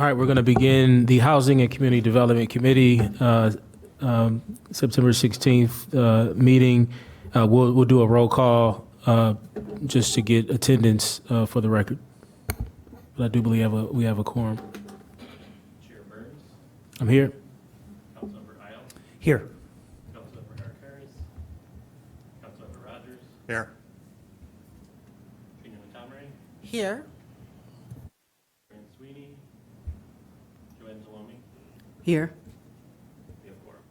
All right, we're going to begin the Housing and Community Development Committee September 16th meeting. We'll do a roll call just to get attendance for the record. But I do believe we have a quorum. Chair Burns. I'm here. Councilmember Isle. Here. Councilmember Harris. Councilmember Rogers. Here. Trina Montgomery. Here. Fran Sweeney. Joanne Delomi. Here. We have quorum.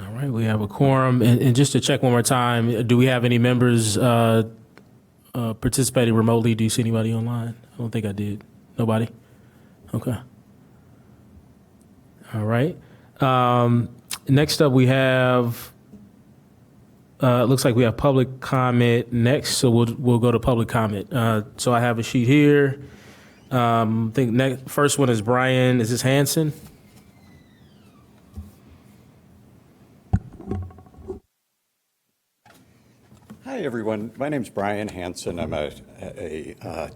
All right, we have a quorum. And just to check one more time, do we have any members participating remotely? Do you see anybody online? I don't think I did. Nobody? Okay. All right. Next up, we have, it looks like we have public comment next, so we'll go to public comment. So I have a sheet here. I think first one is Brian. Is this Hanson? Hi, everyone. My name's Brian Hanson. I'm a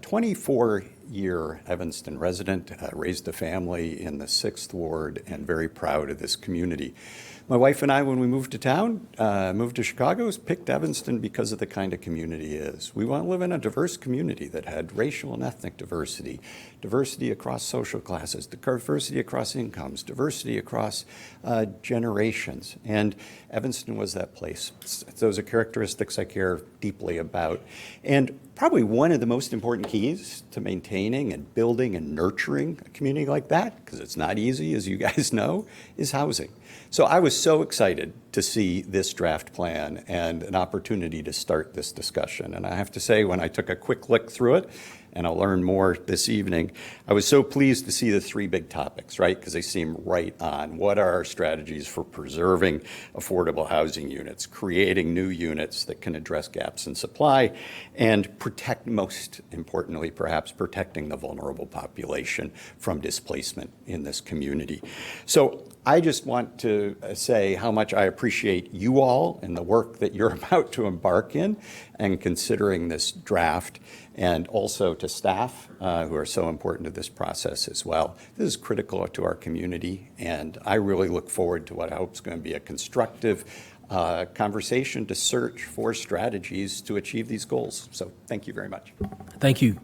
24-year Evanston resident, raised a family in the 6th Ward, and very proud of this community. My wife and I, when we moved to town, moved to Chicago, picked Evanston because of the kind of community it is. We want to live in a diverse community that had racial and ethnic diversity, diversity across social classes, diversity across incomes, diversity across generations. And Evanston was that place. Those are characteristics I care deeply about. And probably one of the most important keys to maintaining and building and nurturing a community like that, because it's not easy, as you guys know, is housing. So I was so excited to see this draft plan and an opportunity to start this discussion. And I have to say, when I took a quick look through it, and I'll learn more this evening, I was so pleased to see the 3 big topics, right? Because they seem right on. What are our strategies for preserving affordable housing units, creating new units that can address gaps in supply, and protect, most importantly, perhaps protecting the vulnerable population from displacement in this community. So I just want to say how much I appreciate you all and the work that you're about to embark in and considering this draft, and also to staff who are so important to this process as well. This is critical to our community, and I really look forward to what I hope is going to be a constructive conversation to search for strategies to achieve these goals. So thank you very much. Thank you.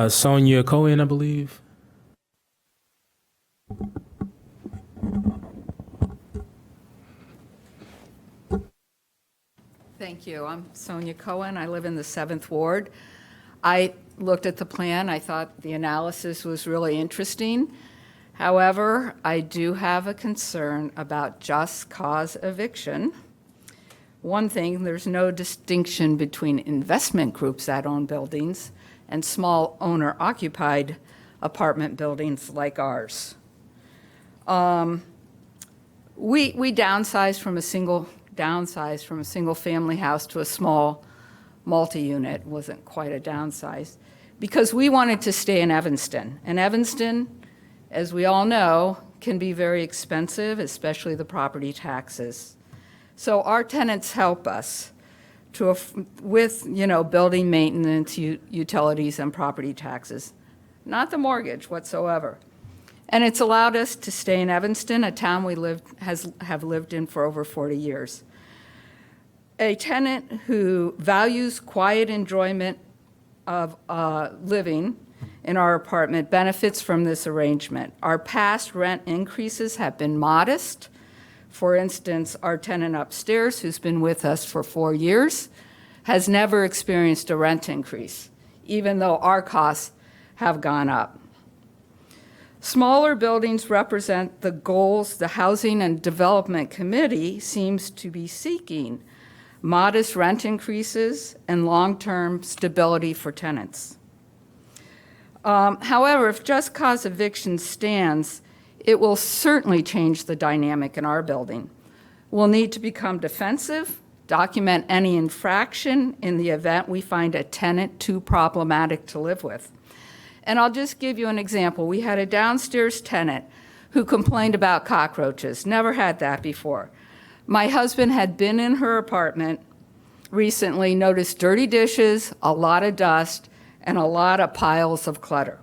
Sonia Cohen, I believe. Thank you. I'm Sonia Cohen. I live in the 7th Ward. I looked at the plan. I thought the analysis was really interesting. However, I do have a concern about just cause eviction. One thing, there's no distinction between investment groups that own buildings and small owner-occupied apartment buildings like ours. We downsized from a single family house to a small multi-unit. Wasn't quite a downsize, because we wanted to stay in Evanston. And Evanston, as we all know, can be very expensive, especially the property taxes. So our tenants help us with building maintenance, utilities, and property taxes, not the mortgage whatsoever. And it's allowed us to stay in Evanston, a town we have lived in for over 40 years. A tenant who values quiet enjoyment of living in our apartment benefits from this arrangement. Our past rent increases have been modest. For instance, our tenant upstairs, who's been with us for 4 years, has never experienced a rent increase, even though our costs have gone up. Smaller buildings represent the goals the Housing and Development Committee seems to be seeking: modest rent increases and long-term stability for tenants. However, if just cause eviction stands, it will certainly change the dynamic in our building. We'll need to become defensive, document any infraction in the event we find a tenant too problematic to live with. And I'll just give you an example. We had a downstairs tenant who complained about cockroaches. Never had that before. My husband had been in her apartment recently, noticed dirty dishes, a lot of dust, and a lot of piles of clutter.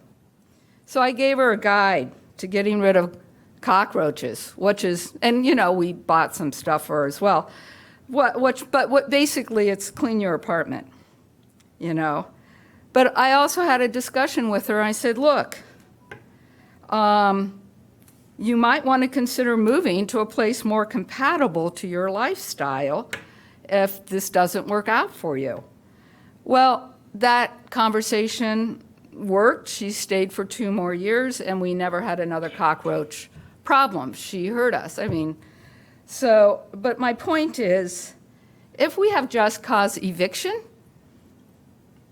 So I gave her a guide to getting rid of cockroaches, which is, and we bought some stuff for her as well. What basically it's clean your apartment, But I also had a discussion with her. I said, look, you might want to consider moving to a place more compatible to your lifestyle if this doesn't work out for you. Well, that conversation worked. She stayed for 2 more years, and we never had another cockroach problem. She heard us. But my point is, if we have just cause eviction,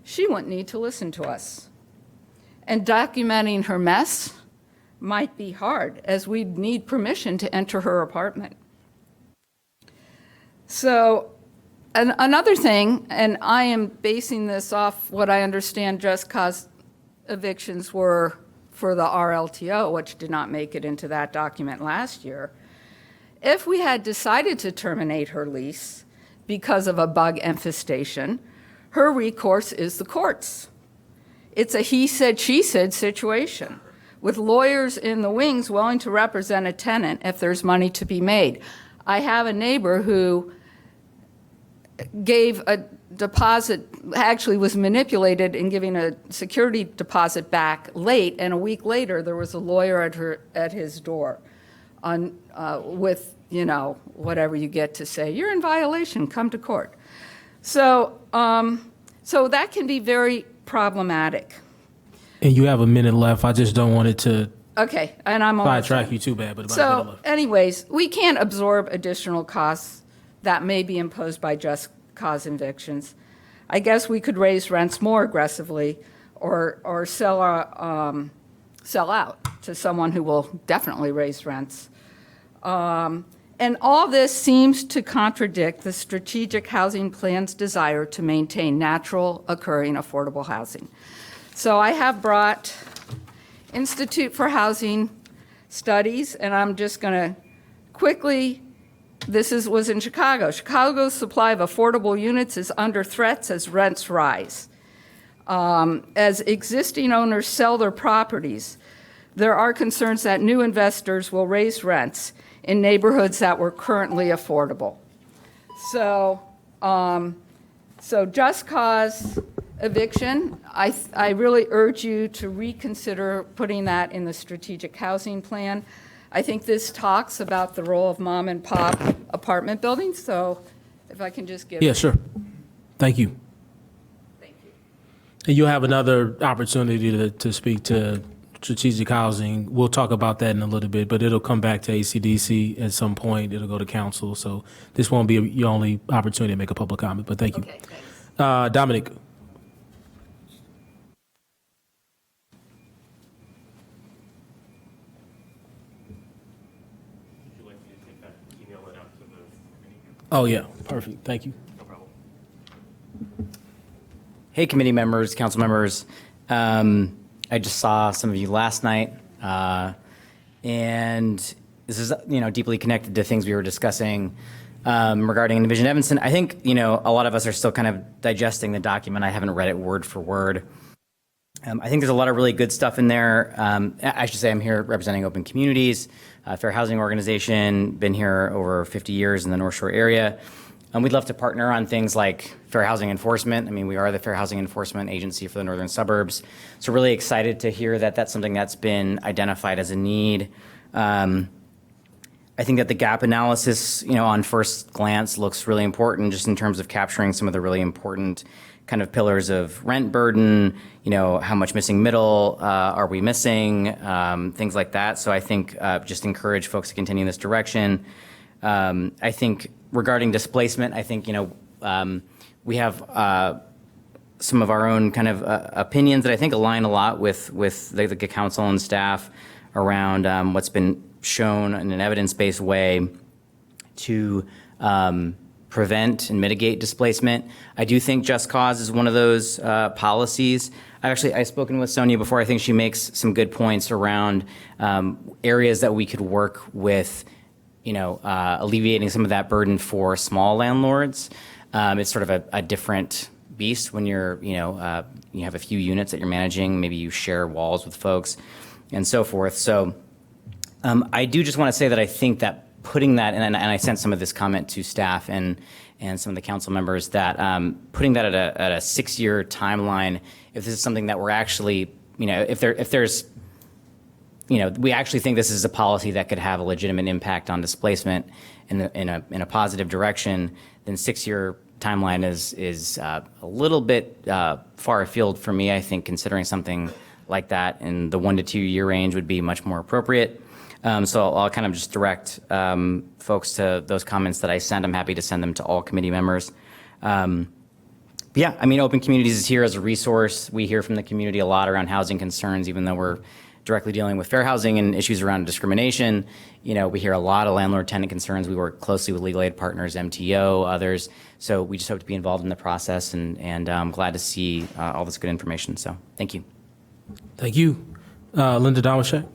she wouldn't need to listen to us. And documenting her mess might be hard, as we'd need permission to enter her apartment. So, and another thing, and I am basing this off what I understand just cause evictions were for the RLTO, which did not make it into that document last year. If we had decided to terminate her lease because of a bug infestation, her recourse is the courts. It's a he said, she said situation, with lawyers in the wings willing to represent a tenant if there's money to be made. I have a neighbor who gave a deposit, actually was manipulated in giving a security deposit back late, and a week later there was a lawyer at his door with whatever you get to say, you're in violation, come to court. So that can be very problematic. And you have a minute left. I just don't want it to Okay, and I'm almost sidetrack done. you too bad, but about a minute So left. anyways, we can't absorb additional costs that may be imposed by just cause evictions. I guess we could raise rents more aggressively or sell out to someone who will definitely raise rents. And all this seems to contradict the strategic housing plan's desire to maintain natural occurring affordable housing. So I have brought Institute for Housing Studies, and I'm just going to quickly, was in Chicago. Chicago's supply of affordable units is under threats as rents rise. As existing owners sell their properties, there are concerns that new investors will raise rents in neighborhoods that were currently affordable. So just cause eviction, I really urge you to reconsider putting that in the strategic housing plan. I think this talks about the role of mom and pop apartment buildings, so if I can just give. Yeah, sure. Thank you. Thank you. And you'll have another opportunity to speak to strategic housing. We'll talk about that in a little bit, but it'll come back to ACDC at some point. It'll go to council. So this won't be your only opportunity to make a public comment, but thank you. Okay, thanks. Dominic. Would you like me to take that, email it out to the committee? Oh, yeah. Perfect. Thank you. No problem. Hey, committee members, council members. I just saw some of you last night, and this is, deeply connected to things we were discussing regarding Envision Evanston. I think, a lot of us are still kind of digesting the document. I haven't read it word for word. I think there's a lot of really good stuff in there. I should say I'm here representing Open Communities, a fair housing organization, been here over 50 years in the North Shore area. We'd love to partner on things like fair housing enforcement. I mean, we are the fair housing enforcement agency for the northern suburbs. So really excited to hear that that's something that's been identified as a need. I think that the gap analysis, on first glance looks really important just in terms of capturing some of the really important kind of pillars of rent burden, how much missing middle are we missing, things like that. So I think just encourage folks to continue in this direction. I think regarding displacement, I think, we have some of our own kind of opinions that I think align a lot with the council and staff around what's been shown in an evidence-based way to prevent and mitigate displacement. I do think just cause is one of those policies. I've spoken with Sonia before. I think she makes some good points around areas that we could work with, alleviating some of that burden for small landlords. It's sort of a different beast when you're, you have a few units that you're managing. Maybe you share walls with folks and so forth. So I do just want to say that I think that putting that, and I sent some of this comment to staff and some of the council members, that putting that at a 6-year timeline, if this is something that we're actually, if there's, we actually think this is a policy that could have a legitimate impact on displacement in a positive direction, then 6-year timeline is a little bit far afield for me. I think considering something like that in the 1 to 2 year range would be much more appropriate. So I'll kind of just direct folks to those comments that I sent. I'm happy to send them to all committee members. Yeah, I mean, Open Communities is here as a resource. We hear from the community a lot around housing concerns, even though we're directly dealing with fair housing and issues around discrimination. We hear a lot of landlord-tenant concerns. We work closely with legal aid partners, MTO, others. So we just hope to be involved in the process, and I'm glad to see all this good information. So thank you. Thank you. Linda Domashek.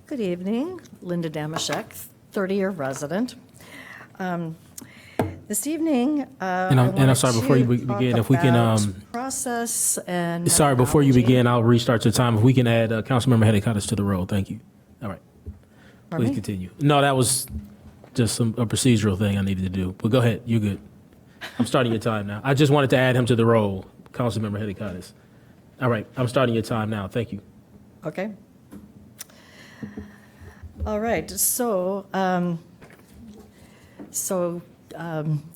Good evening, Linda Damashek, 30-year resident. This evening, I'm sorry, before you begin, if we can, process and sorry, before you methodology. begin, I'll restart your time. If we can add Councilmember Hedicottis to the roll, thank you. All right, Pardon please me? continue. No, that was just a procedural thing I needed to do. But go ahead, you're good. I'm starting your time now. I just wanted to add him to the roll, Councilmember Hedicottis. All right, I'm starting your time now. Thank you. Okay. All right, so,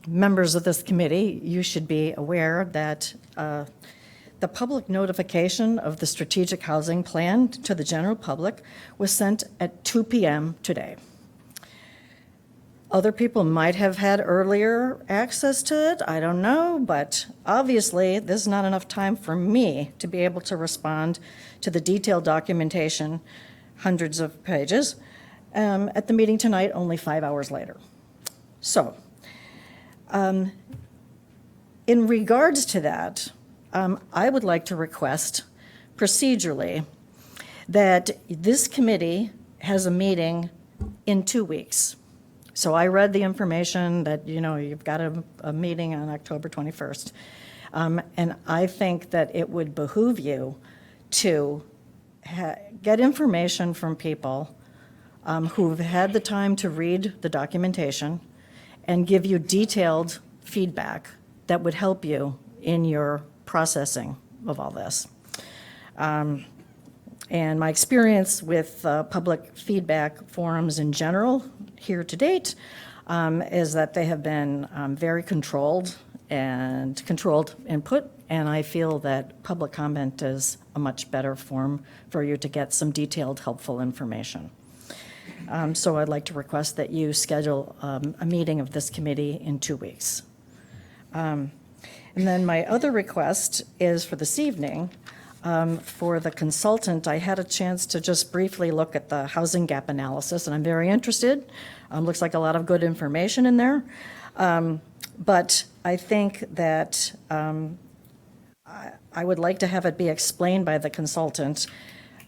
members of this committee, you should be aware that the public notification of the strategic housing plan to the general public was sent at 2 p.m. today. Other people might have had earlier access to it, I don't know, but obviously, there's not enough time for me to be able to respond to the detailed documentation, hundreds of pages, at the meeting tonight, only 5 hours later. So, in regards to that, I would like to request procedurally that this committee has a meeting in 2 weeks. So I read the information that, you've got a meeting on October 21st. And I think that it would behoove you to get information from people who've had the time to read the documentation and give you detailed feedback that would help you in your processing of all this. And my experience with public feedback forums in general here to date is that they have been very controlled input, and I feel that public comment is a much better form for you to get some detailed, helpful information. So I'd like to request that you schedule a meeting of this committee in 2 weeks. And then my other request is for this evening. For the consultant, I had a chance to just briefly look at the housing gap analysis, and I'm very interested. Looks like a lot of good information in there. But I think that I would like to have it be explained by the consultant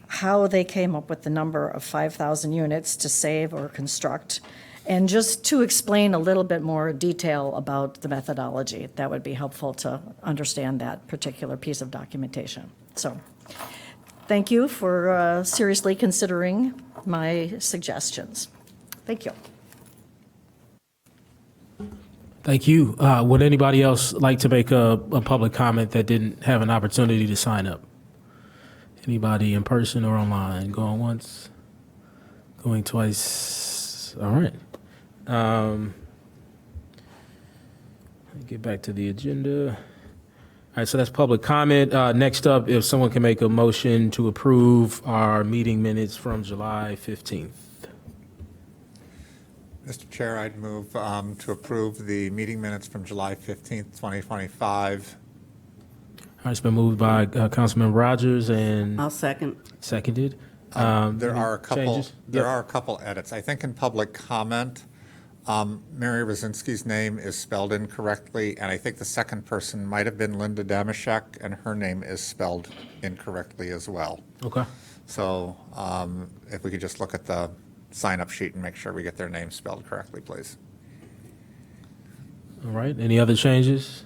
how they came up with the number of 5,000 units to save or construct, and just to explain a little bit more detail about the methodology. That would be helpful to understand that particular piece of documentation. So, thank you for seriously considering my suggestions. Thank you. Thank you. Would anybody else like to make a public comment that didn't have an opportunity to sign up? Anybody in person or online? Going once, going twice. All right. Get back to the agenda. All right, so that's public comment. Next up, if someone can make a motion to approve our meeting minutes from July 15th. Mr. Chair, I'd move to approve the meeting minutes from July 15th, 2025. All right, it's been moved by Councilman Rogers and I'll second. seconded. There any are a couple. changes? There Yep. are a couple edits. I think in public comment, Mary Rosinski's name is spelled incorrectly, and I think the second person might have been Linda Damashek, and her name is spelled incorrectly as well. Okay. So if we could just look at the sign-up sheet and make sure we get their names spelled correctly, please. All right. Any other changes?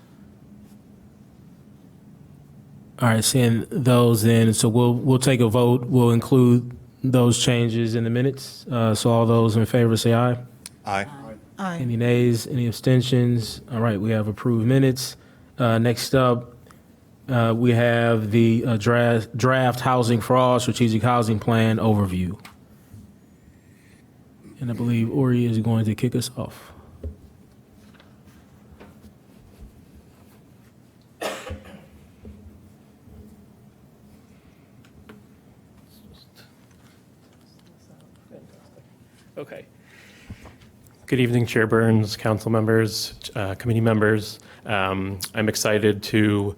All right, seeing those in, so we'll take a vote. We'll include those changes in the minutes. So all those in favor say aye. Aye. Any nays, any abstentions? All right, we have approved minutes. Next up, we have the draft Housing for All Strategic Housing Plan overview. And I believe Ori is going to kick us off. Okay. Good evening, Chair Burns, council members, committee members. I'm excited to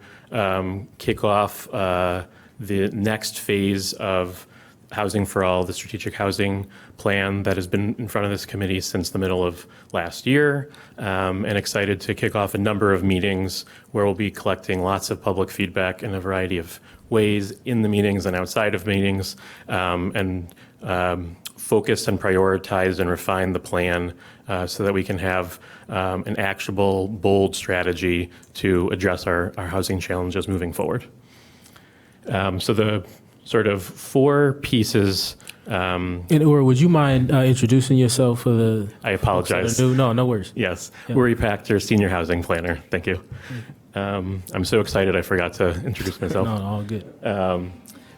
kick off the next phase of Housing for All, the strategic housing plan that has been in front of this committee since the middle of last year, and excited to kick off a number of meetings where we'll be collecting lots of public feedback in a variety of ways in the meetings and outside of meetings, and focus and prioritize and refine the plan so that we can have an actionable, bold strategy to address our housing challenges moving forward. So the sort of four pieces. And Ori, would you mind introducing yourself for the? I apologize. No worries. Yes, Yeah. Uri Pachter, Senior Housing Planner. Thank you. I'm so excited I forgot to introduce myself. No, all good.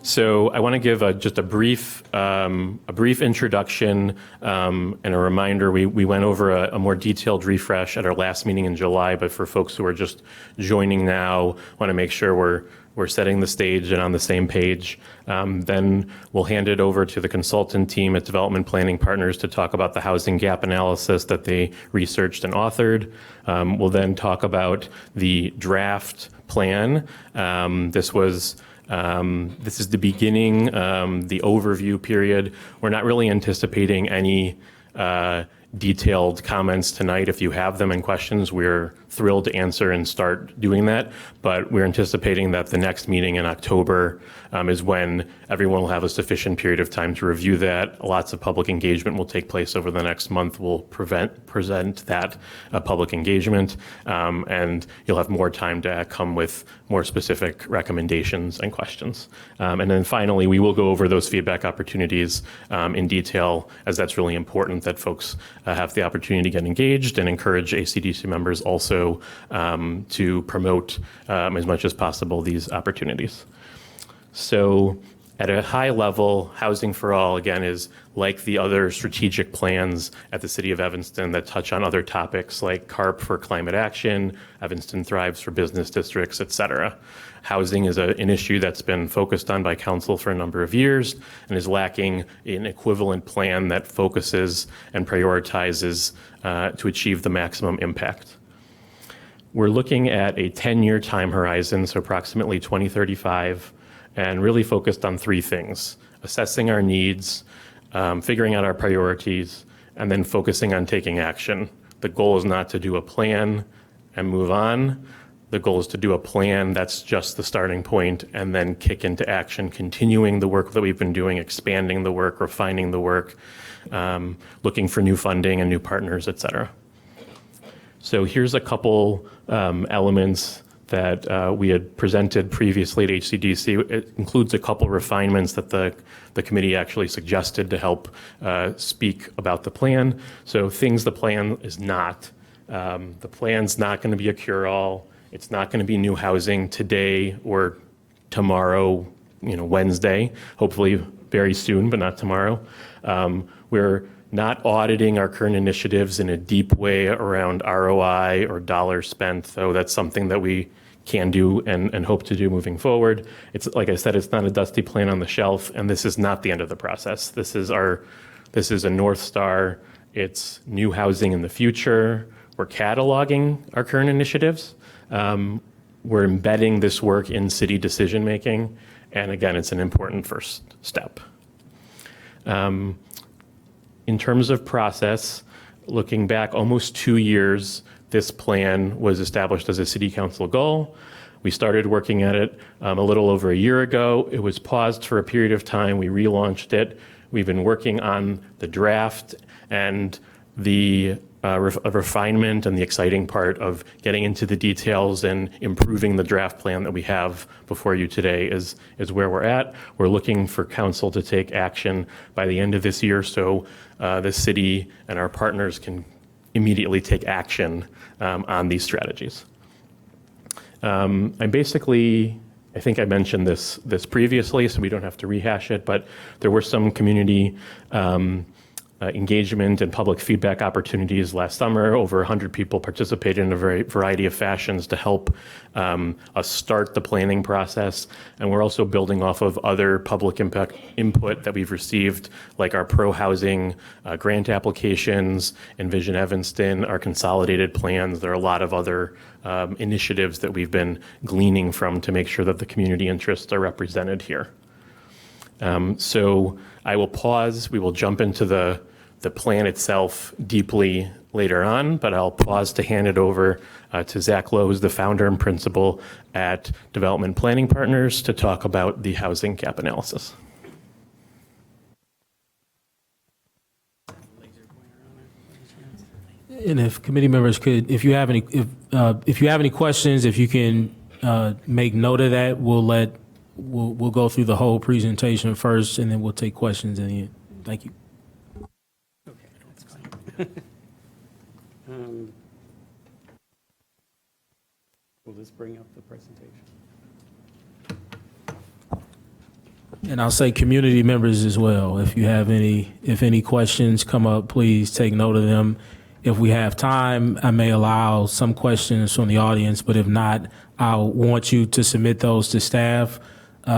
So I want to give just a brief introduction and a reminder. We went over a more detailed refresh at our last meeting in July, but for folks who are just joining now, want to make sure we're setting the stage and on the same page. Then we'll hand it over to the consultant team at Development Planning Partners to talk about the housing gap analysis that they researched and authored. We'll then talk about the draft plan. This is the beginning, the overview period. We're not really anticipating any detailed comments tonight. If you have them and questions, we're thrilled to answer and start doing that. But we're anticipating that the next meeting in October is when everyone will have a sufficient period of time to review that. Lots of public engagement will take place over the next month. We'll present that public engagement, and you'll have more time to come with more specific recommendations and questions. And then finally, we will go over those feedback opportunities in detail, as that's really important that folks have the opportunity to get engaged, and encourage ACDC members also to promote as much as possible these opportunities. So at a high level, Housing for All, again, is like the other strategic plans at the City of Evanston that touch on other topics like CARP for climate action, Evanston Thrives for business districts, et cetera. Housing is an issue that's been focused on by council for a number of years and is lacking an equivalent plan that focuses and prioritizes to achieve the maximum impact. We're looking at a 10-year time horizon, so approximately 2035, and really focused on three things: assessing our needs, figuring out our priorities, and then focusing on taking action. The goal is not to do a plan and move on. The goal is to do a plan that's just the starting point and then kick into action, continuing the work that we've been doing, expanding the work, refining the work, looking for new funding and new partners, et cetera. So here's a couple elements that we had presented previously at HCDC. It includes a couple refinements that the committee actually suggested to help speak about the plan. So things the plan is not. The plan's not going to be a cure-all. It's not going to be new housing today or tomorrow, Wednesday, hopefully very soon, but not tomorrow. We're not auditing our current initiatives in a deep way around ROI or dollars spent, though that's something that we can do and hope to do moving forward. It's like I said, it's not a dusty plan on the shelf, and this is not the end of the process. This is a North Star. It's new housing in the future. We're cataloging our current initiatives. We're embedding this work in city decision-making, and again, it's an important first step. In terms of process, looking back almost 2 years, this plan was established as a city council goal. We started working at it a little over a year ago. It was paused for a period of time. We relaunched it. We've been working on the draft and the a refinement and the exciting part of getting into the details and improving the draft plan that we have before you today is where we're at. We're looking for council to take action by the end of this year so the city and our partners can immediately take action on these strategies. I think I mentioned this previously, so we don't have to rehash it, but there were some community engagement and public feedback opportunities last summer. Over 100 people participated in a variety of fashions to help us start the planning process. And we're also building off of other public impact input that we've received, like our pro-housing grant applications, Envision Evanston, our consolidated plans. There are a lot of other initiatives that we've been gleaning from to make sure that the community interests are represented here. So I will pause. We will jump into the plan itself deeply later on, but I'll pause to hand it over to Zach Lowe, who's the founder and principal at Development Planning Partners, to talk about the housing gap analysis. And if committee members could, if you have any questions, if you can make note of that, we'll go through the whole presentation first, and then we'll take questions in the end. Thank you. Okay, that's fine. Will this bring up the presentation? And I'll say community members as well. If any questions come up, please take note of them. If we have time, I may allow some questions from the audience, but if not, I'll want you to submit those to staff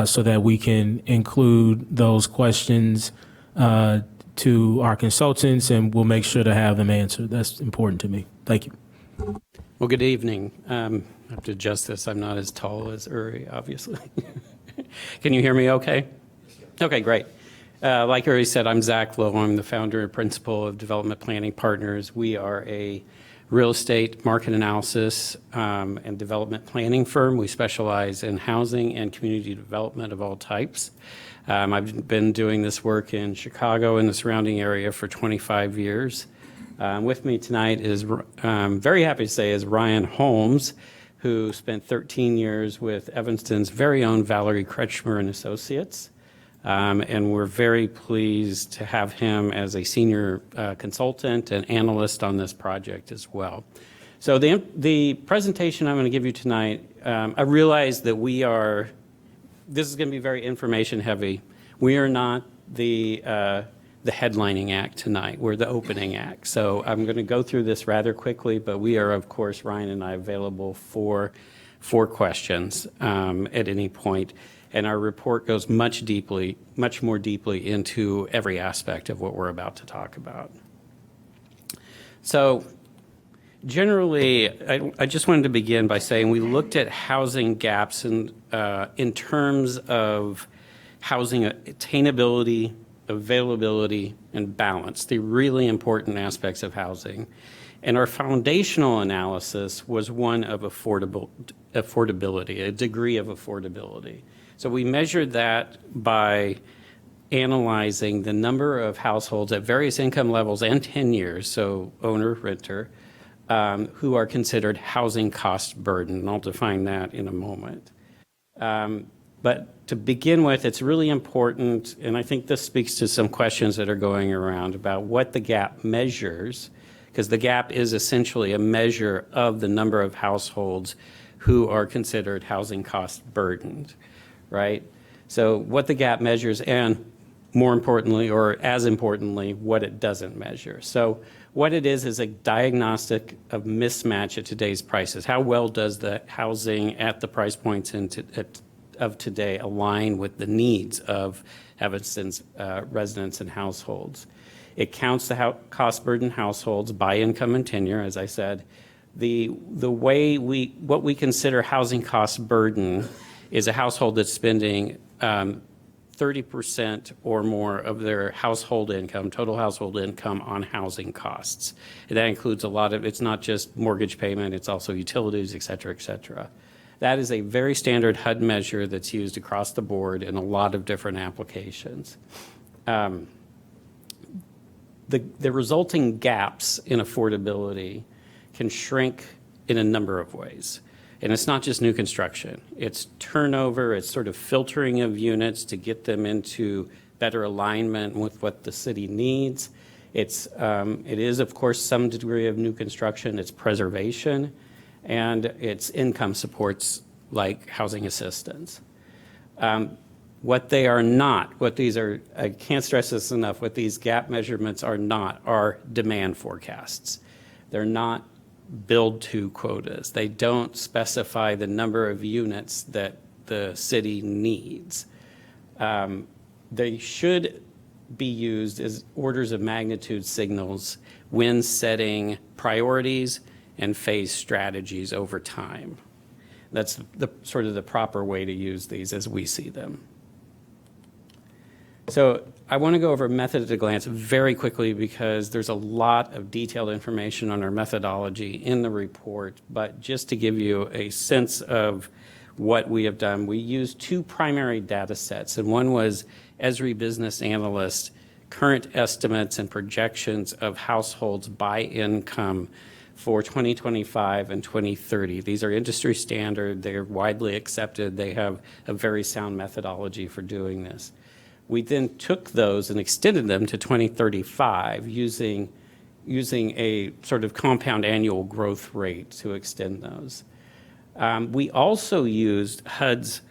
so that we can include those questions to our consultants, and we'll make sure to have them answered. That's important to me. Thank you. Well, good evening. I have to adjust this. I'm not as tall as Uri, obviously. Can you hear me okay? Okay, great. Like Uri said, I'm Zach Lowe. I'm the founder and principal of Development Planning Partners. We are a real estate market analysis and development planning firm. We specialize in housing and community development of all types. I've been doing this work in Chicago and the surrounding area for 25 years. With me tonight is, I'm very happy to say, is Ryan Holmes, who spent 13 years with Evanston's very own Valerie Kretschmer and Associates. And we're very pleased to have him as a senior consultant and analyst on this project as well. So the presentation I'm going to give you tonight, I realize that this is going to be very information heavy. We are not the headlining act tonight. We're the opening act. So I'm going to go through this rather quickly, but we are, of course, Ryan and I, available for questions at any point. And our report goes much more deeply into every aspect of what we're about to talk about. So generally, I just wanted to begin by saying we looked at housing gaps in terms of housing attainability, availability, and balance, the really important aspects of housing. And our foundational analysis was one of affordability, a degree of affordability. So we measured that by analyzing the number of households at various income levels and tenures, so owner, renter, who are considered housing cost burden. And I'll define that in a moment. But to begin with, it's really important, and I think this speaks to some questions that are going around about what the gap measures, because the gap is essentially a measure of the number of households who are considered housing cost burdened, right? So what the gap measures, and more importantly, or as importantly, what it doesn't measure. So what it is a diagnostic of mismatch at today's prices. How well does the housing at the price points of today align with the needs of Evanston's residents and households? It counts the cost burden households by income and tenure, as I said. What we consider housing cost burden is a household that's spending 30% or more of their household income, total household income, on housing costs. And that includes it's not just mortgage payment, it's also utilities, et cetera, et cetera. That is a very standard HUD measure that's used across the board in a lot of different applications. the resulting gaps in affordability can shrink in a number of ways. And it's not just new construction. It's turnover, it's sort of filtering of units to get them into better alignment with what the city needs. It is, of course, some degree of new construction. It's preservation, and it's income supports like housing assistance. What they are not, what these are, I can't stress this enough, what these gap measurements are not are demand forecasts. They're not build-to quotas. They don't specify the number of units that the city needs. They should be used as orders of magnitude signals when setting priorities and phase strategies over time. That's the sort of the proper way to use these as we see them. So I want to go over method at a glance very quickly because there's a lot of detailed information on our methodology in the report, but just to give you a sense of what we have done, we used two primary data sets, and one was Esri Business Analyst current estimates and projections of households by income for 2025 and 2030. These are industry standard, they're widely accepted, they have a very sound methodology for doing this. We then took those and extended them to 2035 using a sort of compound annual growth rate to extend those. We also used HUD's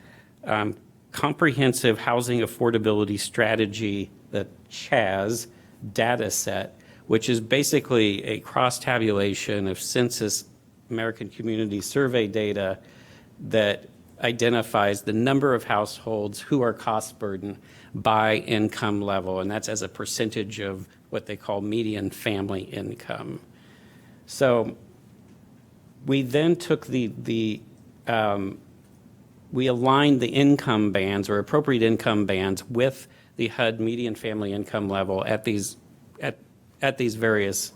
comprehensive housing affordability strategy, the CHAZ data set, which is basically a cross-tabulation of Census American Community Survey data that identifies the number of households who are cost burdened by income level, and that's as a percentage of what they call median family income. So we then took we aligned the income bands or appropriate income bands with the HUD median family income level at these various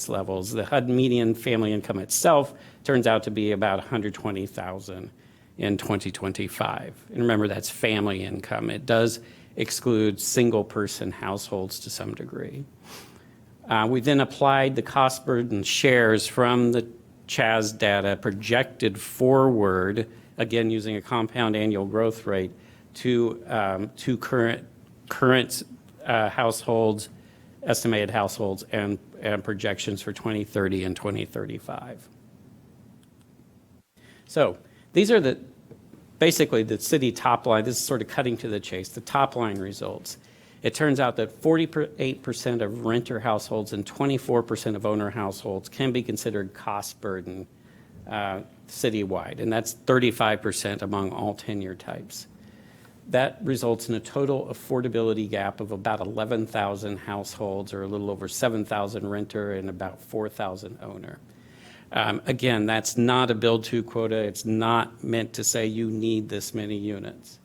levels. The HUD median family income itself turns out to be about $120,000 in 2025. And remember, that's family income. It does exclude single-person households to some degree. We then applied the cost burden shares from the CHAZ data projected forward, again using a compound annual growth rate, to current households, estimated households, and projections for 2030 and 2035. So these are basically the city top line. This is sort of cutting to the chase, the top line results. It turns out that 48% of renter households and 24% of owner households can be considered cost burden citywide, and that's 35% among all tenure types. That results in a total affordability gap of about 11,000 households, or a little over 7,000 renter and about 4,000 owner. Again, that's not a build-to quota. It's not meant to say you need this many units.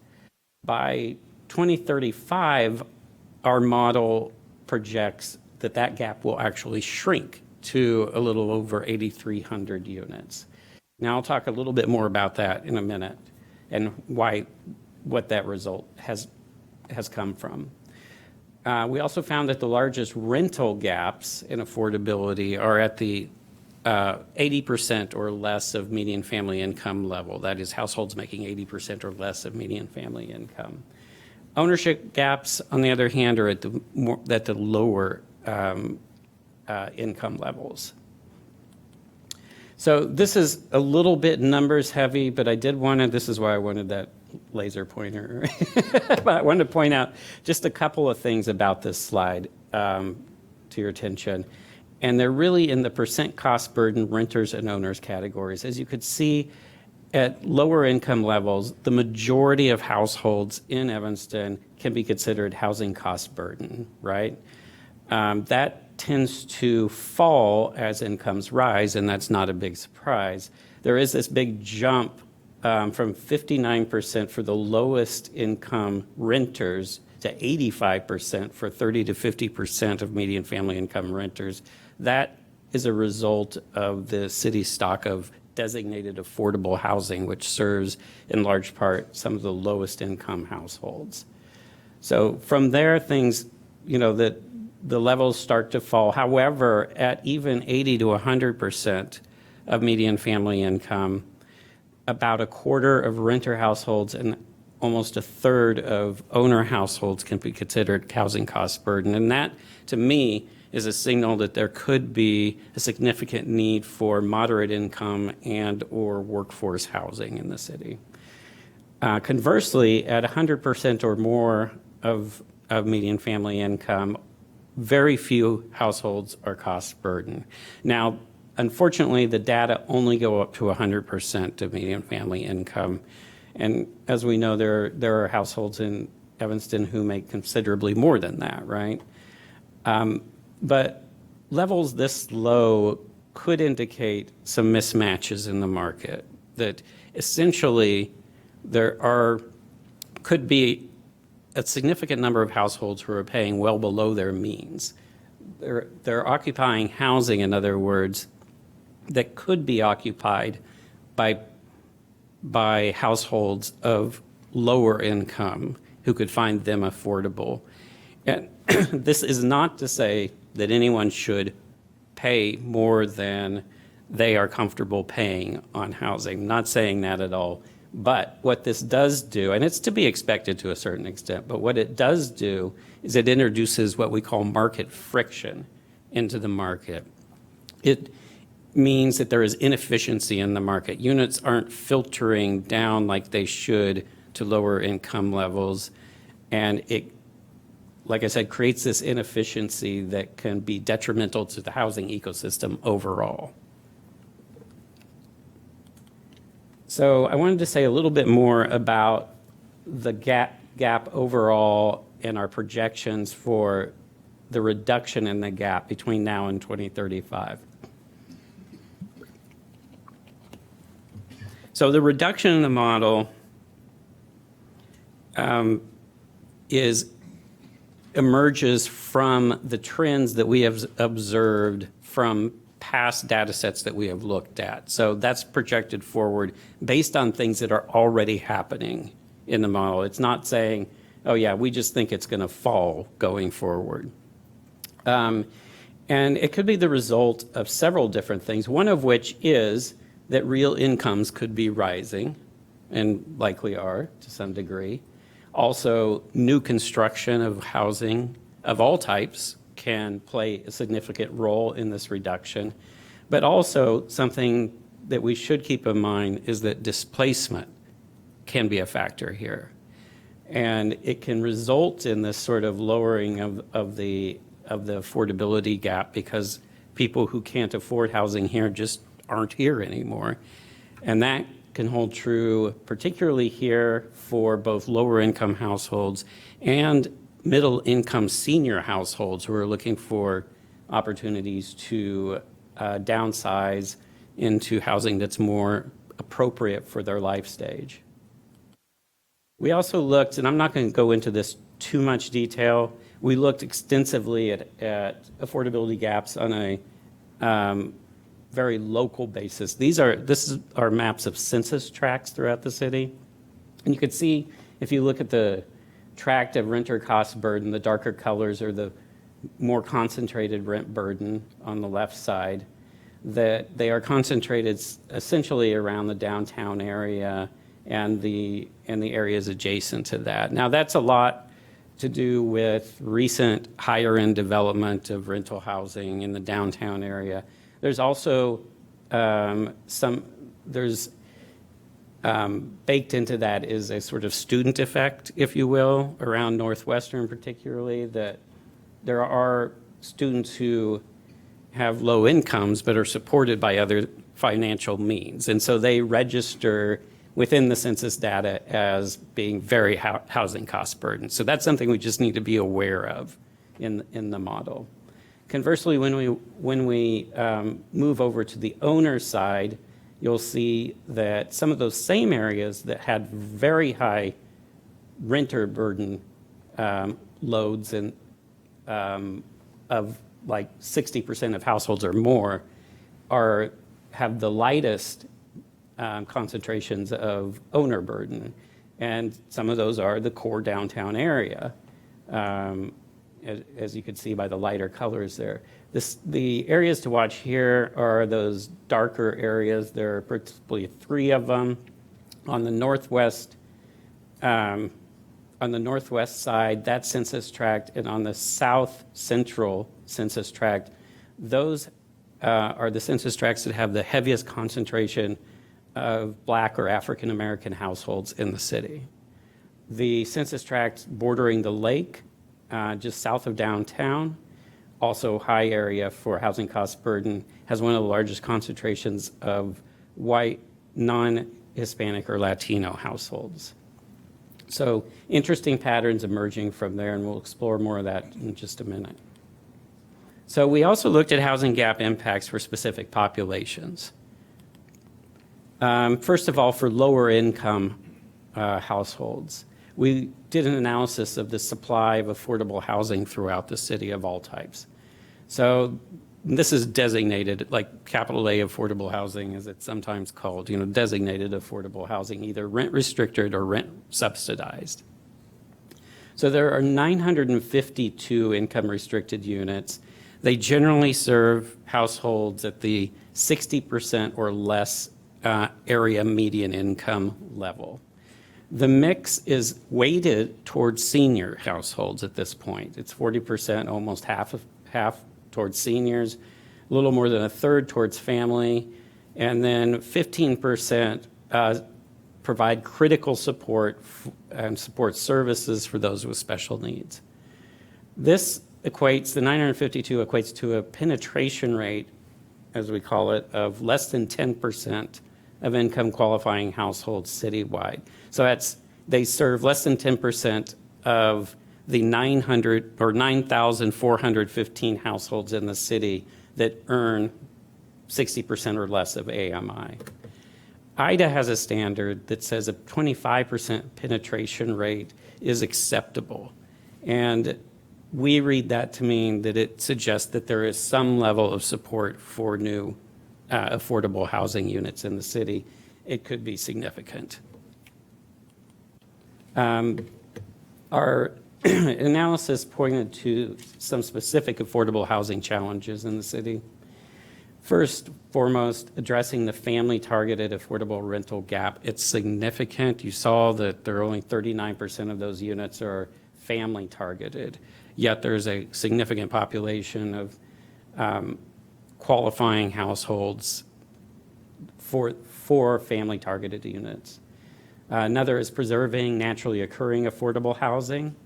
By 2035, our model projects that that gap will actually shrink to a little over 8,300 units. Now, I'll talk a little bit more about that in a minute and what that result has come from. We also found that the largest rental gaps in affordability are at the 80% or less of median family income level. That is, households making 80% or less of median family income. Ownership gaps, on the other hand, are at the lower income levels. So this is a little bit numbers heavy, but this is why I wanted that laser pointer. But I wanted to point out just a couple of things about this slide to your attention. And they're really in the percent cost burden renters and owners categories. As you could see, at lower income levels, the majority of households in Evanston can be considered housing cost burden, right? That tends to fall as incomes rise, and that's not a big surprise. There is this big jump from 59% for the lowest income renters to 85% for 30 to 50% of median family income renters. That is a result of the city's stock of designated affordable housing, which serves in large part some of the lowest income households. So from there, things, that the levels start to fall. However, at even 80 to 100% of median family income, about a quarter of renter households and almost a third of owner households can be considered housing cost burden. And that, to me, is a signal that there could be a significant need for moderate income and or workforce housing in the city. Conversely, at 100% or more of median family income, very few households are cost burden. Now, unfortunately, the data only go up to 100% of median family income. And as we know, there are households in Evanston who make considerably more than that, right? But levels this low could indicate some mismatches in the market, that essentially could be a significant number of households who are paying well below their means. They're occupying housing, in other words, that could be occupied by households of lower income who could find them affordable. And this is not to say that anyone should pay more than they are comfortable paying on housing. Not saying that at all. But what this does do, and it's to be expected to a certain extent, but what it does do is it introduces what we call market friction into the market. It means that there is inefficiency in the market. Units aren't filtering down like they should to lower income levels. And it, like I said, creates this inefficiency that can be detrimental to the housing ecosystem overall. So I wanted to say a little bit more about the gap overall and our projections for the reduction in the gap between now and 2035. So the reduction in the model emerges from the trends that we have observed from past data sets that we have looked at. So that's projected forward based on things that are already happening in the model. It's not saying, oh yeah, we just think it's going to fall going forward. And it could be the result of several different things, one of which is that real incomes could be rising, and likely are to some degree. Also, new construction of housing of all types can play a significant role in this reduction. But also, something that we should keep in mind is that displacement can be a factor here. And it can result in this sort of lowering of the affordability gap because people who can't afford housing here just aren't here anymore. And that can hold true particularly here for both lower income households and middle income senior households who are looking for opportunities to downsize into housing that's more appropriate for their life stage. We also looked, and I'm not going to go into this too much detail, we looked extensively at affordability gaps on a very local basis. This are maps of census tracts throughout the city. And you can see, if you look at the tract of renter cost burden, the darker colors are the more concentrated rent burden on the left side, that they are concentrated essentially around the downtown area and the areas adjacent to that. Now, that's a lot to do with recent higher-end development of rental housing in the downtown area. There's also baked into that is a sort of student effect, if you will, around Northwestern particularly, that there are students who have low incomes but are supported by other financial means. And so they register within the census data as being very housing cost burden. So that's something we just need to be aware of in the model. Conversely, when we move over to the owner side, you'll see that some of those same areas that had very high renter burden loads and of like 60% of households or more have the lightest concentrations of owner burden. And some of those are the core downtown area. And as you can see by the lighter colors there. The areas to watch here are those darker areas. There are principally 3 of them on the northwest side, that census tract, and on the south central census tract, those are the census tracts that have the heaviest concentration of Black or African American households in the city. The census tract bordering the lake, just south of downtown, also high area for housing cost burden, has one of the largest concentrations of white, non-Hispanic or Latino households. So interesting patterns emerging from there, and we'll explore more of that in just a minute. So we also looked at housing gap impacts for specific populations. First of all, for lower income households, we did an analysis of the supply of affordable housing throughout the city of all types. So this is designated, like capital A affordable housing, as it's sometimes called, designated affordable housing, either rent restricted or rent subsidized. So there are 952 income restricted units. They generally serve households at the 60% or less area median income level. The mix is weighted towards senior households at this point. It's 40%, almost half towards seniors, a little more than a third towards family, and then 15% provide critical support and support services for those with special needs. This equates, the 952 equates to a penetration rate, as we call it, of less than 10% of income qualifying households citywide. So they serve less than 10% of the 9,415 households in the city that earn 60% or less of AMI. IDA has a standard that says a 25% penetration rate is acceptable. And we read that to mean that it suggests that there is some level of support for new affordable housing units in the city. It could be significant. Our analysis pointed to some specific affordable housing challenges in the city. First, foremost, addressing the family-targeted affordable rental gap. It's significant. You saw that there are only 39% of those units are family-targeted, yet there's a significant population of qualifying households for family-targeted units. Another is preserving naturally occurring affordable housing.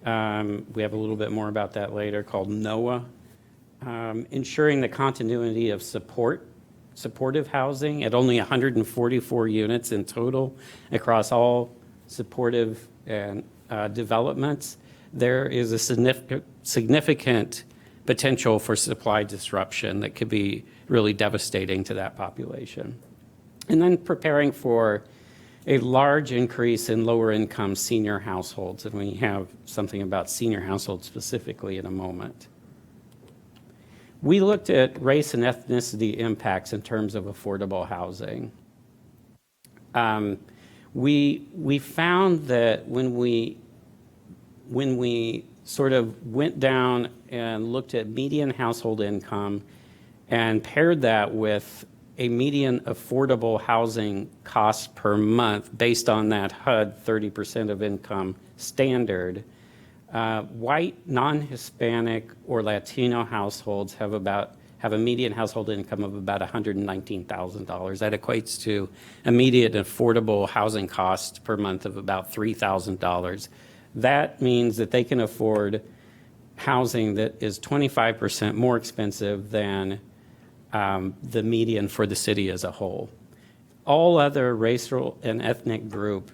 We have a little bit more about that later, called NOAA. Ensuring the continuity of supportive housing at only 144 units in total across all supportive and developments. There is a significant potential for supply disruption that could be really devastating to that population. And then preparing for a large increase in lower income senior households, and we have something about senior households specifically in a moment. We looked at race and ethnicity impacts in terms of affordable housing. We found that when we sort of went down and looked at median household income and paired that with a median affordable housing cost per month based on that HUD 30% of income standard, white, non-Hispanic, or Latino households have a median household income of about $119,000. That equates to a median affordable housing cost per month of about $3,000. That means that they can afford housing that is 25% more expensive than the median for the city as a whole. All other racial and ethnic group,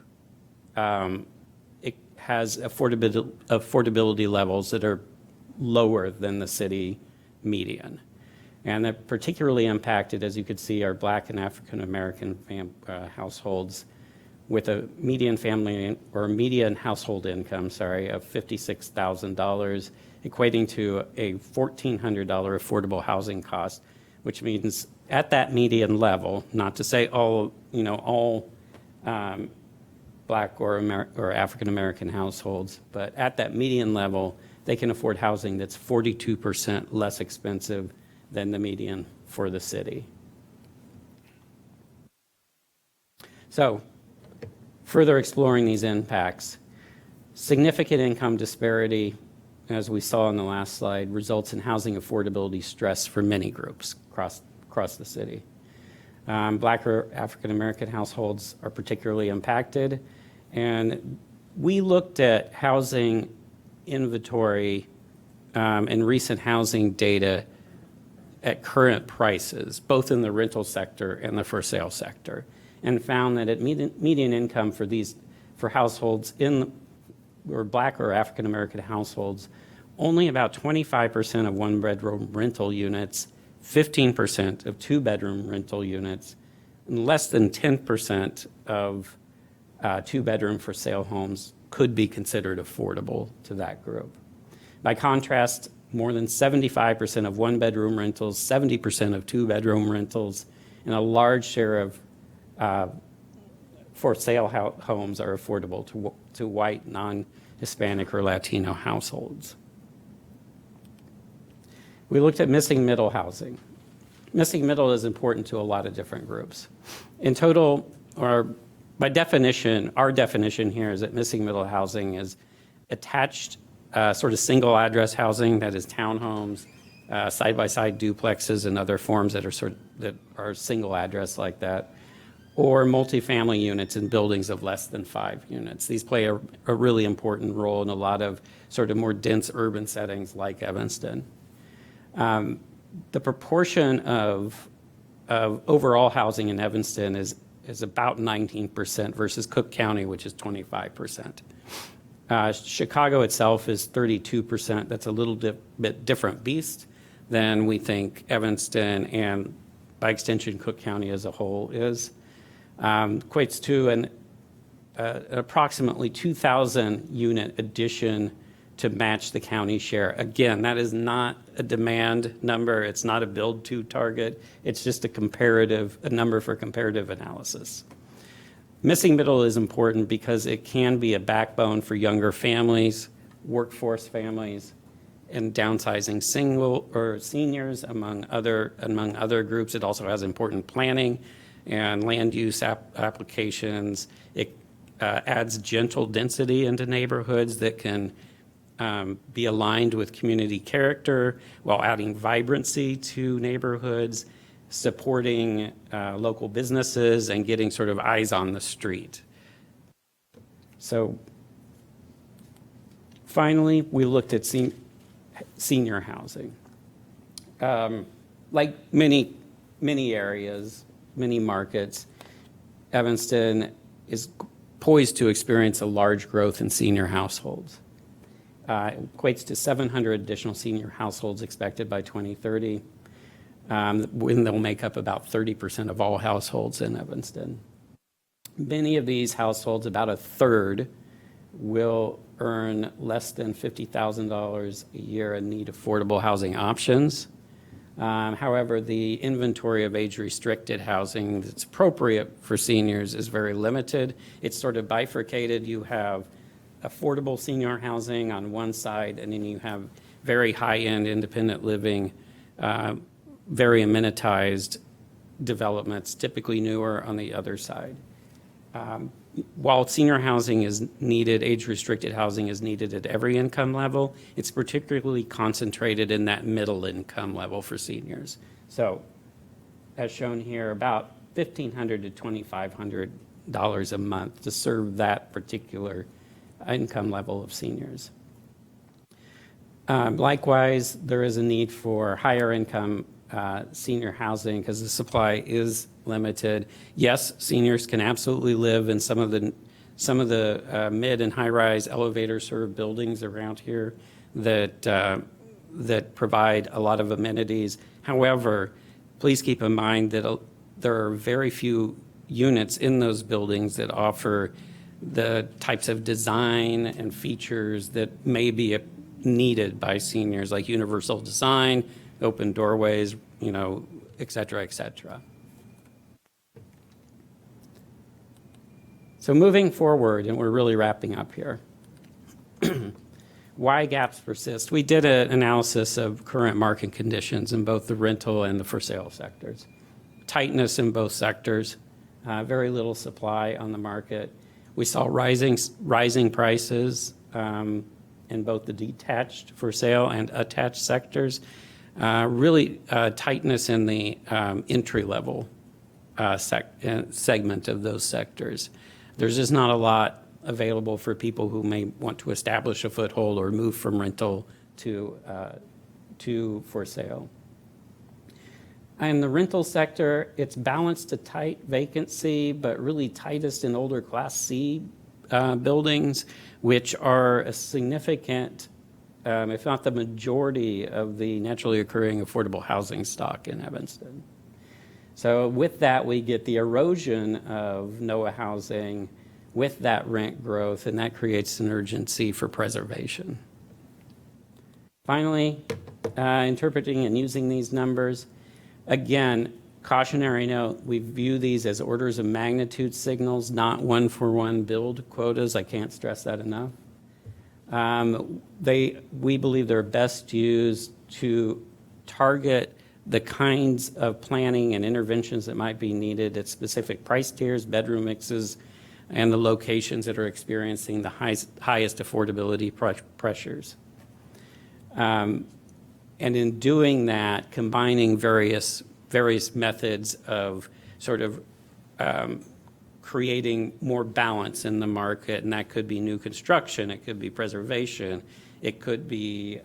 it has affordability levels that are lower than the city median. And they're particularly impacted, as you could see, are Black and African American households with a median family or median household income, of $56,000, equating to a $1,400 affordable housing cost, which means at that median level, not to say all Black or African American households, but at that median level, they can afford housing that's 42% less expensive than the median for the city. So, further exploring these impacts, significant income disparity, as we saw in the last slide, results in housing affordability stress for many groups across the city. Black or African American households are particularly impacted, and we looked at housing inventory and recent housing data at current prices, both in the rental sector and the for sale sector, and found that at median income for households or Black or African American households, only about 25% of one-bedroom rental units, 15% of two-bedroom rental units, and less than 10% of two-bedroom for sale homes could be considered affordable to that group. By contrast, more than 75% of one-bedroom rentals, 70% of two-bedroom rentals, and a large share of for sale homes are affordable to white, non-Hispanic, or Latino households. We looked at missing middle housing. Missing middle is important to a lot of different groups. In total, or by definition, our definition here is that missing middle housing is attached sort of single address housing, that is townhomes, side-by-side duplexes, and other forms that are single address like that, or multifamily units in buildings of less than 5 units. These play a really important role in a lot of sort of more dense urban settings like Evanston. The proportion of overall housing in Evanston is about 19% versus Cook County, which is 25%. Chicago itself is 32%. That's a little bit different beast than we think Evanston and, by extension, Cook County as a whole is. Equates to an approximately 2,000 unit addition to match the county share. Again, that is not a demand number. It's not a build to target. It's just a number for comparative analysis. Missing middle is important because it can be a backbone for younger families, workforce families, and downsizing single or seniors among other groups. It also has important planning and land use applications. It adds gentle density into neighborhoods that can be aligned with community character while adding vibrancy to neighborhoods, supporting local businesses, and getting sort of eyes on the street. So finally, we looked at senior housing. Like many areas, many markets, Evanston is poised to experience a large growth in senior households. It equates to 700 additional senior households expected by 2030, when they'll make up about 30% of all households in Evanston. Many of these households, about a third, will earn less than $50,000 a year and need affordable housing options. However, the inventory of age-restricted housing that's appropriate for seniors is very limited. It's sort of bifurcated. You have affordable senior housing on one side, and then you have very high-end independent living, very amenitized developments, typically newer, on the other side. While senior housing is needed, age-restricted housing is needed at every income level, it's particularly concentrated in that middle income level for seniors. So, as shown here, about $1,500 to $2,500 a month to serve that particular income level of seniors. Likewise, there is a need for higher income senior housing because the supply is limited. Yes, seniors can absolutely live in some of the mid and high-rise elevator-served buildings around here that provide a lot of amenities. However, please keep in mind that there are very few units in those buildings that offer the types of design and features that may be needed by seniors, like universal design, open doorways, et cetera, et cetera. So moving forward, and we're really wrapping up here, why gaps persist. We did an analysis of current market conditions in both the rental and the for sale sectors. Tightness in both sectors, very little supply on the market. We saw rising prices in both the detached for sale and attached sectors. Really tightness in the entry level segment of those sectors. There's just not a lot available for people who may want to establish a foothold or move from rental to for sale. In the rental sector, it's balanced to tight vacancy, but really tightest in older Class C buildings, which are a significant, if not the majority, of the naturally occurring affordable housing stock in Evanston. So with that, we get the erosion of NOAA housing with that rent growth, and that creates an urgency for preservation. Finally, interpreting and using these numbers. Again, cautionary note, we view these as orders of magnitude signals, not one-for-one build quotas. I can't stress that enough. We believe they're best used to target the kinds of planning and interventions that might be needed at specific price tiers, bedroom mixes, and the locations that are experiencing the highest affordability pressures. And in doing that, combining various methods of sort of creating more balance in the market, and that could be new construction, it could be preservation, it could be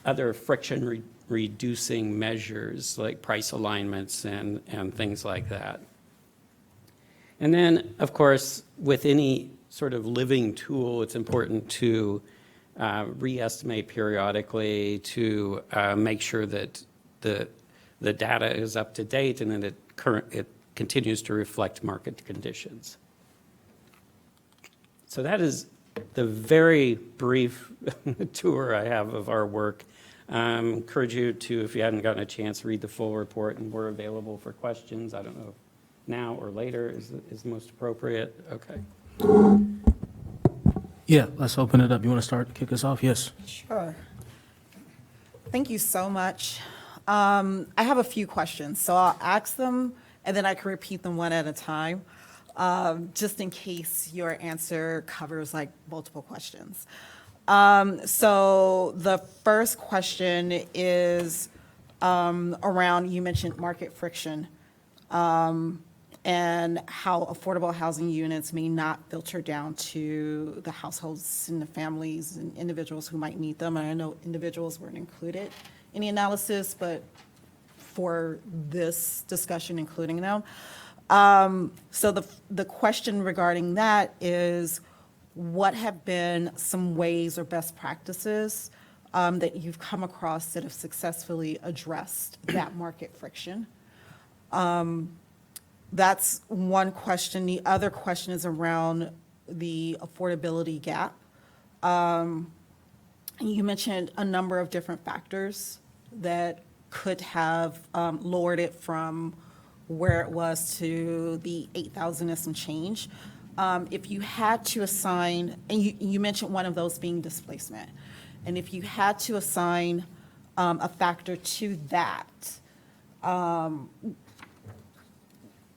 other friction reducing measures like price alignments and things like that. And then, of course, with any sort of living tool, it's important to re-estimate periodically to make sure that the data is up to date and that it continues to reflect market conditions. So that is the very brief tour I have of our work. Encourage you to, if you hadn't gotten a chance, read the full report, and we're available for questions. I don't know if now or later is most appropriate. Okay. Yeah, let's open it up. You want to start, kick us off? Yes. Sure. Thank you so much. I have a few questions, so I'll ask them, and then I can repeat them one at a time, just in case your answer covers like multiple questions. So the first question is around, you mentioned market friction, and how affordable housing units may not filter down to the households and the families and individuals who might need them. And I know individuals weren't included in the analysis, but for this discussion, including them. So the question regarding that is, what have been some ways or best practices that you've come across that have successfully addressed that market friction? That's one question. The other question is around the affordability gap. You mentioned a number of different factors that could have lowered it from where it was to the 8,000 and some change. If you had to assign, and you mentioned one of those being displacement, and if you had to assign a factor to that,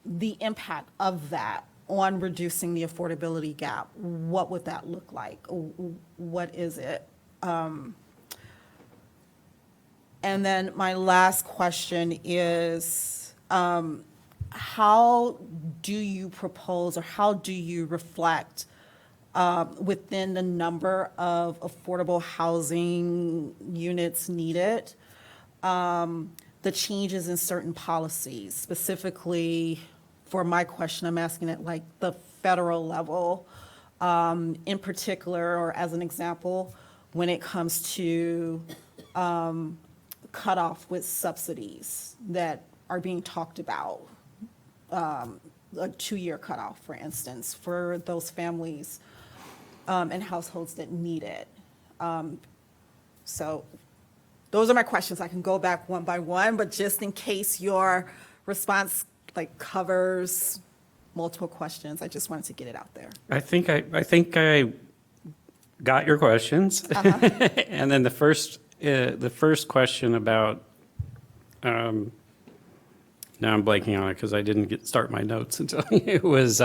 the impact of that on reducing the affordability gap, what would that look like? What is it? And then my last question is, how do you propose, or how do you reflect within the number of affordable housing units needed, the changes in certain policies? Specifically, for my question, I'm asking at like the federal level, in particular, or as an example, when it comes to cutoff with subsidies that are being talked about, a 2-year cutoff, for instance, for those families and households that need it. So those are my questions. I can go back one by one, but just in case your response like covers multiple questions, I just wanted to get it out there. I think I got your questions. And then the first question about, now I'm blanking on it because I didn't start my notes until it was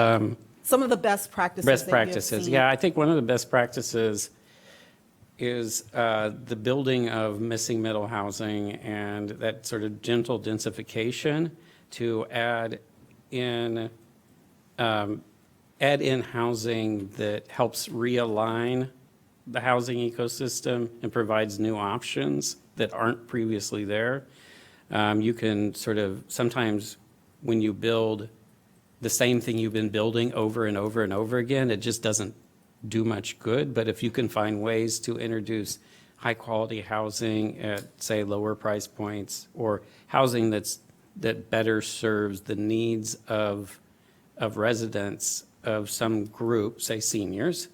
Some of the best practices. best that you have practices. seen. Yeah, I think one of the best practices is the building of missing middle housing and that sort of gentle densification to add in housing that helps realign the housing ecosystem and provides new options that aren't previously there. You can sort of, sometimes when you build the same thing you've been building over and over and over again, it just doesn't do much good. But if you can find ways to introduce high-quality housing at, say, lower price points, or housing that better serves the needs of residents of some group, say seniors,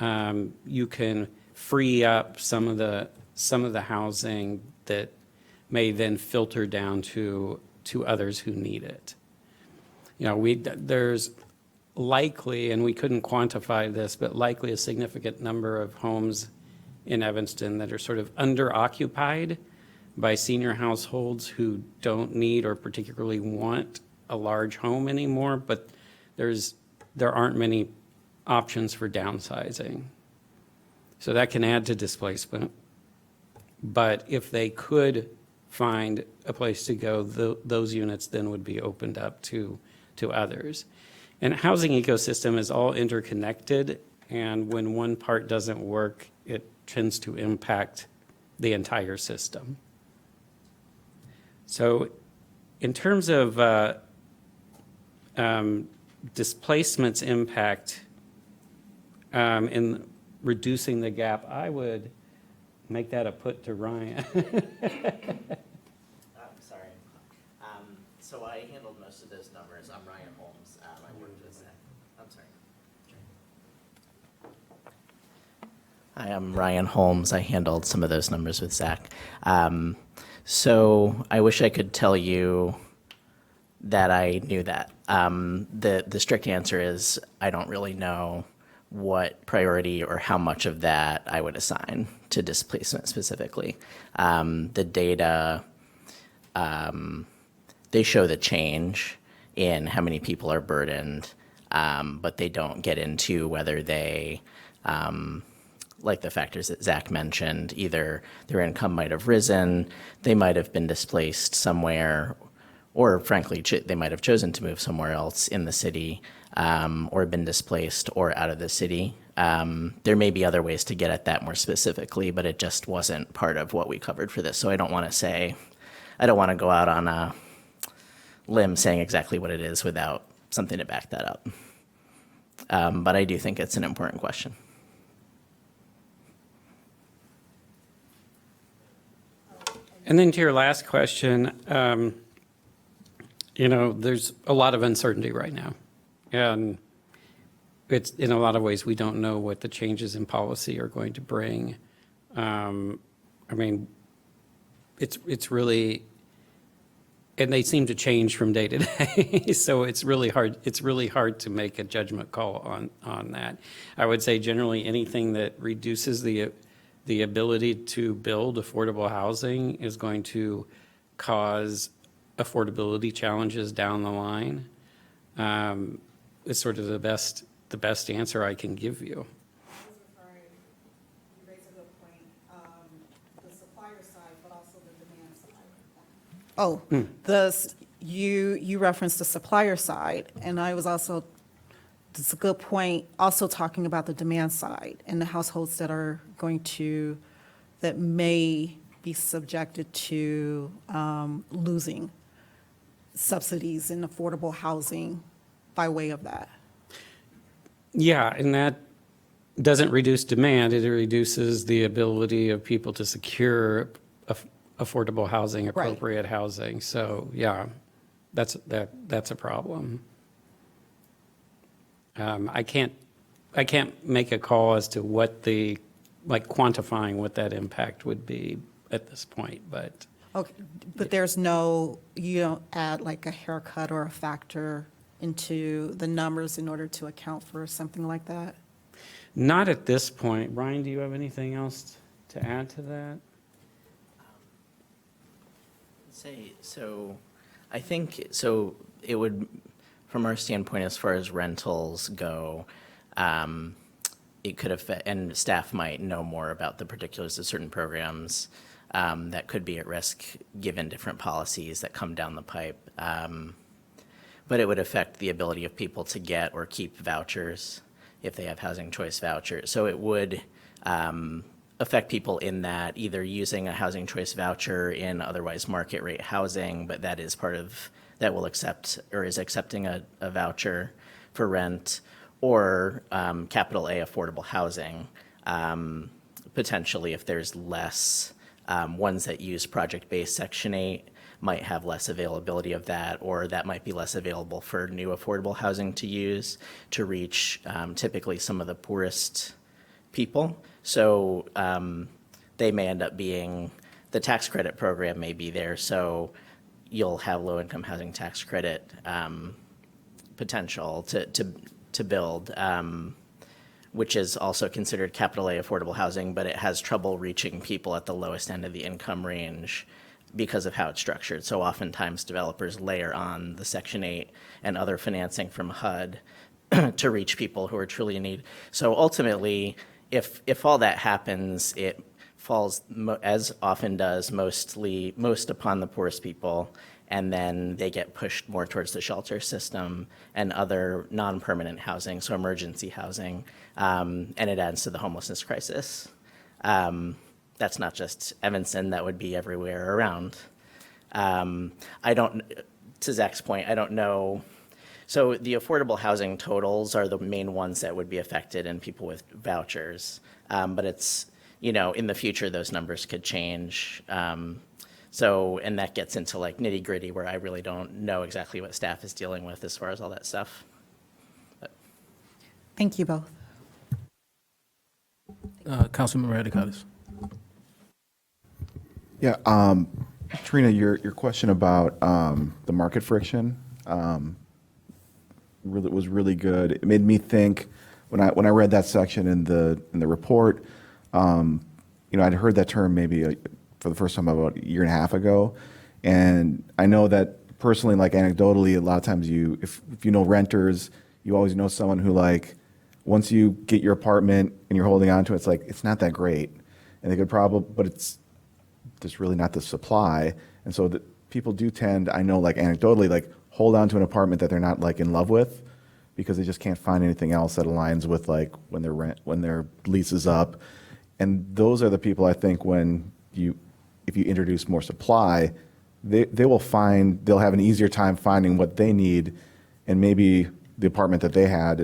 you can free up some of the housing that may then filter down to others who need it. You know, there's likely, and we couldn't quantify this, but likely a significant number of homes in Evanston that are sort of under-occupied by senior households who don't need or particularly want a large home anymore, but there aren't many options for downsizing. So that can add to displacement. But if they could find a place to go, those units then would be opened up to others. And housing ecosystem is all interconnected, and when one part doesn't work, it tends to impact the entire system. So in terms of displacement's impact in reducing the gap, I would make that a put to Ryan. Sorry. So I handled most of those numbers. I'm Ryan Holmes. I worked with Zach. I'm sorry. Hi, I'm Ryan Holmes. I handled some of those numbers with Zach. So I wish I could tell you that I knew that. The strict answer is I don't really know what priority or how much of that I would assign to displacement specifically. The data, they show the change in how many people are burdened, but they don't get into whether they, like the factors that Zach mentioned, either their income might have risen, they might have been displaced somewhere, or frankly, they might have chosen to move somewhere else in the city, or been displaced or out of the city. There may be other ways to get at that more specifically, but it just wasn't part of what we covered for this. So I don't want to go out on a limb saying exactly what it is without something to back that up. But I do think it's an important question. And then to your last question, there's a lot of uncertainty right now. And it's, in a lot of ways, we don't know what the changes in policy are going to bring. It's really, and they seem to change from day to day. So it's really hard to make a judgment call on that. I would say generally anything that reduces the ability to build affordable housing is going to cause affordability challenges down the line. It's sort of the best answer I can give you. You raise a good point, the supplier side, but also the demand side. You referenced the supplier side, and I was also, it's a good point, also talking about the demand side and the households that may be subjected to losing subsidies in affordable housing by way of that. Yeah, and that doesn't reduce demand, it reduces the ability of people to secure affordable housing, appropriate housing. So, yeah, that's a problem. I can't make a call as to what quantifying what that impact would be at this point, but. Okay, but you don't add like a haircut or a factor into the numbers in order to account for something like that? Not at this point. Brian, do you have anything else to add to that? So I think, so it would, from our standpoint, as far as rentals go, it could affect, and staff might know more about the particulars of certain programs that could be at risk given different policies that come down the pipe. But it would affect the ability of people to get or keep vouchers if they have housing choice vouchers. So it would affect people in that either using a housing choice voucher in otherwise market rate housing, but that is part of, that will accept or is accepting a voucher for rent, or capital A affordable housing, potentially if there's less ones that use project-based Section 8 might have less availability of that, or that might be less available for new affordable housing to use to reach typically some of the poorest people. So they may end up being, the tax credit program may be there, so you'll have low-income housing tax credit potential to build, which is also considered capital A affordable housing, but it has trouble reaching people at the lowest end of the income range because of how it's structured. So oftentimes developers layer on the Section 8 and other financing from HUD to reach people who are truly in need. So ultimately, if all that happens, it falls, as often does, most upon the poorest people, and then they get pushed more towards the shelter system and other non-permanent housing, so emergency housing, and it adds to the homelessness crisis. That's not just Evanston, that would be everywhere around. To Zach's point, I don't know. So the affordable housing totals are the main ones that would be affected and people with vouchers. But it's, in the future, those numbers could change. And that gets into like nitty gritty where I really don't know exactly what staff is dealing with as far as all that stuff. Thank you both. Councilmember Hadikatis. Yeah, Trina, your question about the market friction was really good. It made me think when I read that section in the report. I'd heard that term maybe for the first time about a year and a half ago, and I know that personally, like anecdotally, a lot of times if you know renters, you always know someone who like once you get your apartment and you're holding on to it, it's like it's not that great, and they could probably, but it's just really not the supply. And so people do tend, I know, like anecdotally, like hold on to an apartment that they're not like in love with because they just can't find anything else that aligns with like when their lease is up. And those are the people I think if you introduce more supply, they'll have an easier time finding what they need, and maybe the apartment that they had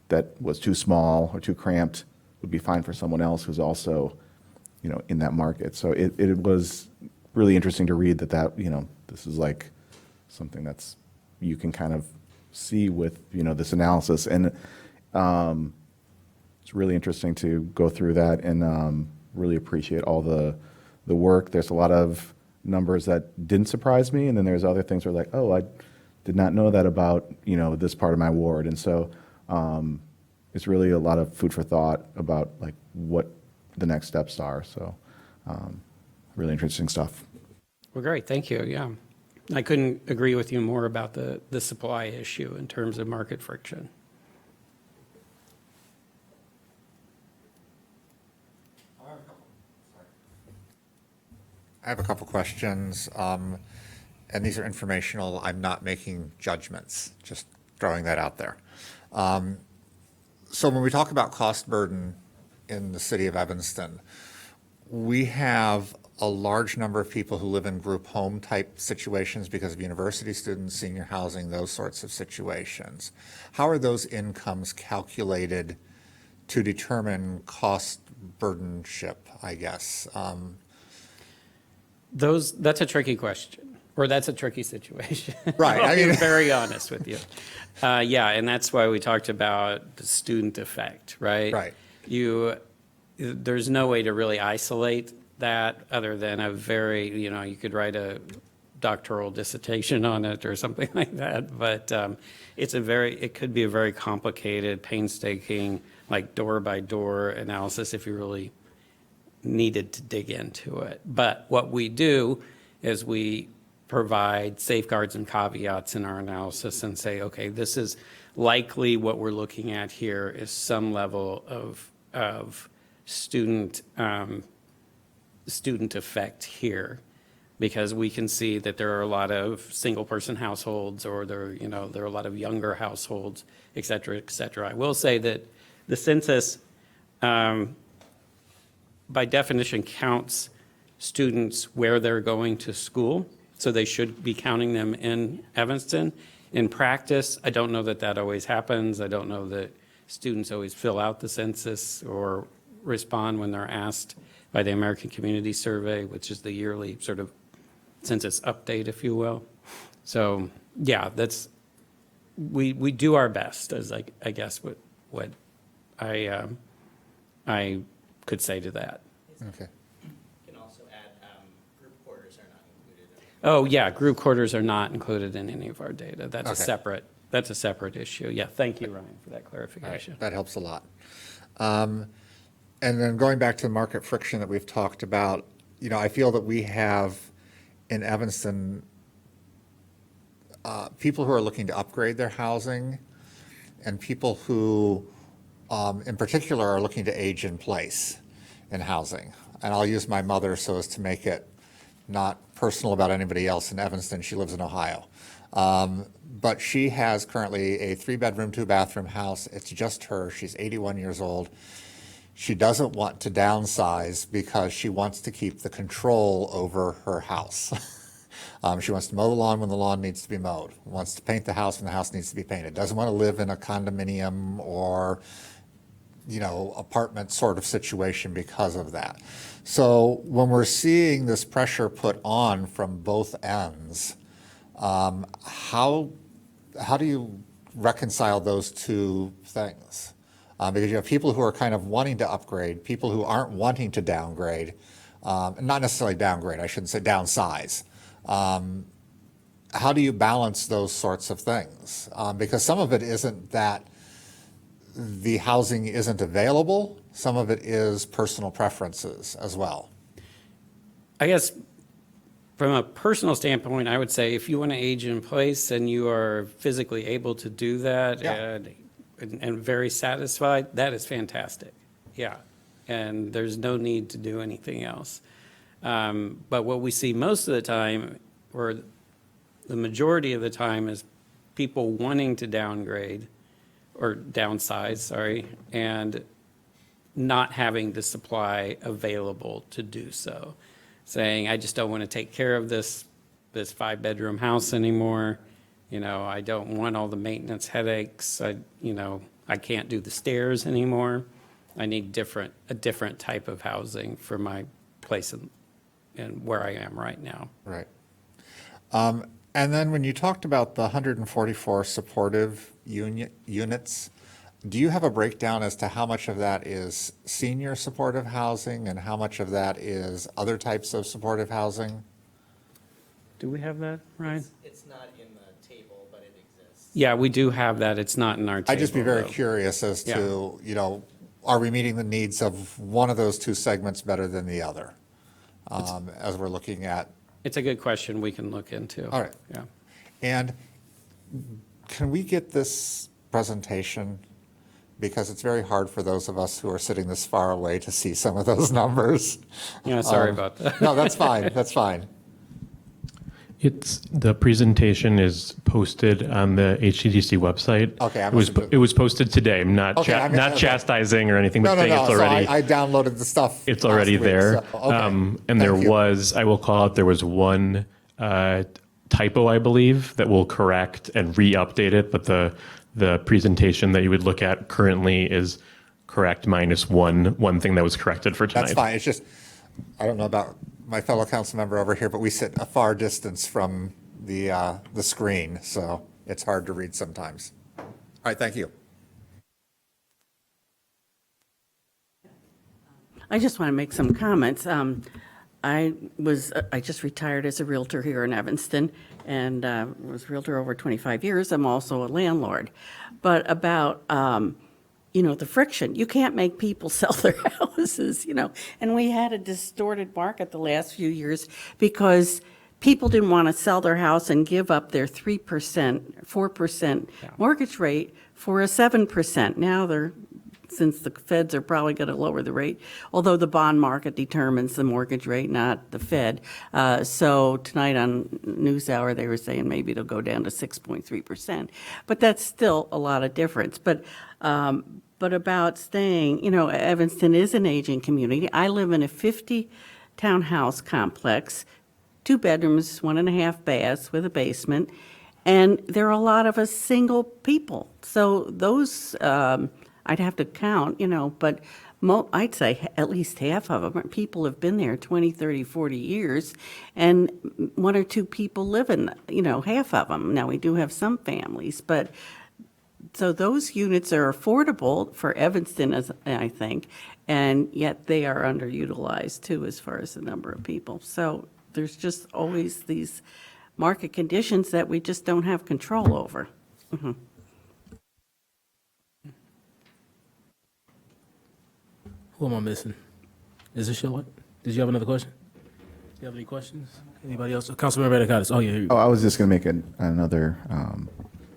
that was too small or too cramped would be fine for someone else who's also in that market. So it was really interesting to read that this is like something that's you can kind of see with this analysis, and it's really interesting to go through that and really appreciate all the work. There's a lot of numbers that didn't surprise me, and then there's other things where like, oh, I did not know that about this part of my ward, and so it's really a lot of food for thought about like what the next steps are. So really interesting stuff. Well, great. Thank you. Yeah. I couldn't agree with you more about the supply issue in terms of market friction. I have a couple questions, and these are informational. I'm not making judgments, just throwing that out there. So when we talk about cost burden in the city of Evanston, we have a large number of people who live in group home type situations because of university students, senior housing, those sorts of situations. How are those incomes calculated to determine cost burdenship, I guess? That's a tricky question, or that's a tricky situation. Right. I'll be very honest with you. Yeah, and that's why we talked about the student effect, right? Right. There's no way to really isolate that other than a very, you could write a doctoral dissertation on it or something like that. But it could be a very complicated, painstaking, like door by door analysis if you really needed to dig into it. But what we do is we provide safeguards and caveats in our analysis and say, okay, this is likely what we're looking at here is some level of student effect here, because we can see that there are a lot of single-person households, or there are a lot of younger households, et cetera, et cetera. I will say that the census, by definition, counts students where they're going to school, so they should be counting them in Evanston. In practice, I don't know that that always happens. I don't know that students always fill out the census or respond when they're asked by the American Community Survey, which is the yearly sort of census update, if you will. So, yeah, we do our best, as I guess what I could say to that. Okay. You can also add group quarters are not included. Oh, yeah, group quarters are not included in any of our data. That's Okay. That's a separate issue. Yeah, thank you, Ryan, for that All right, clarification. that helps a lot. And then going back to the market friction that we've talked about, I feel that we have in Evanston people who are looking to upgrade their housing, and people who, in particular, are looking to age in place in housing. And I'll use my mother so as to make it not personal about anybody else in Evanston. She lives in Ohio. But she has currently a 3-bedroom, 2-bathroom house. It's just her. She's 81 years old. She doesn't want to downsize because she wants to keep the control over her house. She wants to mow the lawn when the lawn needs to be mowed, wants to paint the house when the house needs to be painted, doesn't want to live in a condominium or, apartment sort of situation because of that. So when we're seeing this pressure put on from both ends, how do you reconcile those two things? Because you have people who are kind of wanting to upgrade, people who aren't wanting to downgrade, not necessarily downgrade, I shouldn't say downsize. How do you balance those sorts of things? Because some of it isn't that the housing isn't available, some of it is personal preferences as well. I guess from a personal standpoint, I would say if you want to age in place and you are physically able to do that Yeah. and very satisfied, that is fantastic. Yeah. And there's no need to do anything else. But what we see most of the time, or the majority of the time, is people wanting to downgrade or downsize, sorry, and not having the supply available to do so. Saying, I just don't want to take care of this 5-bedroom house anymore. I don't want all the maintenance headaches. I can't do the stairs anymore. I need a different type of housing for my place and where I am right now. Right. And then when you talked about the 144 supportive units, do you have a breakdown as to how much of that is senior supportive housing and how much of that is other types of supportive housing? Do we have that, Ryan? It's not in the table, but it exists. Yeah, we do have that. It's not in our table. I'd just be very though. curious as to, are we meeting the needs of one of those two segments better than the other? As we're looking at. It's a good question we can look into. All right. Yeah. And can we get this presentation? Because it's very hard for those of us who are sitting this far away to see some of those numbers. Yeah, sorry about that. No, that's fine, that's fine. The presentation is posted on the HTDC website. Okay, I It was, must have- it was posted today. I'm not, Okay, I mean, not okay. chastising or anything, No, but no, saying no, it's so already. I downloaded the stuff. It's already last week, there. so, okay. And there Thank you. was, I will call out, there was one typo, I believe, that will correct and re-update it, but the presentation that you would look at currently is correct minus one thing that was corrected for tonight. That's fine, it's just, I don't know about my fellow council member over here, but we sit a far distance from the screen, so it's hard to read sometimes. All right, thank you. I just want to make some comments. I just retired as a Realtor here in Evanston and was a Realtor over 25 years. I'm also a landlord. But about, the friction, you can't make people sell their houses, And we had a distorted market the last few years because people didn't want to sell their house and give up their 3%, 4% mortgage rate for a 7%. Now since the feds are probably going to lower the rate, although the bond market determines the mortgage rate, not the Fed. So tonight on NewsHour, they were saying maybe it'll go down to 6.3%. But that's still a lot of difference. But about staying, Evanston is an aging community. I live in a 50-townhouse complex, 2 bedrooms, 1.5 baths with a basement, and there are a lot of us single people. So those, I'd have to count, but I'd say at least half of them are people have been there 20, 30, 40 years, and 1 or 2 people live in, half of them. Now, we do have some families, but so those units are affordable for Evanston, I think, and yet they are underutilized too as far as the number of people. So there's just always these market conditions that we just don't have control over. Mm-hmm. Who am I missing? Is this your? Did you have another question? Do you have any questions? Anybody else? Councilmember Anacondas. Oh, yeah. Here you go. Oh, I was just going to make another,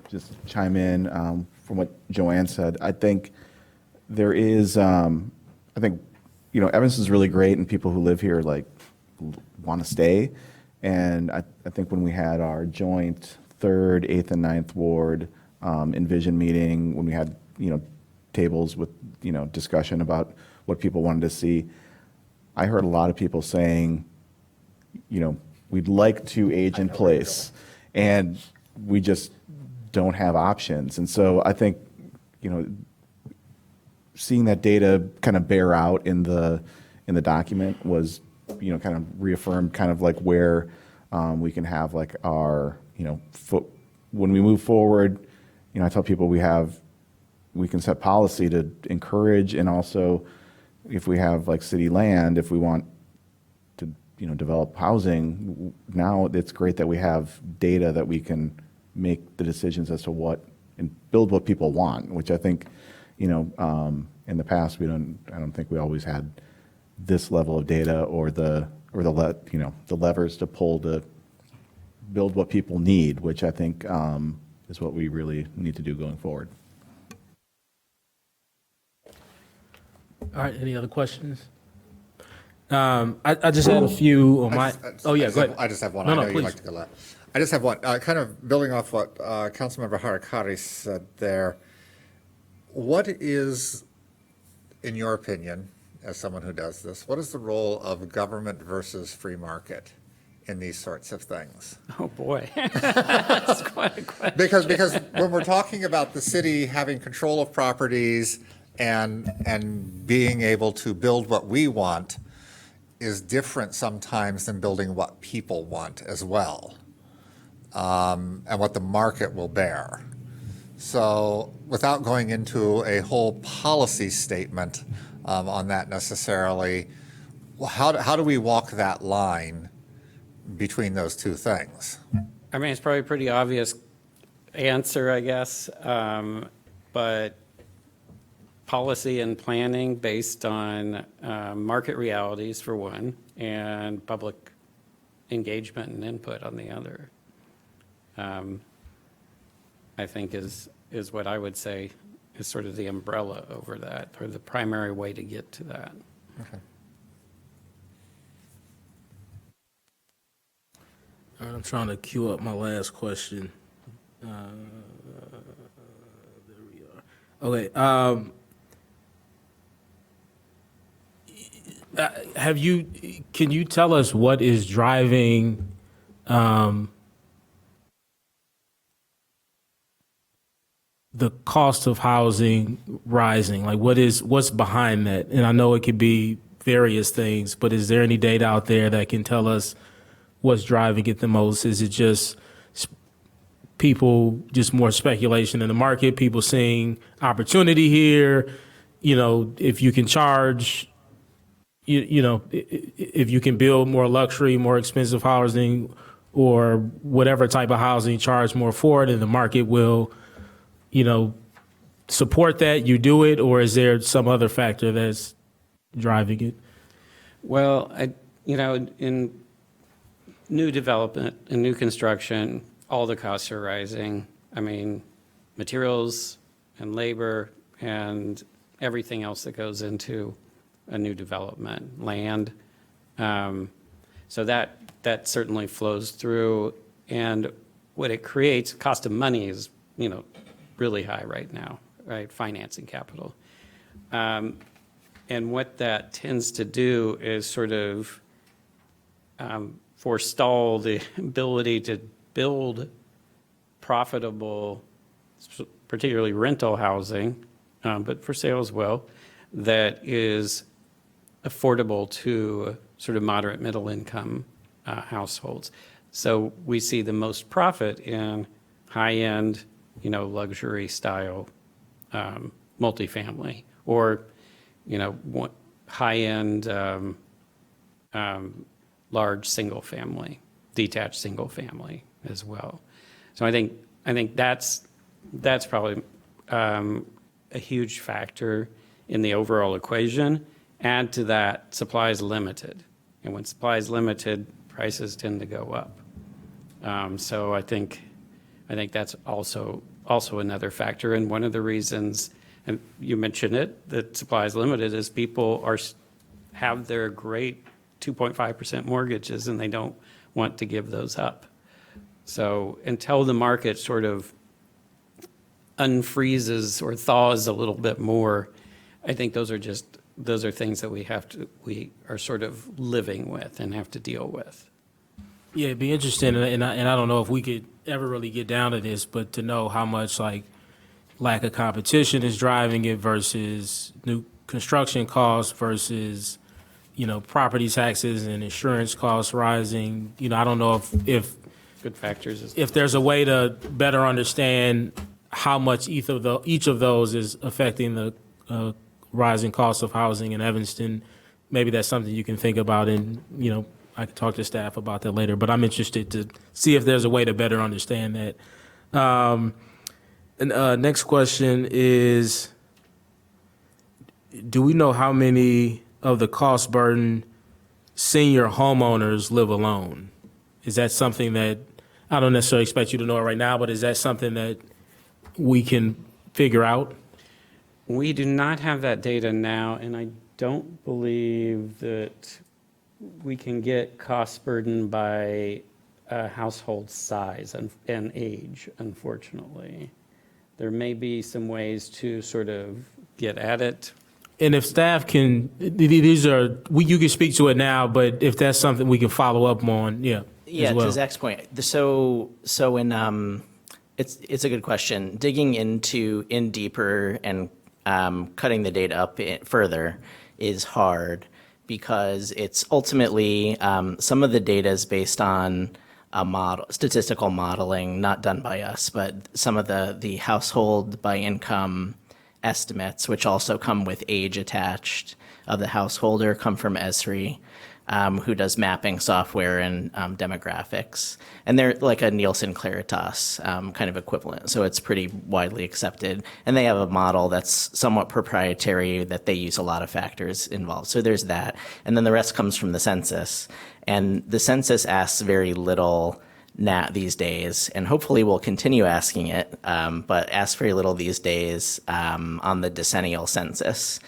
just chime in from what Joanne said. I think there is, Evanston's really great, and people who live here want to stay. And I think when we had our joint 3rd, 8th, and 9th Ward Envision meeting, when we had, tables with, discussion about what people wanted to see, I heard a lot of people saying, we'd like to age in place, and we just don't have options. And so I think, seeing that data kind of bear out in the document was, kind of reaffirmed kind of like where we can have like our, when we move forward, I tell people we can set policy to encourage, and also if we have like city land, if we want to, develop housing, now it's great that we have data that we can make the decisions as to what and build what people want, which I think, in the past I don't think we always had this level of data or the levers to pull to build what people need, which I think is what we really need to do going forward. All right, any other questions? I just had a few on my, go ahead. I just have one. No, I know please. you'd like to go last. I just have one. Kind of building off what Councilmember Harakari said there. What is, in your opinion, as someone who does this, what is the role of government versus free market in these sorts of things? Oh, boy. That's quite a question. Because when we're talking about the city having control of properties and being able to build what we want is different sometimes than building what people want as well, and what the market will bear. So without going into a whole policy statement on that necessarily, how do we walk that line between those two things? I mean, it's probably a pretty obvious answer, I guess, but policy and planning based on market realities for one, and public engagement and input on the other, I think is what I would say is sort of the umbrella over that, or the primary way to get to that. Okay. All right, I'm trying to queue up my last question. There we are. Okay. Can you tell us what is driving the cost of housing rising? Like what's behind that? And I know it could be various things, but is there any data out there that can tell us what's driving it the most? Is it just people, just more speculation in the market, people seeing opportunity here? If you can charge, if you can build more luxury, more expensive housing, or whatever type of housing, charge more for it, and the market will, support that, you do it, or is there some other factor that's driving it? Well, in new development and new construction, all the costs are rising. I mean, materials and labor and everything else that goes into a new development, land. So that certainly flows through. And what it creates, cost of money is, really high right now, right? Financing capital. And what that tends to do is sort of forestall the ability to build profitable, particularly rental housing, but for sale as well, that is affordable to sort of moderate middle income households. So we see the most profit in high-end, luxury style multifamily, or high-end large single family, detached single family as well. So I think that's probably a huge factor in the overall equation. Add to that, supply is limited, and when supply is limited, prices tend to go up. So I think that's also another factor, and one of the reasons, and you mentioned it, that supply is limited, is people have their great 2.5% mortgages, and they don't want to give those up. So until the market sort of unfreezes or thaws a little bit more, I think those are things that we are sort of living with and have to deal with. Yeah, it'd be interesting, and I don't know if we could ever really get down to this, but to know how much like lack of competition is driving it versus new construction costs versus, property taxes and insurance costs rising. I don't know if Good factors. if there's a way to better understand how much each of those is affecting the rising cost of housing in Evanston. Maybe that's something you can think about, and I can talk to staff about that later. But I'm interested to see if there's a way to better understand that. Next question is, do we know how many of the cost burden senior homeowners live alone? Is that something that, I don't necessarily expect you to know it right now, but is that something that we can figure out? We do not have that data now, and I don't believe that we can get cost burden by household size and age, unfortunately. There may be some ways to sort of get at it. And if staff can, you can speak to it now, but if that's something we can follow up on, Yeah, as well. to Zach's point. So in it's a good question. Digging in deeper and cutting the data up further is hard, because it's ultimately some of the data is based on a statistical modeling, not done by us, but some of the household by income estimates, which also come with age attached of the householder, come from Esri, who does mapping software and demographics. And they're like a Nielsen Claritas kind of equivalent. So it's pretty widely accepted. And they have a model that's somewhat proprietary that they use a lot of factors involved. So there's that. And then the rest comes from the census. And the census asks very little these days, and hopefully we'll continue asking it, but asks very little these days on the decennial census.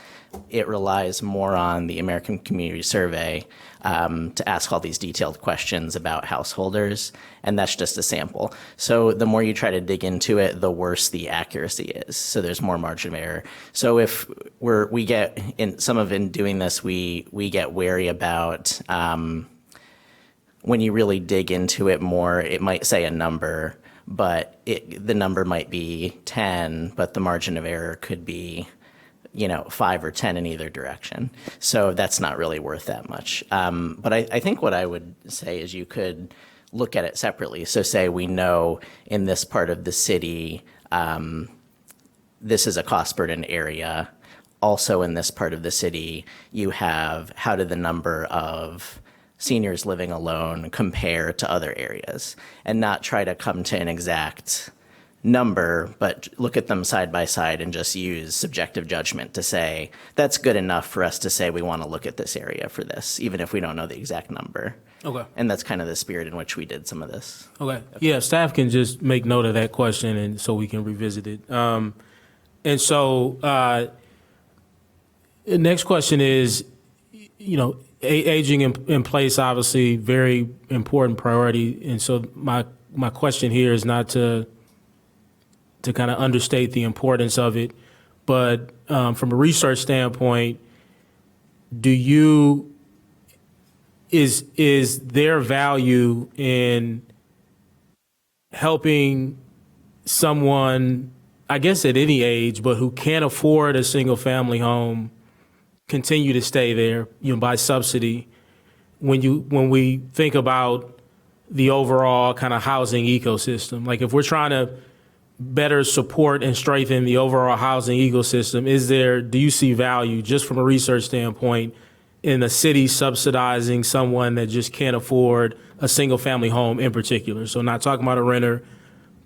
It relies more on the American Community Survey to ask all these detailed questions about householders, and that's just a sample. So the more you try to dig into it, the worse the accuracy is. So there's more margin of error. So if we get in doing this, we get wary about when you really dig into it more, it might say a number, but the number might be 10, but the margin of error could be 5 or 10 in either direction. So that's not really worth that much. But I think what I would say is you could look at it separately. So say we know in this part of the city, this is a cost burden area. also in this part of the city, you have how do the number of seniors living alone compare to other areas, and not try to come to an exact number, but look at them side by side and just use subjective judgment to say, that's good enough for us to say we want to look at this area for this, even if we don't know the exact number. Okay. And that's kind of the spirit in which we did some of this. Okay. Yeah, staff can just make note of that question, and so we can revisit it. And so, the next question is, aging in place, obviously, very important priority. And so my question here is not to kind of understate the importance of it, but from a research standpoint, is there value in helping someone, I guess at any age, but who can't afford a single family home, continue to stay there, by subsidy? When we think about the overall kind of housing ecosystem, like if we're trying to better support and strengthen the overall housing ecosystem, do you see value, just from a research standpoint, in the city subsidizing someone that just can't afford a single family home in particular? So not talking about a renter,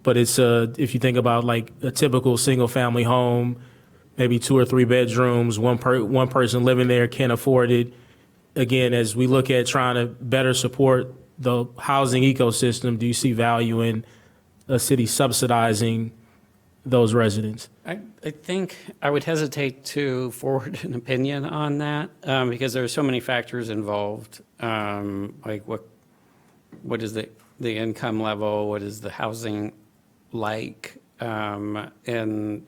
but it's if you think about like a typical single family home, maybe 2 or 3 bedrooms, one person living there can't afford it. Again, as we look at trying to better support the housing ecosystem, do you see value in a city subsidizing those residents? I think I would hesitate to forward an opinion on that because there are so many factors involved, like what is the income level, what is the housing like, and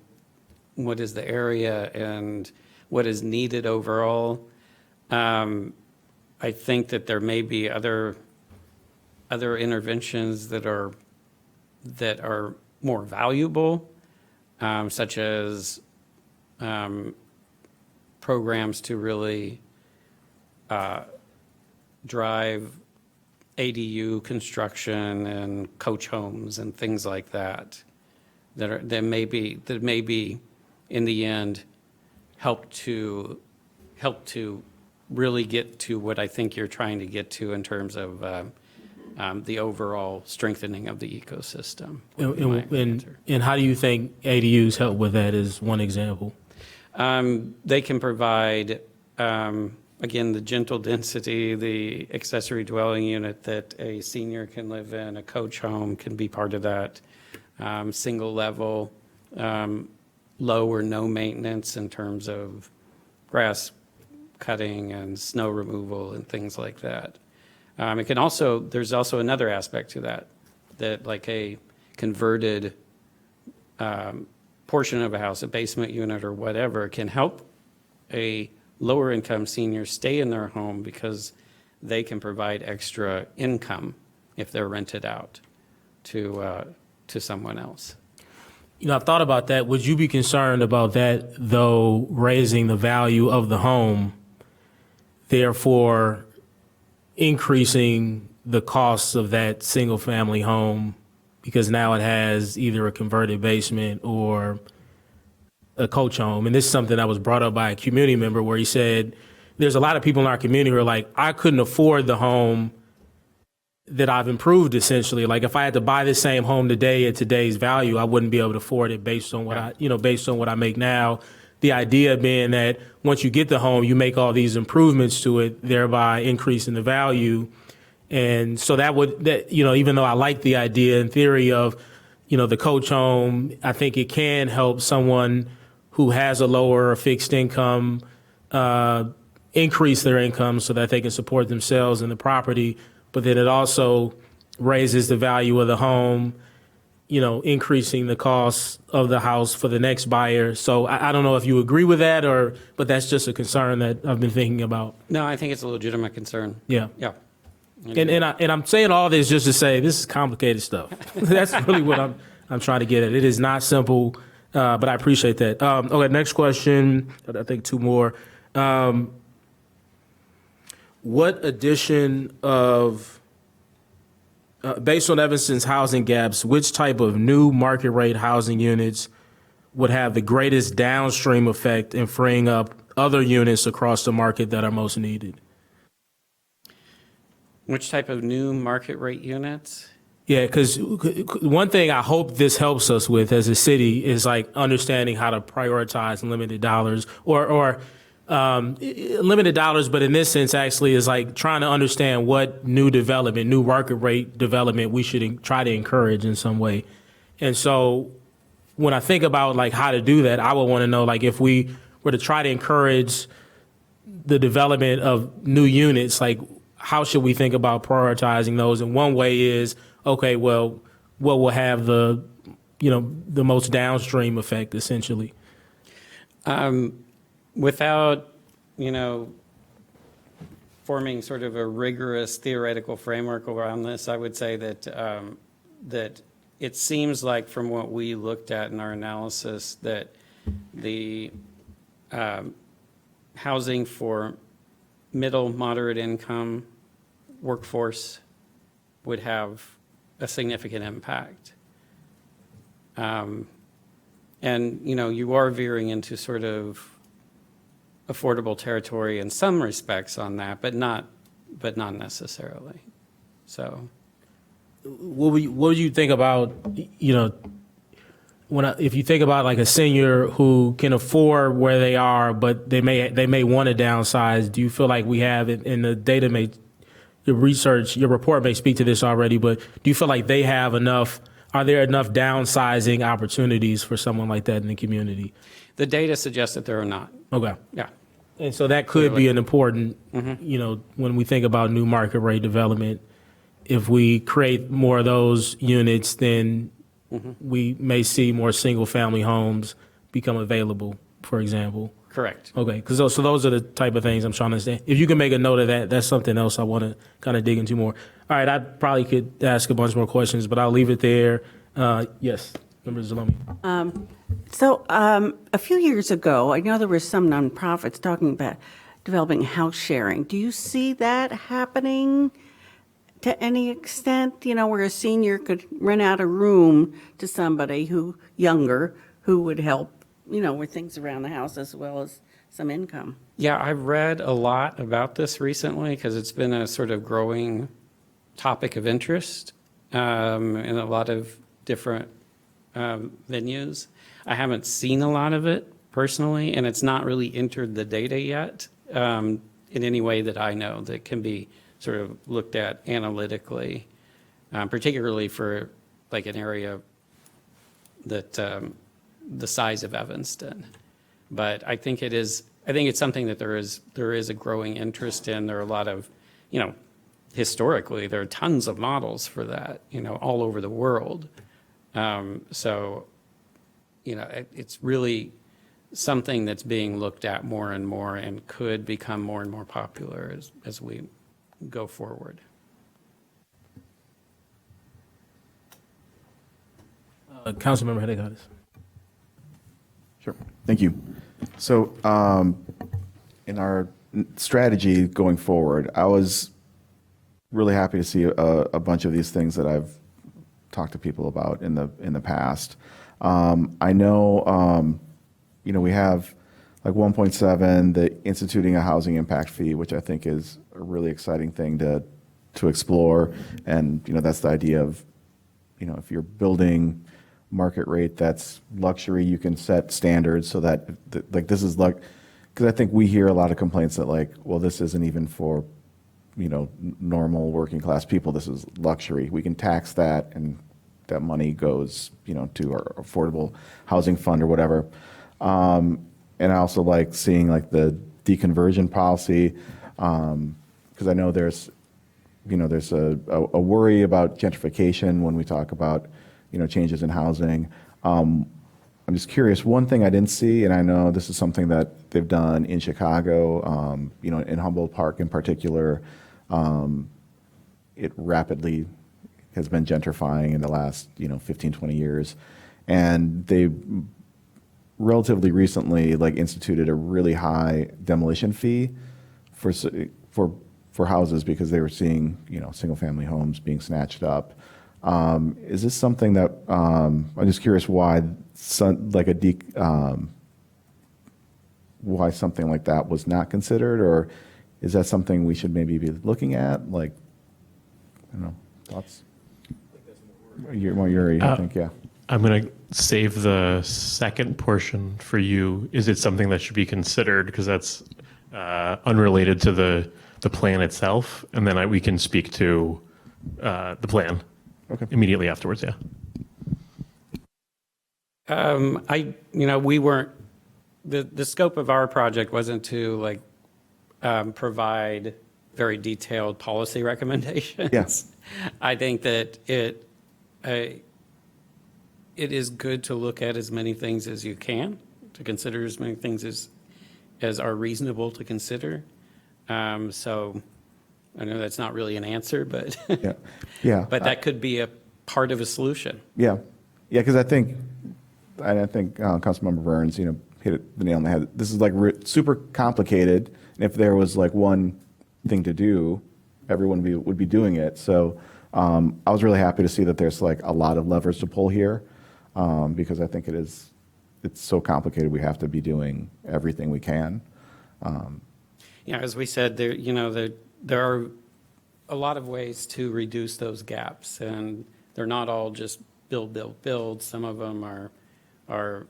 what is the area, and what is needed overall. I think that there may be other interventions that are more valuable, such as programs to really drive ADU construction and coach homes and things like that. That may be in the end help to really get to what I think you're trying to get to in terms of the overall strengthening of the ecosystem. And how do you think ADUs help with that, is one example? They can provide, again, the gentle density, the accessory dwelling unit that a senior can live in, a coach home can be part of that, single level, low or no maintenance in terms of grass cutting and snow removal and things like that. There's also another aspect to that like a converted portion of a house, a basement unit or whatever, can help a lower income senior stay in their home because they can provide extra income if they're rented out to someone else. I've thought about that. Would you be concerned about that, though, raising the value of the home, therefore increasing the costs of that single family home because now it has either a converted basement or a coach home? And this is something that was brought up by a community member where he said, there's a lot of people in our community who are like, I couldn't afford the home that I've improved, essentially. Like if I had to buy the same home today at today's value, I wouldn't be able to afford it based on what based on what I make now. The idea being that once you get the home, you make all these improvements to it, thereby increasing the value. And so even though I like the idea in theory of, the coach home, I think it can help someone who has a lower or fixed income increase their income so that they can support themselves and the property. But then it also raises the value of the home, increasing the cost of the house for the next buyer. So I don't know if you agree with that, but that's just a concern that I've been thinking about. No, I think it's a legitimate concern. Yeah. Yeah. And I'm saying all this just to say this is complicated stuff. That's really what I'm trying to get at. It is not simple, but I appreciate that. Okay, next question. I think 2 more. What addition of, based on Evanston's housing gaps, which type of new market rate housing units would have the greatest downstream effect in freeing up other units across the market that are most needed? Which type of new market rate units? Yeah, because one thing I hope this helps us with as a city is like understanding how to prioritize limited dollars or limited dollars, but in this sense, actually, is like trying to understand what new development, new market rate development we should try to encourage in some way. And so when I think about like how to do that, I would want to know like if we were to try to encourage the development of new units, like how should we think about prioritizing those? And one way is, okay, well, what will have the most downstream effect essentially? Without, forming sort of a rigorous theoretical framework around this, I would say that that it seems like from what we looked at in our analysis that the housing for middle, moderate income workforce would have a significant impact. And, you are veering into sort of affordable territory in some respects on that, but not necessarily. So, What would you think about, if you think about like a senior who can afford where they are, but they may want to downsize? Do you feel like we have in the data your report may speak to this already, but do you feel like they have enough? Are there enough downsizing opportunities for someone like that in the community? the data suggests that there are not. Okay. Yeah. And so that could be an important, when we think about new market rate development, if we create more of those units, then we may see more single family homes become available, for example. Correct. Okay, because those are the type of things I'm trying to understand. If you can make a note of that, that's something else I want to kind of dig into more. All right, I probably could ask a bunch more questions, but I'll leave it there. Yes, Member Zalomi. So a few years ago, I know there were some nonprofits talking about developing house sharing. Do you see that happening to any extent? Where a senior could rent out a room to somebody younger who would help, with things around the house as well as some income. Yeah, I've read a lot about this recently because it's been a sort of growing topic of interest in a lot of different venues. I haven't seen a lot of it personally, and it's not really entered the data yet in any way that I know that can be sort of looked at analytically, particularly for like an area that the size of Evanston. But I think it's something that there is a growing interest in. There are a lot of, historically, there are tons of models for that, all over the world. So, it's really something that's being looked at more and more and could become more and more popular as we go forward. Councilmember Hedegaardis. Sure. Thank you. So in our strategy going forward, I was really happy to see a bunch of these things that I've talked to people about in the past. I know, we have like 1.7, the instituting a housing impact fee, which I think is a really exciting thing to explore. And, that's the idea of, if you're building market rate that's luxury, you can set standards so that this is like, because I think we hear a lot of complaints that this isn't even for normal working class people, this is luxury. We can tax that and that money goes to our affordable housing fund or whatever. And I also like seeing the deconversion policy, because I know there's a worry about gentrification when we talk about changes in housing. I'm just curious, one thing I didn't see, and I know this is something that they've done in Chicago, in Humboldt Park in particular, it rapidly has been gentrifying in the last, 15, 20 years. And they relatively recently instituted a really high demolition fee for houses because they were seeing, single family homes being snatched up. Is this something that, I'm just curious why why something like that was not considered, or is that something we should maybe be looking at? Like, I don't know, thoughts? Yuri, I think, yeah. I'm going to save the second portion for you. Is it something that should be considered? Because that's unrelated to the plan itself. And then we can speak to the plan immediately afterwards, yeah. We weren't, the scope of our project wasn't to provide very detailed policy recommendations. Yes. I think that it is good to look at as many things as you can, to consider as many things as are reasonable to consider. So I know that's not really an answer, but Yeah. but that could be a part of a solution. Yeah, because I think Councilmember Burns, hit the nail on the head. This is like super complicated, and if there was like one thing to do, everyone would be doing it. So I was really happy to see that there's like a lot of levers to pull here, because I think it's so complicated. We have to be doing everything we can. As we said, there are a lot of ways to reduce those gaps, and they're not all just build. Some of them are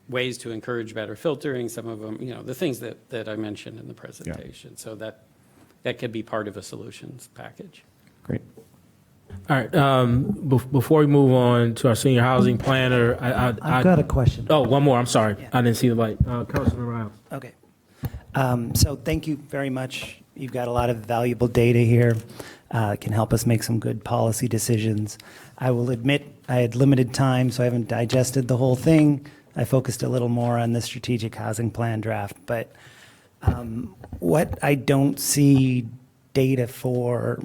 ways to encourage better filtering. Some of them, the things that I mentioned in the presentation. So that could be part of a solutions package. Great. All right. Before we move on to our senior housing planner, I've got a question. Oh, one more. I'm sorry. I didn't see the light. Councilman Riles. Okay. So thank you very much. You've got a lot of valuable data here. Can help us make some good policy decisions. I will admit I had limited time, so I haven't digested the whole thing. I focused a little more on the strategic housing plan draft, but what I don't see data for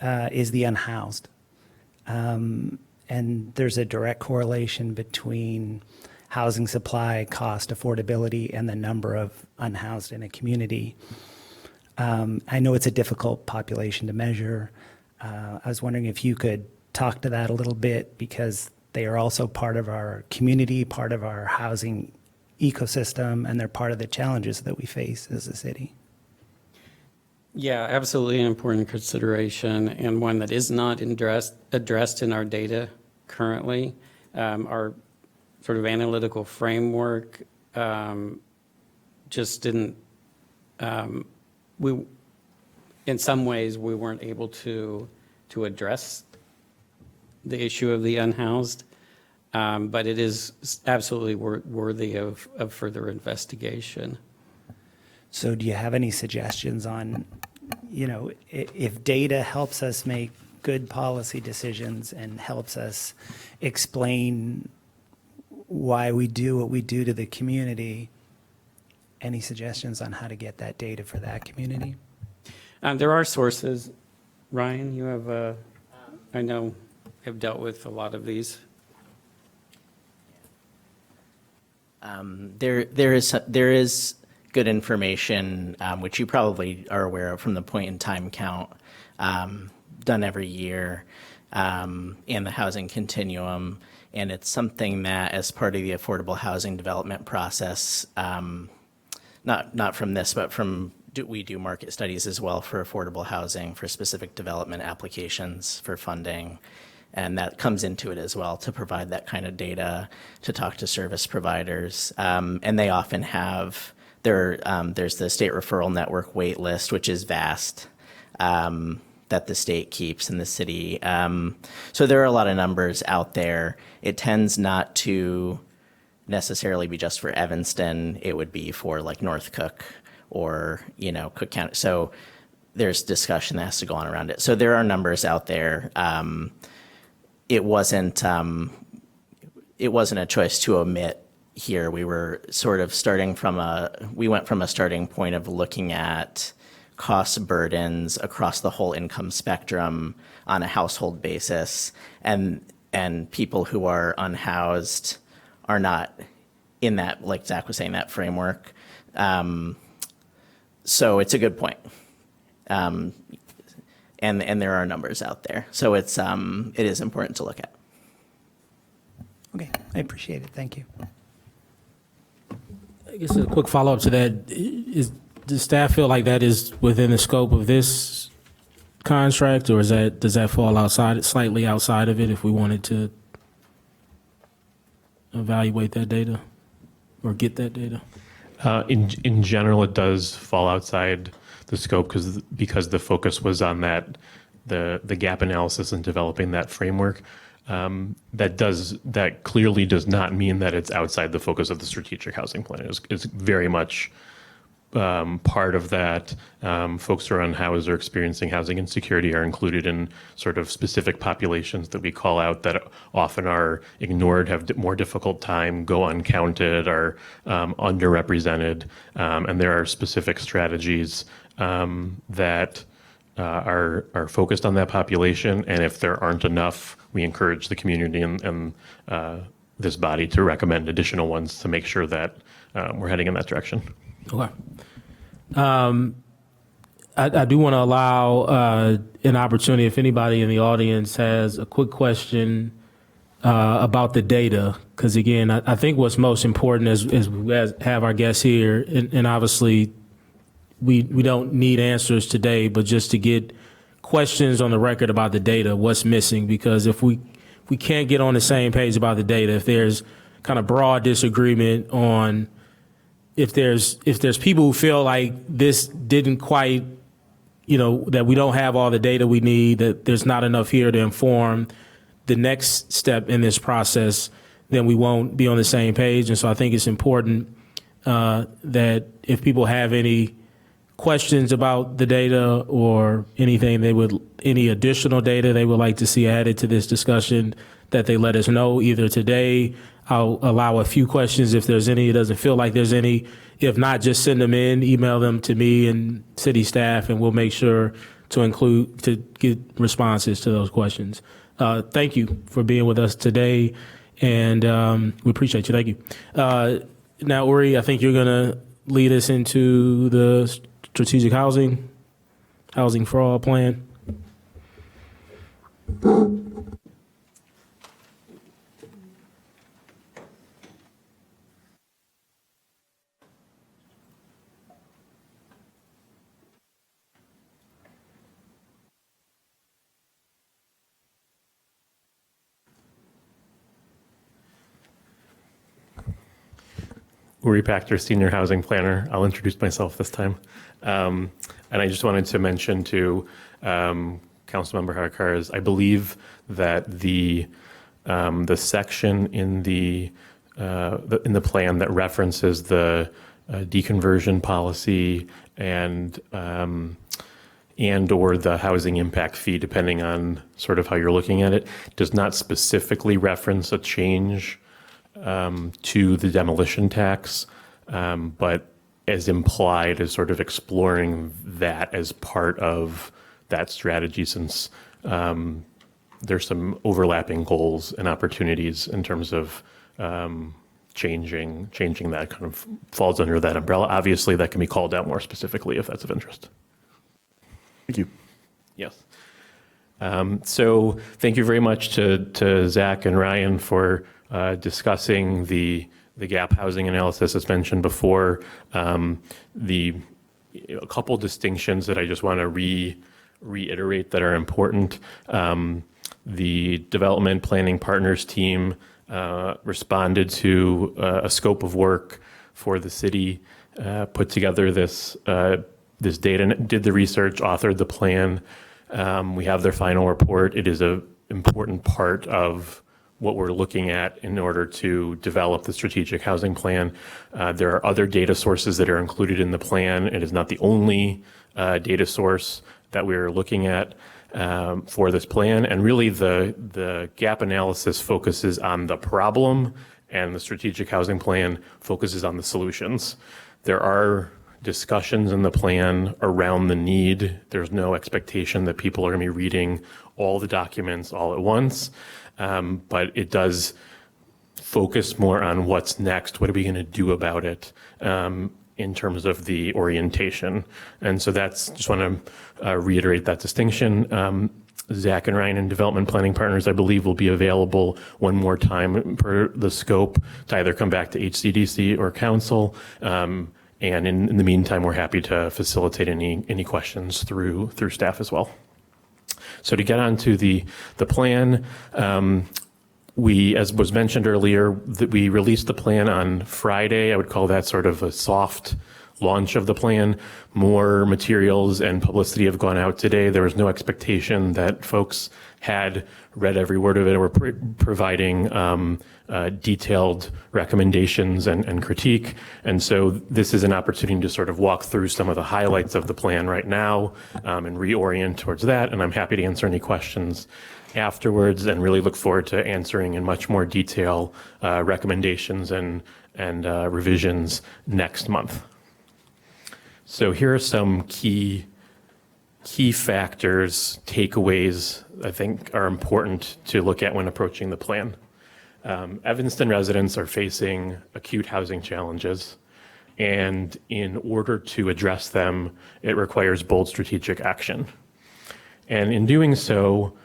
is the unhoused. And there's a direct correlation between housing supply, cost, affordability, and the number of unhoused in a community. I know it's a difficult population to measure. I was wondering if you could talk to that a little bit, because they are also part of our community, part of our housing ecosystem, and they're part of the challenges that we face as a city. Yeah, absolutely an important consideration, and one that is not addressed in our data currently. Our sort of analytical framework just didn't, in some ways, we weren't able to address the issue of the unhoused, but it is absolutely worthy of further investigation. So do you have any suggestions on, if data helps us make good policy decisions and helps us explain why we do what we do to the community, any suggestions on how to get that data for that community? There are sources. Ryan, you have, I know, have dealt with a lot of these. There is good information, which you probably are aware of from the point in time count done every year in the housing continuum. And it's something that, as part of the affordable housing development process, not from this, but we do market studies as well for affordable housing, for specific development applications, for funding. And that comes into it as well, to provide that kind of data, to talk to service providers. And they often have, there's the state referral network wait list, which is vast, that the state keeps in the city. So there are a lot of numbers out there. It tends not to necessarily be just for Evanston. It would be for like North Cook or, Cook County. So there's discussion that has to go on around it. So there are numbers out there. It wasn't a choice to omit here. We were sort of we went from a starting point of looking at cost burdens across the whole income spectrum on a household basis, and people who are unhoused are not in that, like Zach was saying, that framework. So it's a good point. and there are numbers out there. So it is important to look at. Okay, I appreciate it. Thank you. I guess a quick follow-up to that, does staff feel like that is within the scope of this contract, or does that fall slightly outside of it if we wanted to evaluate that data or get that data? In general, it does fall outside the scope because the focus was on the gap analysis and developing that framework. That clearly does not mean that it's outside the focus of the strategic housing plan. It's very much part of that. Folks who are unhoused or experiencing housing insecurity are included in sort of specific populations that we call out that often are ignored, have more difficult time, go uncounted, are underrepresented, and there are specific strategies that are focused on that population. And if there aren't enough, we encourage the community and this body to recommend additional ones to make sure that we're heading in that direction. Okay. I do want to allow an opportunity if anybody in the audience has a quick question about the data, because again, I think what's most important is we have our guests here, and obviously we don't need answers today, but just to get questions on the record about the data, what's missing, because if we can't get on the same page about the data, if there's kind of broad disagreement on if there's people who feel like this didn't quite, that we don't have all the data we need, that there's not enough here to inform the next step in this process, then we won't be on the same page. And so I think it's important that if people have any questions about the data or anything any additional data they would like to see added to this discussion, that they let us know either today. I'll allow a few questions if there's any. It doesn't feel like there's any. If not, just send them in, email them to me and city staff, and we'll make sure to get responses to those questions. Thank you for being with us today, and we appreciate you. Thank you. Now, Uri, I think you're going to lead us into the strategic housing fraud plan. Uri Pachter, Senior Housing Planner. I'll introduce myself this time. And I just wanted to mention to Councilmember Harkars, I believe that the section in the plan that references the deconversion policy and or the housing impact fee, depending on sort of how you're looking at it, does not specifically reference a change to the demolition tax, but as implied as sort of exploring that as part of that strategy, since there's some overlapping goals and opportunities in terms of changing that kind of falls under that umbrella. Obviously, that can be called out more specifically if that's of interest. Thank you. Yes. So thank you very much to Zach and Ryan for discussing the gap housing analysis as mentioned before. A couple distinctions that I just want to reiterate that are important. The development planning partners team responded to a scope of work for the city, put together this data, did the research, authored the plan. We have their final report. It is an important part of what we're looking at in order to develop the strategic housing plan. There are other data sources that are included in the plan. It is not the only data source that we're looking at for this plan. And really the gap analysis focuses on the problem and the strategic housing plan focuses on the solutions. There are discussions in the plan around the need. There's no expectation that people are going to be reading all the documents all at once, but it does focus more on what's next, what are we going to do about it, and in terms of the orientation. And so that's, just want to reiterate that distinction. Zach and Ryan and Development Planning Partners, I believe, will be available one more time per the scope to either come back to HCDC or council. And in the meantime, we're happy to facilitate any questions through staff as well. So to get on to the plan, we, as was mentioned earlier, that we released the plan on Friday. I would call that sort of a soft launch of the plan. More materials and publicity have gone out today. There was no expectation that folks had read every word of it. We're providing detailed recommendations and critique. And so this is an opportunity to sort of walk through some of the highlights of the plan right now and reorient towards that. And I'm happy to answer any questions afterwards, and really look forward to answering in much more detail recommendations and revisions next month. So here are some key factors, takeaways I think are important to look at when approaching the plan. Evanston residents are facing acute housing challenges, and in order to address them, it requires bold strategic action. And in doing so,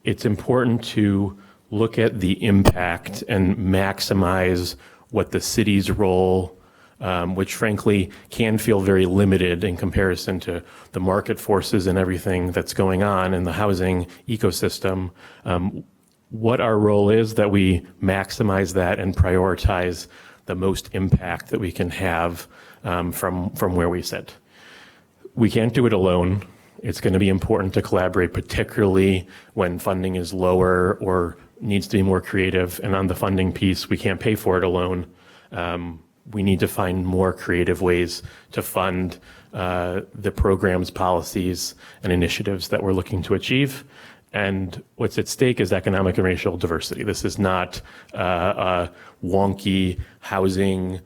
it's important to look at the impact and maximize what the city's role, which frankly can feel very limited in comparison to the market forces and everything that's going on in the housing ecosystem, what our role is, that we maximize that and prioritize the most impact that we can have from where we sit. We can't do it alone. It's going to be important to collaborate, particularly when funding is lower or needs to be more creative. And on the funding piece, we can't pay for it alone. We need to find more creative ways to fund the programs, policies, and initiatives that we're looking to achieve. And what's at stake is economic and racial diversity. This is not a wonky housing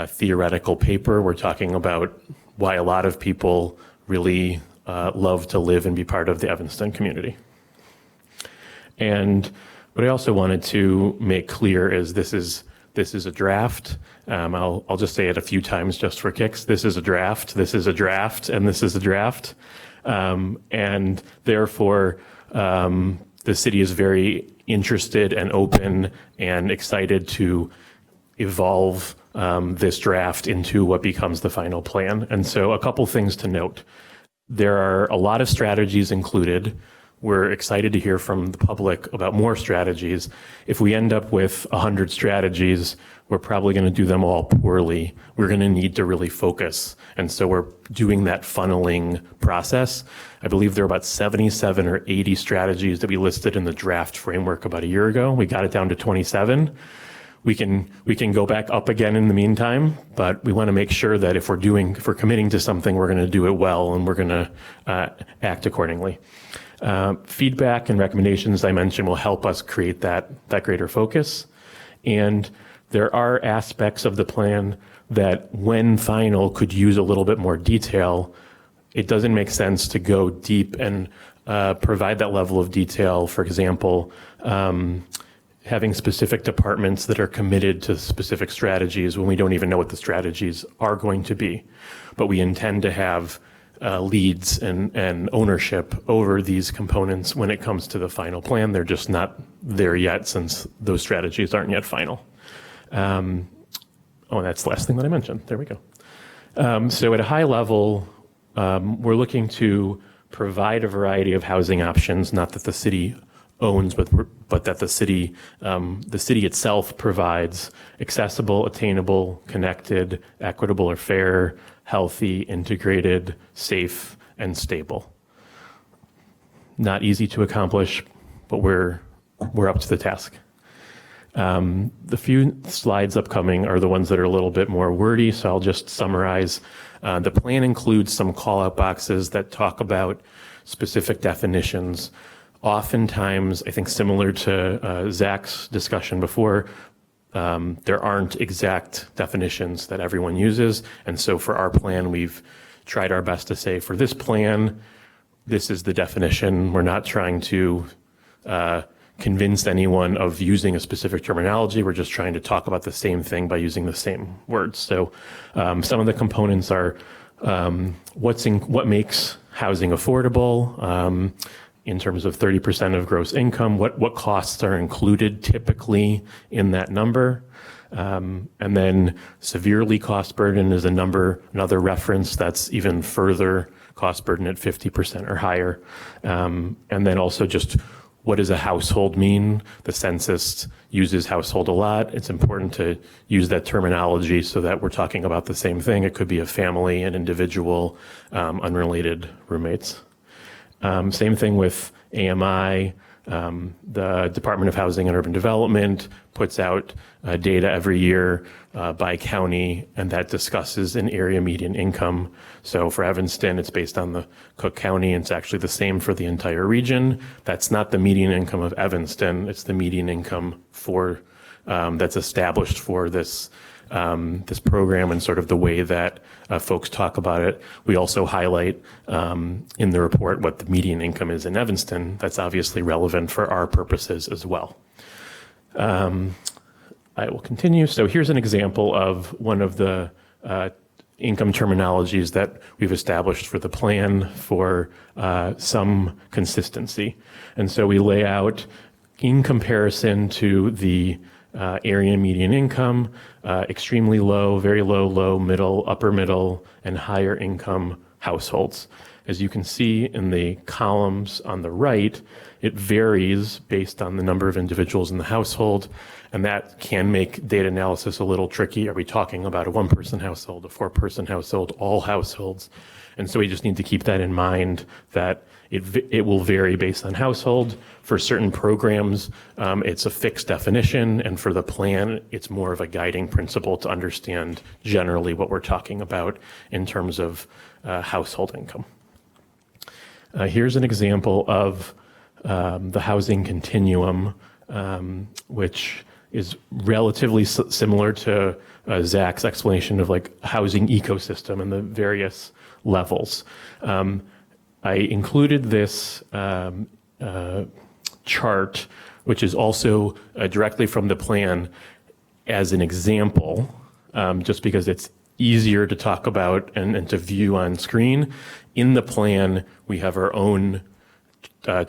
theoretical paper. We're talking about why a lot of people really love to live and be part of the Evanston community. And what I also wanted to make clear is this is a draft. I'll just say it a few times just for kicks. This is a draft, this is a draft, and this is a draft. And therefore, the city is very interested and open and excited to evolve this draft into what becomes the final plan. And so a couple things to note. There are a lot of strategies included. We're excited to hear from the public about more strategies. If we end up with 100 strategies, we're probably going to do them all poorly. We're going to need to really focus. And so we're doing that funneling process. I believe there are about 77 or 80 strategies that we listed in the draft framework about a year ago. We got it down to 27. We can go back up again in the meantime, but we want to make sure that if we're committing to something, we're going to do it well, and we're going to act accordingly. Feedback and recommendations I mentioned will help us create that greater focus. And there are aspects of the plan that, when final, could use a little bit more detail. It doesn't make sense to go deep and provide that level of detail. For example, having specific departments that are committed to specific strategies when we don't even know what the strategies are going to be. But we intend to have leads and ownership over these components when it comes to the final plan. They're just not there yet, since those strategies aren't yet final. And that's the last thing that I mentioned. There we go. So at a high level, we're looking to provide a variety of housing options, not that the city owns, but that the city itself provides: accessible, attainable, connected, equitable or fair, healthy, integrated, safe, and stable. Not easy to accomplish, but we're up to the task. The few slides upcoming are the ones that are a little bit more wordy, so I'll just summarize. The plan includes some call-out boxes that talk about specific definitions. Oftentimes, I think similar to Zach's discussion before, there aren't exact definitions that everyone uses. And so for our plan, we've tried our best to say, for this plan, this is the definition. We're not trying to convinced anyone of using a specific terminology. We're just trying to talk about the same thing by using the same words. So some of the components are what makes housing affordable in terms of 30% of gross income, what costs are included typically in that number. And then severely cost burden is another reference that's even further cost burden at 50% or higher. And then also just what does a household mean? The census uses household a lot. It's important to use that terminology so that we're talking about the same thing. It could be a family, an individual, unrelated roommates. Same thing with AMI. The Department of Housing and Urban Development puts out data every year by county, and that discusses an area median income. So for Evanston, it's based on the Cook County, and it's actually the same for the entire region. That's not the median income of Evanston, it's the median income for that's established for this this program and sort of the way that folks talk about it. We also highlight in the report what the median income is in Evanston. That's obviously relevant for our purposes as well. I will continue. So here's an example of one of the income terminologies that we've established for the plan for some consistency. And so we lay out in comparison to the area median income, extremely low, very low, low, middle, upper middle, and higher income households. As you can see in the columns on the right, it varies based on the number of individuals in the household, and that can make data analysis a little tricky. Are we talking about a one-person household, a four-person household, all households? And so we just need to keep that in mind, that it will vary based on household. For certain programs, it's a fixed definition, and for the plan, it's more of a guiding principle to understand generally what we're talking about in terms of household income. Here's an example of the housing continuum, which is relatively similar to Zach's explanation of like housing ecosystem and the various levels. I included this chart, which is also directly from the plan, as an example, just because it's easier to talk about and to view on screen. In the plan, we have our own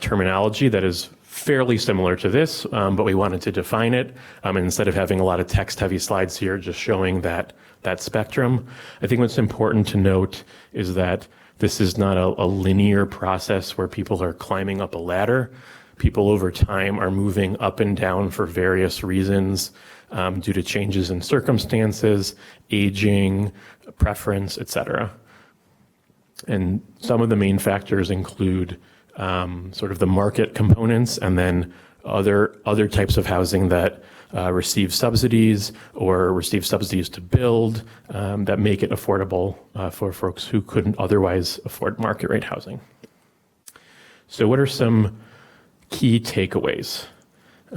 terminology that is fairly similar to this, but we wanted to define it. And instead of having a lot of text-heavy slides here, just showing that spectrum. I think what's important to note is that this is not a linear process where people are climbing up a ladder. People over time are moving up and down for various reasons due to changes in circumstances, aging, preference, et cetera. And some of the main factors include sort of the market components and then other types of housing that receive subsidies or receive subsidies to build that make it affordable for folks who couldn't otherwise afford market rate housing. So what are some key takeaways?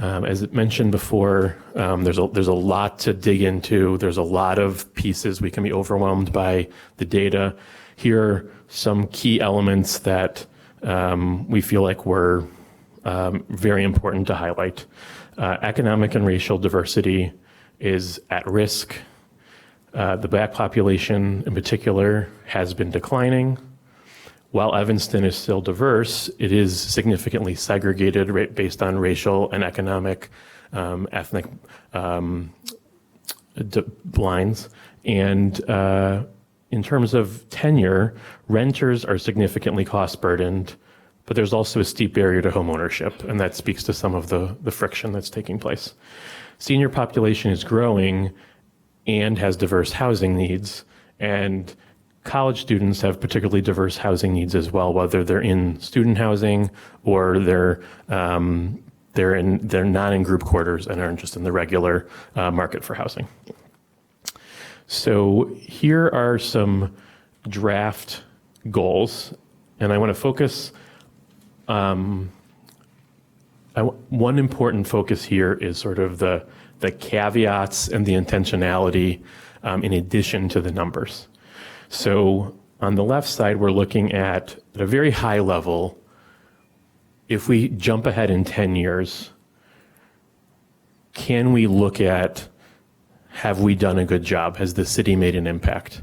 As mentioned before, there's a lot to dig into. There's a lot of pieces. We can be overwhelmed by the data. Here are some key elements that we feel like were very important to highlight. Economic and racial diversity is at risk. The Black population in particular has been declining. While Evanston is still diverse, it is significantly segregated based on racial and economic, ethnic lines. And in terms of tenure, renters are significantly cost burdened, but there's also a steep barrier to home ownership, and that speaks to some of the friction that's taking place. Senior population is growing and has diverse housing needs, and college students have particularly diverse housing needs as well, whether they're in student housing or they're not in group quarters and are just in the regular market for housing. So here are some draft goals, and I want to focus. One important focus here is sort of the caveats and the intentionality in addition to the numbers. So on the left side, we're looking at a very high level, if we jump ahead in 10 years, can we look at, have we done a good job? Has the city made an impact?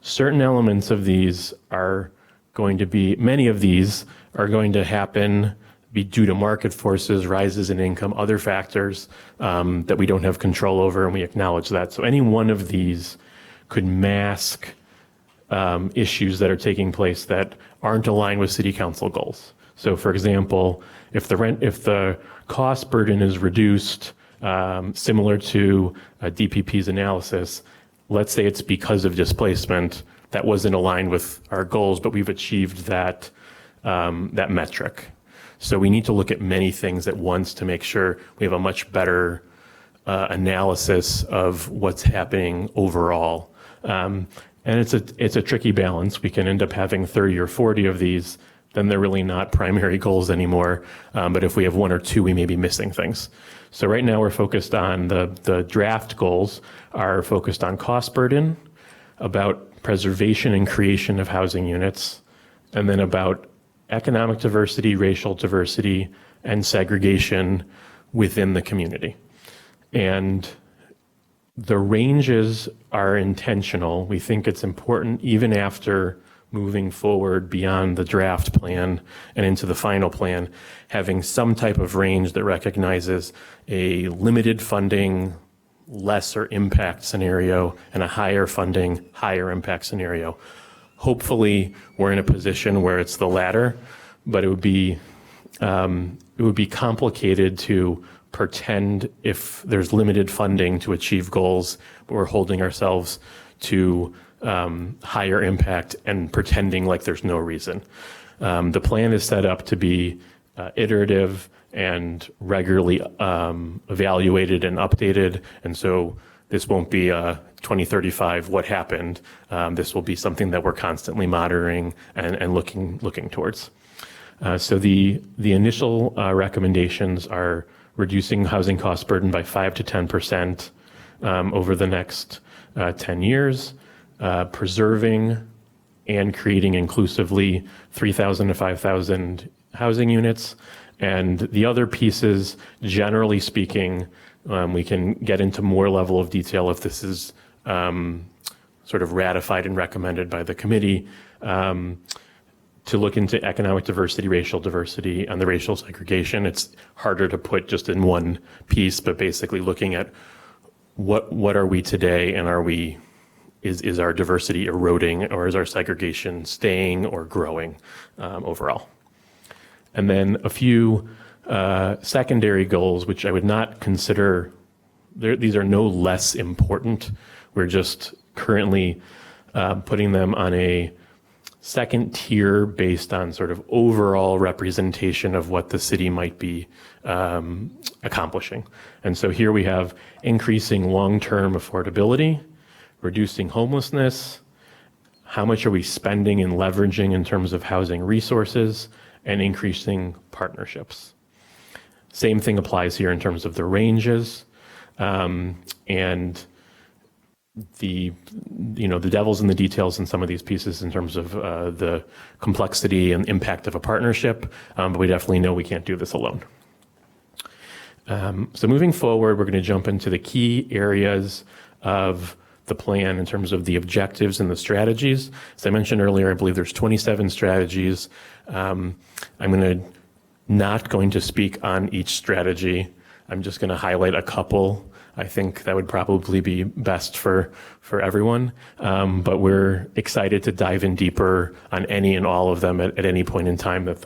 Certain elements of these are going to be, many of these are going to happen, be due to market forces, rises in income, other factors that we don't have control over, and we acknowledge that. So any one of these could mask issues that are taking place that aren't aligned with city council goals. So for example, if the cost burden is reduced, similar to DPP's analysis, let's say it's because of displacement that wasn't aligned with our goals, but we've achieved that metric. So we need to look at many things at once to make sure we have a much better analysis of what's happening overall. And it's a tricky balance. We can end up having 30 or 40 of these, then they're really not primary goals anymore. But if we have one or two, we may be missing things. So right now we're focused on the draft goals are focused on cost burden, about preservation and creation of housing units, and then about economic diversity, racial diversity, and segregation within the community. And the ranges are intentional. We think it's important even after moving forward beyond the draft plan and into the final plan, having some type of range that recognizes a limited funding, lesser impact scenario and a higher funding, higher impact scenario. Hopefully we're in a position where it's the latter, but it would be complicated to pretend if there's limited funding to achieve goals, but we're holding ourselves to higher impact and pretending like there's no reason. The plan is set up to be iterative and regularly evaluated and updated, and so this won't be 2035 what happened. This will be something that we're constantly monitoring and looking towards. So the initial recommendations are reducing housing cost burden by 5 to 10% over the next 10 years, preserving and creating inclusively 3,000 to 5,000 housing units. And the other pieces, generally speaking, we can get into more level of detail if this is sort of ratified and recommended by the committee, to look into economic diversity, racial diversity, and the racial segregation. It's harder to put just in one piece, but basically looking at what are we today, and is our diversity eroding, or is our segregation staying or growing overall? And then a few secondary goals, which I would not consider, these are no less important. We're just currently putting them on a second tier based on sort of overall representation of what the city might be accomplishing. And so here we have increasing long-term affordability, reducing homelessness, how much are we spending and leveraging in terms of housing resources, and increasing partnerships. Same thing applies here in terms of the ranges, and the devil's in the details in some of these pieces in terms of the complexity and impact of a partnership, but we definitely know we can't do this alone. So moving forward, we're going to jump into the key areas of the plan in terms of the objectives and the strategies. As I mentioned earlier, I believe there's 27 strategies. I'm not going to speak on each strategy. I'm just going to highlight a couple. I think that would probably be best for everyone. But we're excited to dive in deeper on any and all of them at any point in time that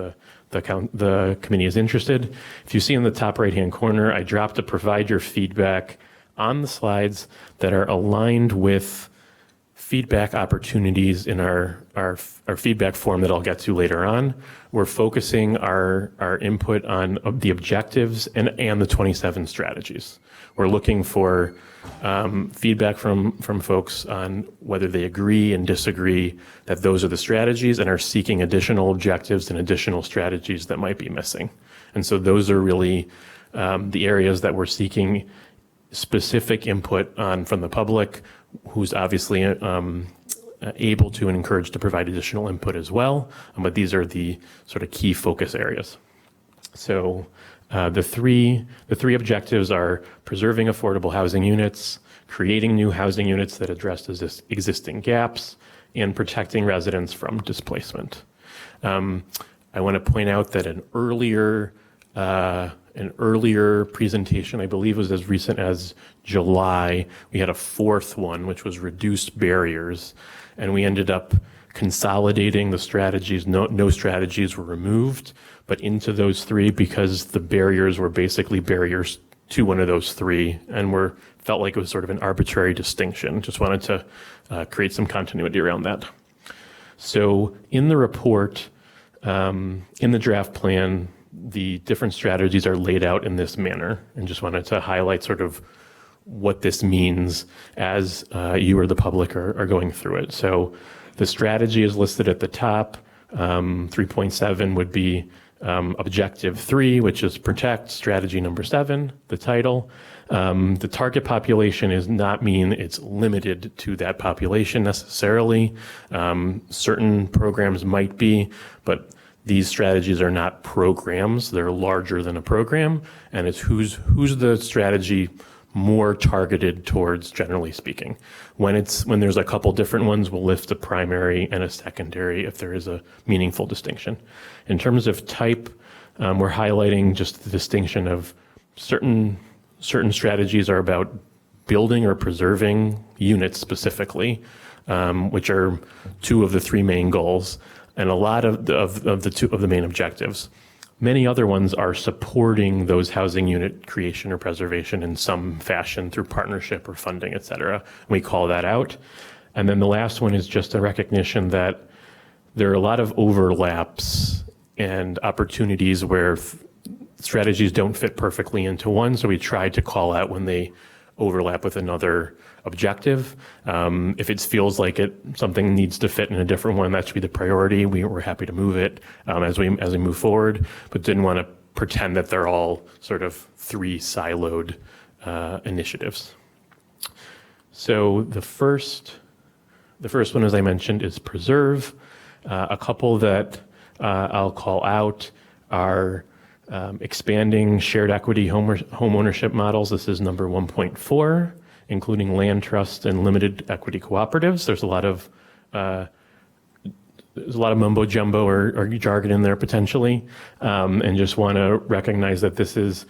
the committee is interested. If you see in the top right-hand corner, I dropped a provide your feedback on the slides that are aligned with feedback opportunities in our feedback form that I'll get to later on. We're focusing our input on the objectives and the 27 strategies. We're looking for feedback from folks on whether they agree and disagree that those are the strategies, and are seeking additional objectives and additional strategies that might be missing. And so those are really the areas that we're seeking specific input on from the public, who's obviously able to and encouraged to provide additional input as well. But these are the sort of key focus areas. So The three objectives are preserving affordable housing units, creating new housing units that address existing gaps, and protecting residents from displacement. I want to point out that an earlier presentation, I believe was as recent as July, we had a fourth one, which was reduced barriers, and we ended up consolidating the strategies. No strategies were removed, but into those three because the barriers were basically barriers to one of those three and felt like it was sort of an arbitrary distinction. Just wanted to create some continuity around that. So in the report, in the draft plan, the different strategies are laid out in this manner, and just wanted to highlight sort of what this means as you or the public are going through it. So the strategy is listed at the top. 3.7 would be objective 3, which is protect, strategy number 7, the title. The target population does not mean it's limited to that population necessarily. Certain programs might be, but these strategies are not programs. They're larger than a program, and it's who's the strategy more targeted towards, generally speaking. When there's a couple different ones, we'll lift a primary and a secondary if there is a meaningful distinction. In terms of type, we're highlighting just the distinction of certain strategies are about building or preserving units specifically, which are 2 of the 3 main goals, and a lot of the 2 of the main objectives. Many other ones are supporting those housing unit creation or preservation in some fashion through partnership or funding, et cetera. We call that out. And then the last one is just a recognition that there are a lot of overlaps and opportunities where strategies don't fit perfectly into one, so we tried to call out when they overlap with another objective. If it feels like something needs to fit in a different one, that should be the priority. We're happy to move it as we move forward, but didn't want to pretend that they're all sort of 3 siloed initiatives. So the first one, as I mentioned, is preserve. A couple that I'll call out are expanding shared equity home ownership models. This is number 1.4, including land trusts and limited equity cooperatives. There's a lot of mumbo jumbo or jargon in there potentially, and just want to recognize that this is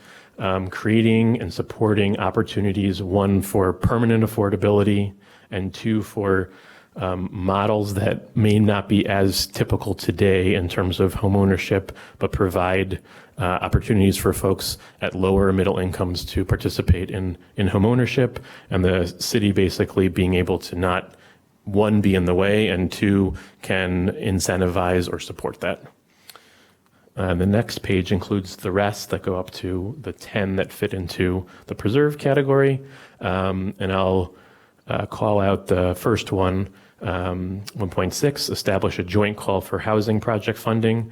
creating and supporting opportunities, 1 for permanent affordability, and 2 for models that may not be as typical today in terms of home ownership, but provide opportunities for folks at lower middle incomes to participate in home ownership, and the city basically being able to not, 1, be in the way, and 2, can incentivize or support that. The next page includes the rest that go up to the 10 that fit into the preserve category, and I'll call out the first one, 1.6, establish a joint call for housing project funding.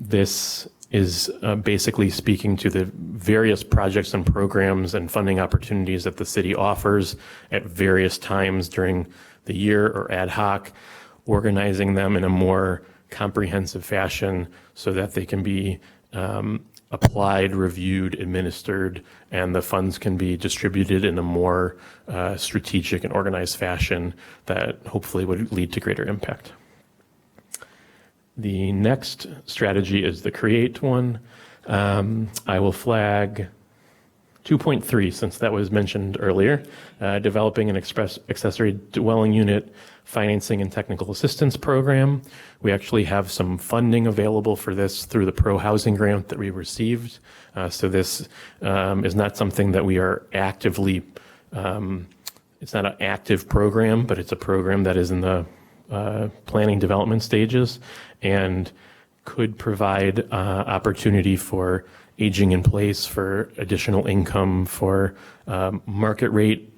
This is basically speaking to the various projects and programs and funding opportunities that the city offers at various times during the year or ad hoc, organizing them in a more comprehensive fashion so that they can be applied, reviewed, administered, and the funds can be distributed in a more strategic and organized fashion that hopefully would lead to greater impact. The next strategy is the create one. I will flag 2.3, since that was mentioned earlier, developing an accessory dwelling unit financing and technical assistance program. We actually have some funding available for this through the Pro Housing Grant that we received. So this is not something that we are actively, it's not an active program, but it's a program that is in the planning development stages and could provide opportunity for aging in place, for additional income, for market rate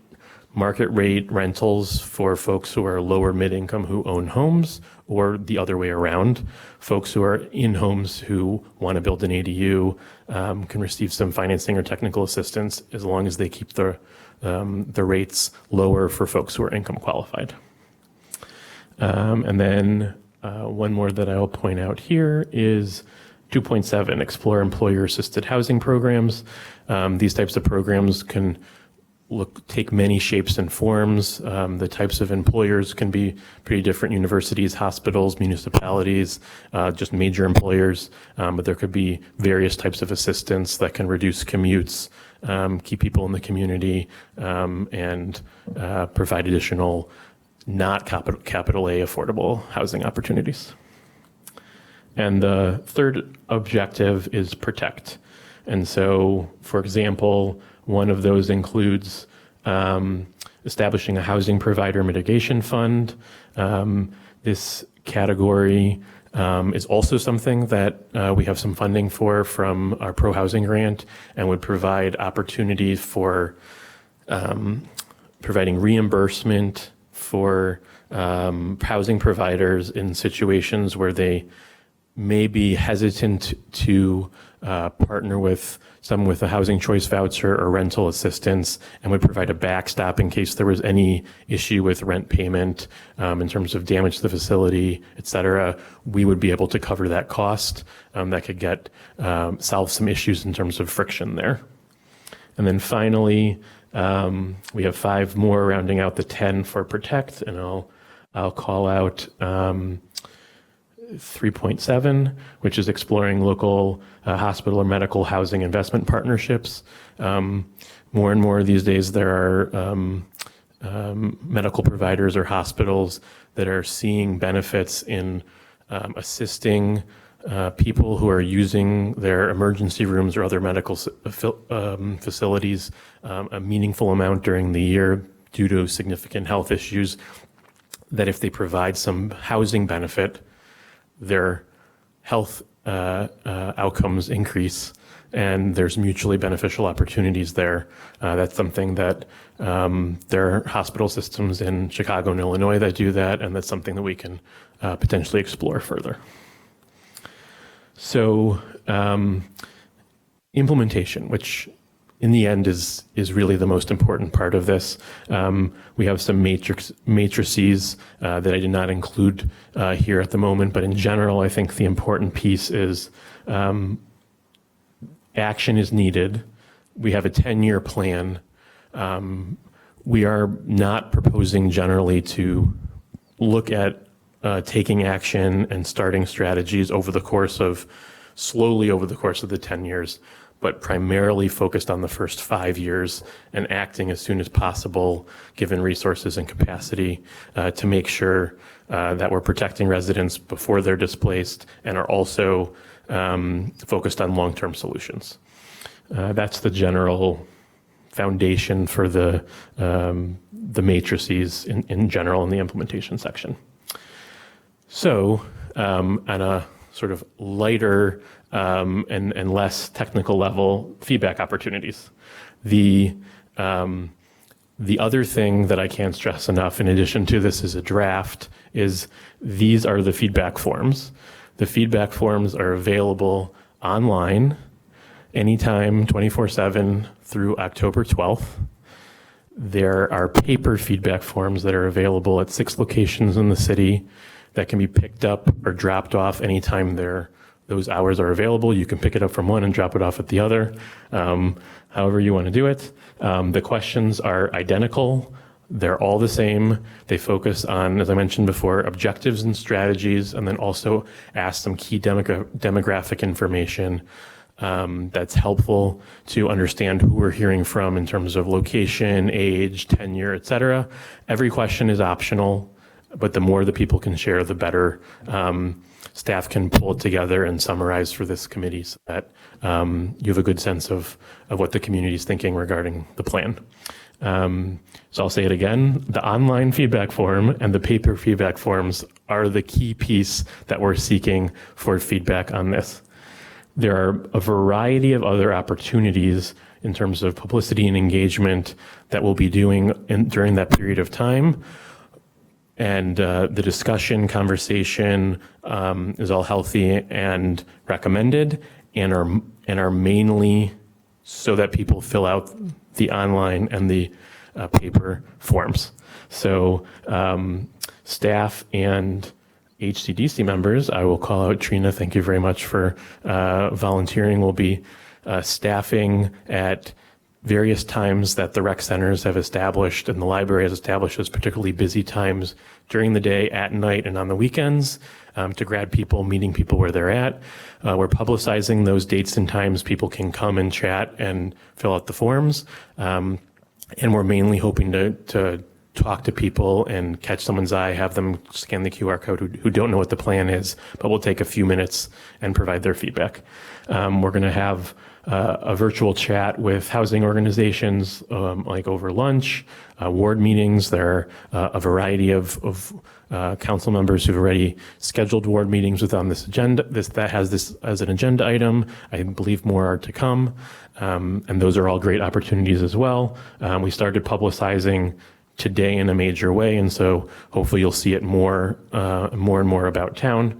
rentals for folks who are lower mid-income who own homes, or the other way around. Folks who are in homes who want to build an ADU can receive some financing or technical assistance as long as they keep the rates lower for folks who are income qualified. And then one more that I will point out here is 2.7, explore employer-assisted housing programs. These types of programs can take many shapes and forms. The types of employers can be pretty different: universities, hospitals, municipalities, just major employers. But there could be various types of assistance that can reduce commutes, keep people in the community, and provide additional not capital A affordable housing opportunities. And the third objective is protect. And so, for example, one of those includes establishing a housing provider mitigation fund. This category is also something that we have some funding for from our Pro Housing Grant, and would provide opportunities for providing reimbursement for housing providers in situations where they may be hesitant to partner with someone with a housing choice voucher or rental assistance, and would provide a backstop in case there was any issue with rent payment in terms of damage to the facility, et cetera. We would be able to cover that cost. That could solve some issues in terms of friction there. And then finally, we have 5 more rounding out the 10 for protect, and I'll call out 3.7, which is exploring local hospital or medical housing investment partnerships. More and more these days, there are medical providers or hospitals that are seeing benefits in assisting people who are using their emergency rooms or other medical facilities a meaningful amount during the year due to significant health issues, that if they provide some housing benefit, their health outcomes increase, and there's mutually beneficial opportunities there. That's something that there are hospital systems in Chicago and Illinois that do that, and that's something that we can potentially explore further. So implementation, which in the end is really the most important part of this. We have some matrices that I did not include here at the moment, but in general, I think the important piece is action is needed. We have a 10-year plan. We are not proposing generally to look at taking action and starting strategies slowly over the course of the 10 years, but primarily focused on the first 5 years and acting as soon as possible, given resources and capacity, to make sure that we're protecting residents before they're displaced, and are also focused on long-term solutions. That's the general foundation for the matrices in general in the implementation section. So on a sort of lighter and less technical level, feedback opportunities. The other thing that I can't stress enough, in addition to this as a draft, is these are the feedback forms. The feedback forms are available online anytime, 24/7 through October 12th. There are paper feedback forms that are available at 6 locations in the city that can be picked up or dropped off anytime those hours are available. You can pick it up from one and drop it off at the other, however you want to do it. The questions are identical. They're all the same. They focus on, as I mentioned before, objectives and strategies, and then also ask some key demographic information that's helpful to understand who we're hearing from in terms of location, age, tenure, et cetera. Every question is optional, but the more the people can share, the better. Staff can pull it together and summarize for this committee so that you have a good sense of what the community is thinking regarding the plan. So I'll say it again, the online feedback form and the paper feedback forms are the key piece that we're seeking for feedback on this. There are a variety of other opportunities in terms of publicity and engagement that we'll be doing during that period of time. And the discussion, conversation is all healthy and recommended, and are mainly so that people fill out the online and the paper forms. So staff and HCDC members, I will call out Trina. Thank you very much for volunteering. We'll be staffing at various times that the rec centers have established and the library has established as particularly busy times during the day, at night, and on the weekends to grab people, meeting people where they're at. We're publicizing those dates and times people can come and chat and fill out the forms. And we're mainly hoping to talk to people and catch someone's eye, have them scan the QR code who don't know what the plan is, but we'll take a few minutes and provide their feedback. We're going to have a virtual chat with housing organizations like over lunch, ward meetings. There are a variety of council members who've already scheduled ward meetings on this agenda. That has this as an agenda item. I believe more are to come, and those are all great opportunities as well. We started publicizing today in a major way, and so hopefully you'll see it more and more about town.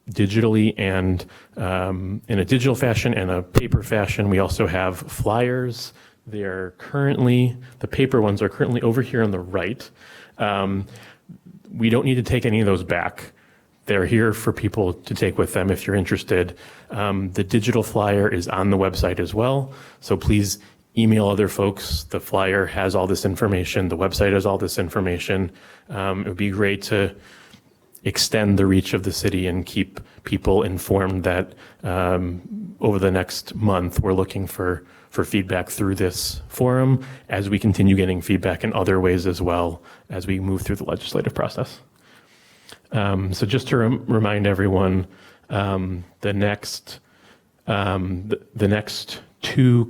Digitally and in a digital fashion and a paper fashion. We also have flyers. The paper ones are currently over here on the right. We don't need to take any of those back. They're here for people to take with them if you're interested. The digital flyer is on the website as well, so please email other folks. The flyer has all this information. The website has all this information. It would be great to extend the reach of the city and keep people informed that over the next month, we're looking for feedback through this forum as we continue getting feedback in other ways as well as we move through the legislative process. So just to remind everyone, the next two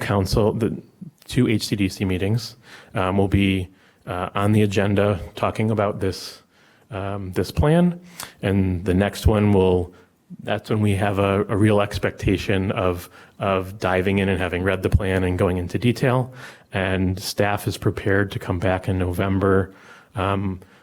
HCDC meetings will be on the agenda talking about this plan, and the next one that's when we have a real expectation of diving in and having read the plan and going into detail. And staff is prepared to come back in November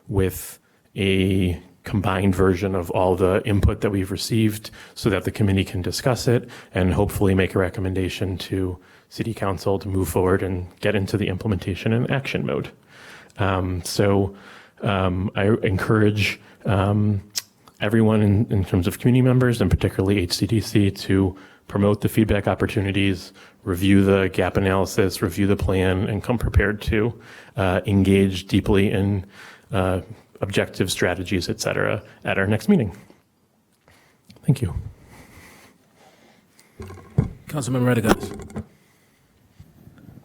with a combined version of all the input that we've received so that the committee can discuss it and hopefully make a recommendation to City Council to move forward and get into the implementation and action mode. I encourage everyone in terms of community members and particularly HCDC to promote the feedback opportunities, review the gap analysis, review the plan, and come prepared to engage deeply in objective strategies, et cetera, at our next meeting. Thank you. Councilmember Redegas.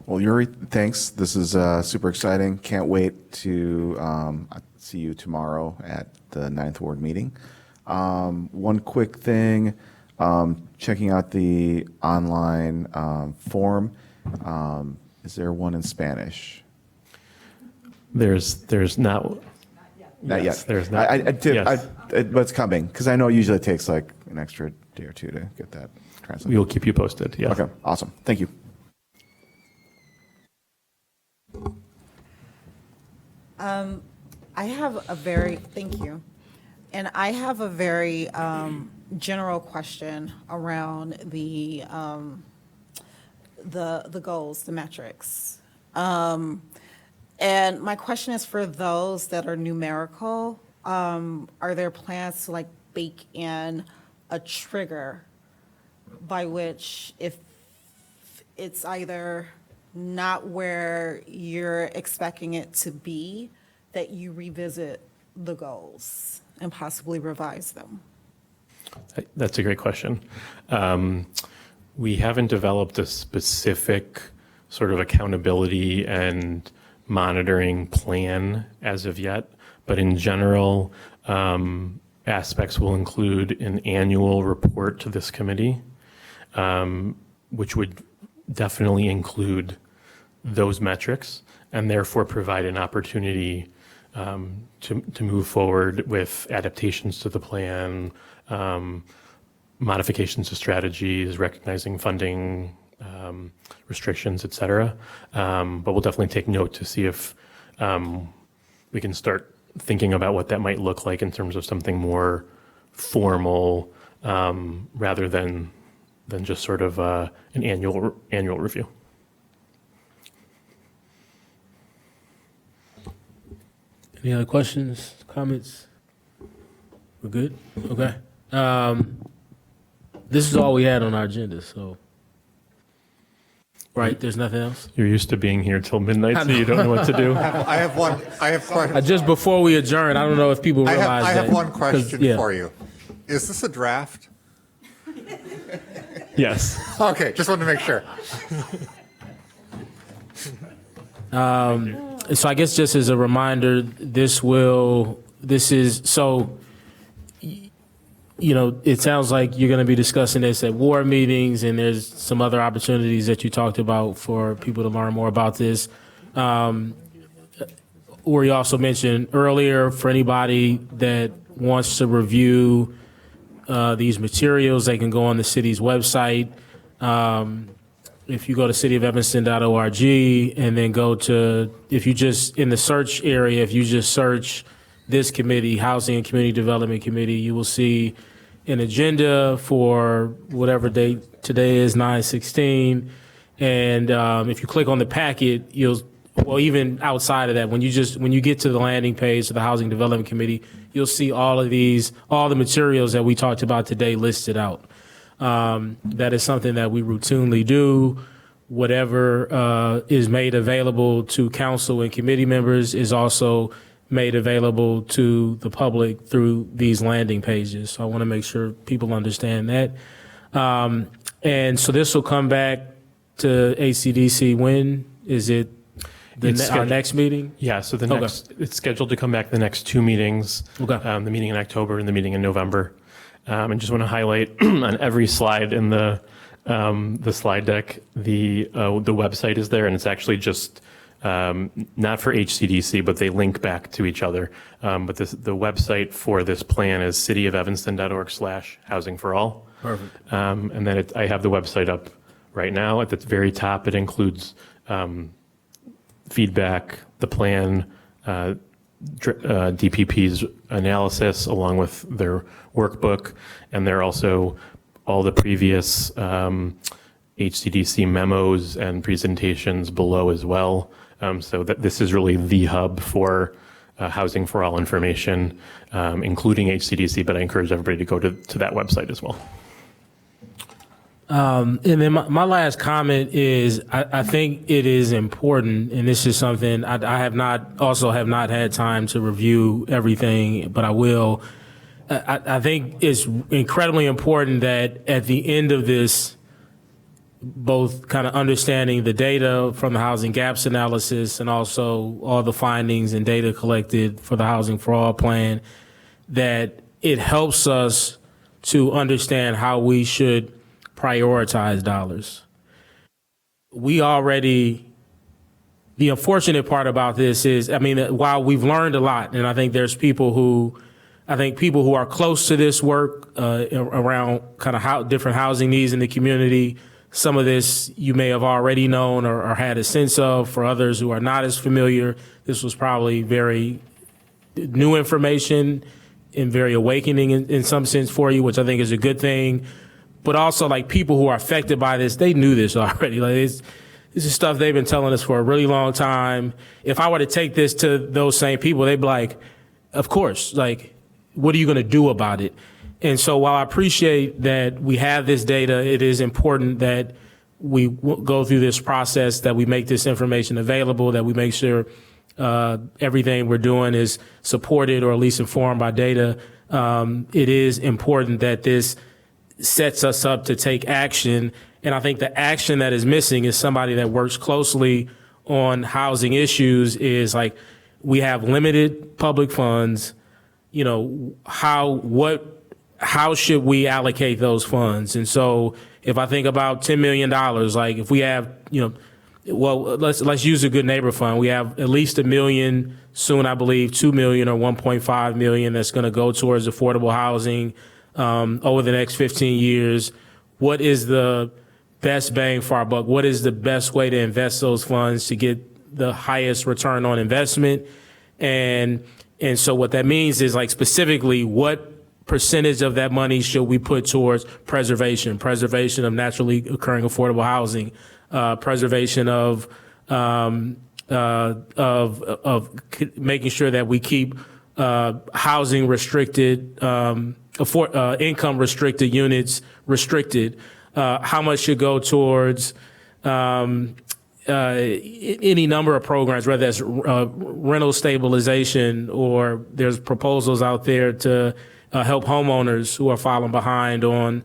Well, Yuri, thanks. This is super exciting. Can't wait to see you tomorrow at the 9th Ward meeting. One quick thing, checking out the online form. Is there one in Spanish? There's not. Not yes, yet. There's not. But it's coming, because I know usually it takes like an extra day or two to get that translated. We will keep you posted. Yeah. Okay, awesome. Thank you. Thank you. And I have a very general question around the goals, the metrics. And my question is for those that are numerical, are there plans to like bake in a trigger by which if it's either not where you're expecting it to be, that you revisit the goals and possibly revise them? That's a great question. We haven't developed a specific sort of accountability and monitoring plan as of yet, but in general, aspects will include an annual report to this committee, which would definitely include those metrics and therefore provide an opportunity to move forward with adaptations to the plan, modifications to strategies, recognizing funding restrictions, et cetera. But we'll definitely take note to see if we can start thinking about what that might look like in terms of something more formal rather than just sort of an annual review. Any other questions, comments? We're good? Okay. This is all we had on our agenda, so. Right, there's nothing else? You're used to being here till midnight, so you don't know what to do. I have one, I have quite, Just before we adjourn, I don't know if people I realize have, that. I have one question yeah. for you. Is this a draft? Yes. Okay, just wanted to make sure. So I guess just as a reminder, it sounds like you're going to be discussing this at ward meetings, and there's some other opportunities that you talked about for people to learn more about this. Or you also mentioned earlier, for anybody that wants to review these materials, they can go on the city's website. If you go to cityofevanston.org and then go to, if you just, in the search area, if you just search this committee, Housing and Community Development Committee, you will see an agenda for whatever date today is, 9/16. And if you click on the packet, even outside of that, when you get to the landing page of the Housing Development Committee, you'll see all the materials that we talked about today listed out. That is something that we routinely do. Whatever is made available to council and committee members is also made available to the public through these landing pages. So I want to make sure people understand that. And so this will come back to ACDC when? Is it our next meeting? Yeah, so it's scheduled to come back the next two meetings. Okay. The meeting in October and the meeting in November. And just want to highlight on every slide in the slide deck, the website is there, and it's actually just not for HCDC, but they link back to each other. But the website for this plan is cityofevanston.org/housing for all. Perfect. And then I have the website up right now. At the very top, it includes feedback, the plan, DPP's analysis along with their workbook, and there are also all the previous HCDC memos and presentations below as well. So that this is really the hub for Housing for All information, including HCDC, but I encourage everybody to go to that website as well. And then my last comment is, I think it is important, and this is something I have not had time to review everything, but I will. I think it's incredibly important that at the end of this, both kind of understanding the data from the housing gaps analysis and also all the findings and data collected for the Housing for All plan, that it helps us to understand how we should prioritize dollars. The unfortunate part about this is, while we've learned a lot, and I think there's people who are close to this work around kind of how different housing needs in the community. Some of this you may have already known or had a sense of. For others who are not as familiar, this was probably very new information and very awakening in some sense for you, which I think is a good thing. But also, like, people who are affected by this, they knew this already. Like, this is stuff they've been telling us for a really long time. If I were to take this to those same people, they'd be like, of course, like, what are you going to do about it? And so while I appreciate that we have this data, it is important that we go through this process, that we make this information available, that we make sure everything we're doing is supported or at least informed by data. It is important that this sets us up to take action. And I think the action that is missing is somebody that works closely on housing issues. Is like, we have limited public funds. How should we allocate those funds? And so if I think about $10 million, like, if we have, let's use a good neighbor fund. We have at least $1 million, soon I believe $2 million or $1.5 million that's going to go towards affordable housing over the next 15 years. What is the best bang for our buck? What is the best way to invest those funds to get the highest return on investment? And so what that means is, like, specifically, what percentage of that money should we put towards preservation of naturally occurring affordable housing, preservation of making sure that we keep housing restricted, income restricted units restricted, how much should go towards any number of programs, whether that's rental stabilization, or there's proposals out there to help homeowners who are falling behind on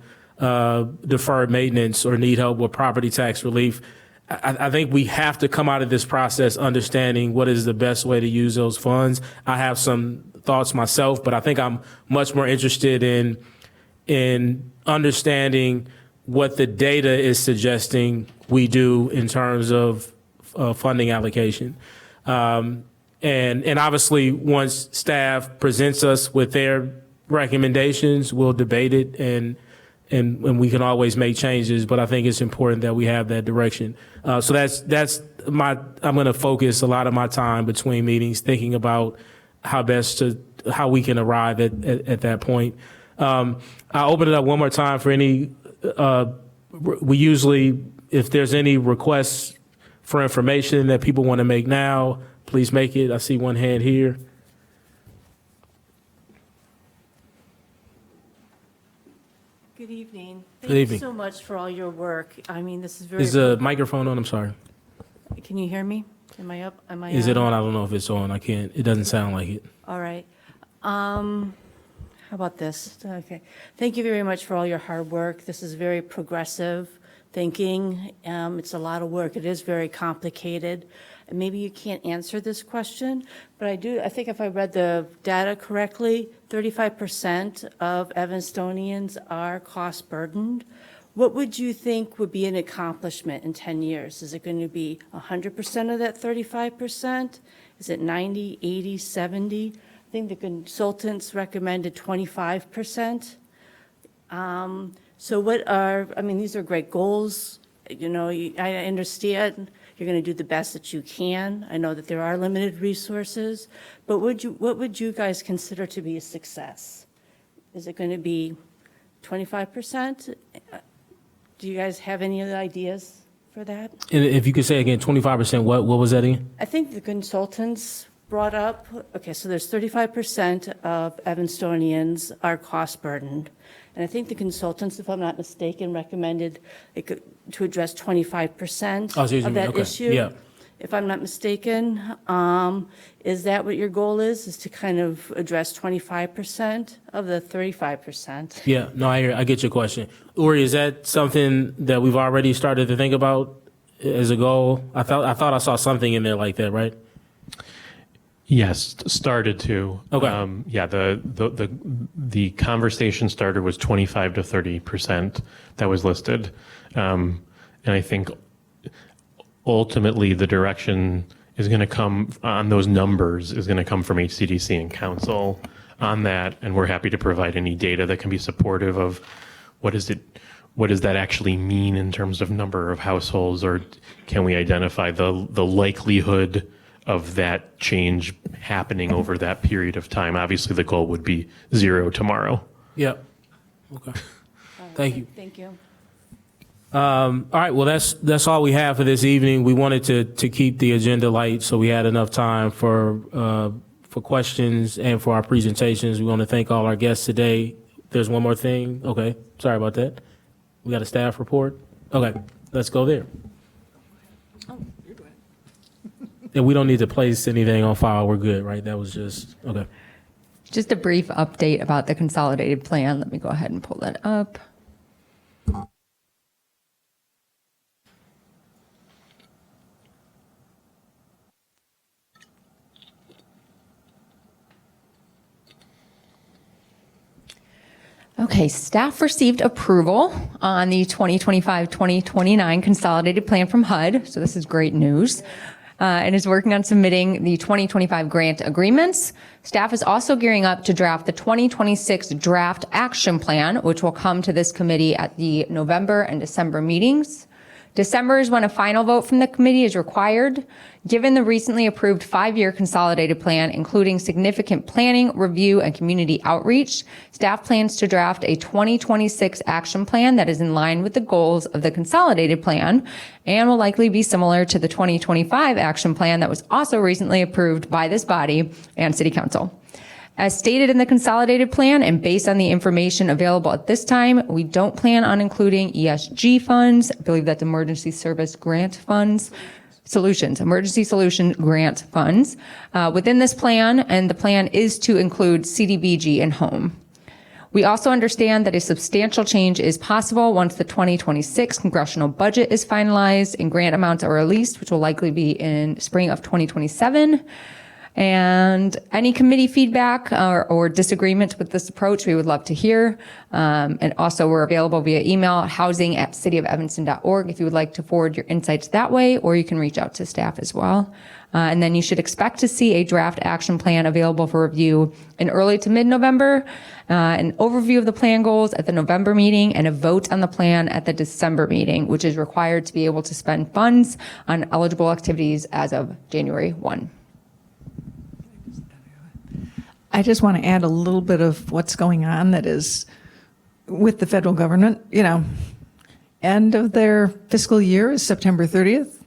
deferred maintenance or need help with property tax relief. I think we have to come out of this process understanding what is the best way to use those funds. I have some thoughts myself, but I think I'm much more interested in understanding what the data is suggesting we do in terms of funding allocation. And obviously, once staff presents us with their recommendations, we'll debate it and we can always make changes, but I think it's important that we have that direction. So that's I'm going to focus a lot of my time between meetings thinking about how we can arrive at that point. I'll open it up one more time for any, we usually, if there's any requests for information that people want to make now, please make it. I see one hand here. Good evening. Good Thank evening. you so much for all your work. I mean, this is very. Is the microphone on? I'm sorry. Can you hear me? Am I up? Am I? Is it on? I don't know if it's on. I can't. It doesn't sound like it. All right. How about this? Okay. Thank you very much for all your hard work. This is very progressive thinking. It's a lot of work. It is very complicated. And maybe you can't answer this question, but I think if I read the data correctly, 35% of Evanstonians are cost burdened. What would you think would be an accomplishment in 10 years? Is it going to be 100% of that 35%? Is it 90, 80, 70? I think the consultants recommended 25%. So these are great goals. You know, I understand you're going to do the best that you can. I know that there are limited resources, but what would you guys consider to be a success? Is it going to be 25%? Do you guys have any other ideas for that? And if you could say again, 25%, what was that again? I think the consultants brought up, okay, so there's 35% of Evanstonians are cost burdened. And I think the consultants, if I'm not mistaken, recommended to address 25% of that issue. Yeah. If I'm not mistaken, is that what your goal is to kind of address 25% of the 35%? Yeah, no, I get your question. Uri, is that something that we've already started to think about as a goal? I thought I saw something in there like that, right? Yes, started to. Okay. Yeah, the conversation starter was 25 to 30% that was listed. And I think ultimately the direction is going to come on those numbers is going to come from HCDC and council on that. And we're happy to provide any data that can be supportive of what does that actually mean in terms of number of households, or can we identify the likelihood of that change happening over that period of time? Obviously, the goal would be 0 tomorrow. Yep. Okay. Thank you. Thank you. All right. Well, that's all we have for this evening. We wanted to keep the agenda light, so we had enough time for questions and for our presentations. We want to thank all our guests today. There's one more thing. Okay. Sorry about that. We got a staff report. Okay. Let's go there. And we don't need to place anything on file. We're good, right? That was just, okay. Just a brief update about the consolidated plan. Let me go ahead and pull that up. Okay, staff received approval on the 2025-2029 consolidated plan from HUD, so this is great news. And is working on submitting the 2025 grant agreements. Staff is also gearing up to draft the 2026 draft action plan, which will come to this committee at the November and December meetings. December is when a final vote from the committee is required. Given the recently approved 5-year consolidated plan, including significant planning, review, and community outreach, staff plans to draft a 2026 action plan that is in line with the goals of the consolidated plan and will likely be similar to the 2025 action plan that was also recently approved by this body and City Council. As stated in the consolidated plan and based on the information available at this time, we don't plan on including ESG funds. I believe that's emergency service grant funds. Emergency solution grant funds within this plan, and the plan is to include CDBG and home. We also understand that a substantial change is possible once the 2026 congressional budget is finalized and grant amounts are released, which will likely be in spring of 2027. And any committee feedback or disagreement with this approach, we would love to hear. And also, we're available via email at housing@cityofevanston.org if you would like to forward your insights that way, or you can reach out to staff as well. And then you should expect to see a draft action plan available for review in early to mid-November, an overview of the plan goals at the November meeting, and a vote on the plan at the December meeting, which is required to be able to spend funds on eligible activities as of January 1. I just want to add a little bit of what's going on that is with the federal government. End of their fiscal year is September 30th.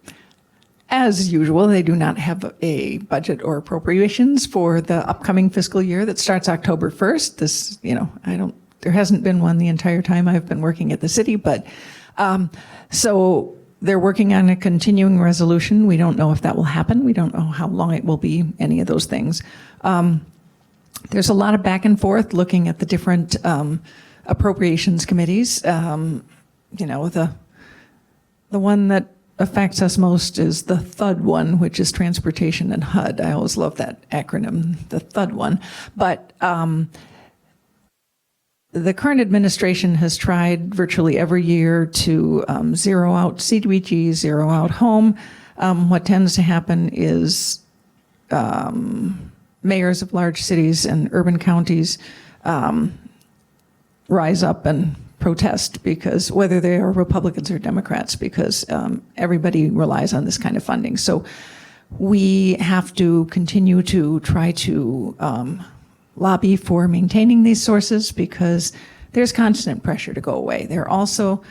As usual, they do not have a budget or appropriations for the upcoming fiscal year that starts October 1st. There hasn't been one the entire time I've been working at the city, but so they're working on a continuing resolution. We don't know if that will happen. We don't know how long it will be, any of those things. There's a lot of back and forth looking at the different appropriations committees. The one that affects us most is the THUD one, which is Transportation and HUD. I always love that acronym, the THUD one. But the current administration has tried virtually every year to zero out CDBG, zero out home. What tends to happen is mayors of large cities and urban counties rise up and protest, because whether they are Republicans or Democrats, because everybody relies on this kind of funding. So we have to continue to try to lobby for maintaining these sources, because there's constant pressure to go away. There are also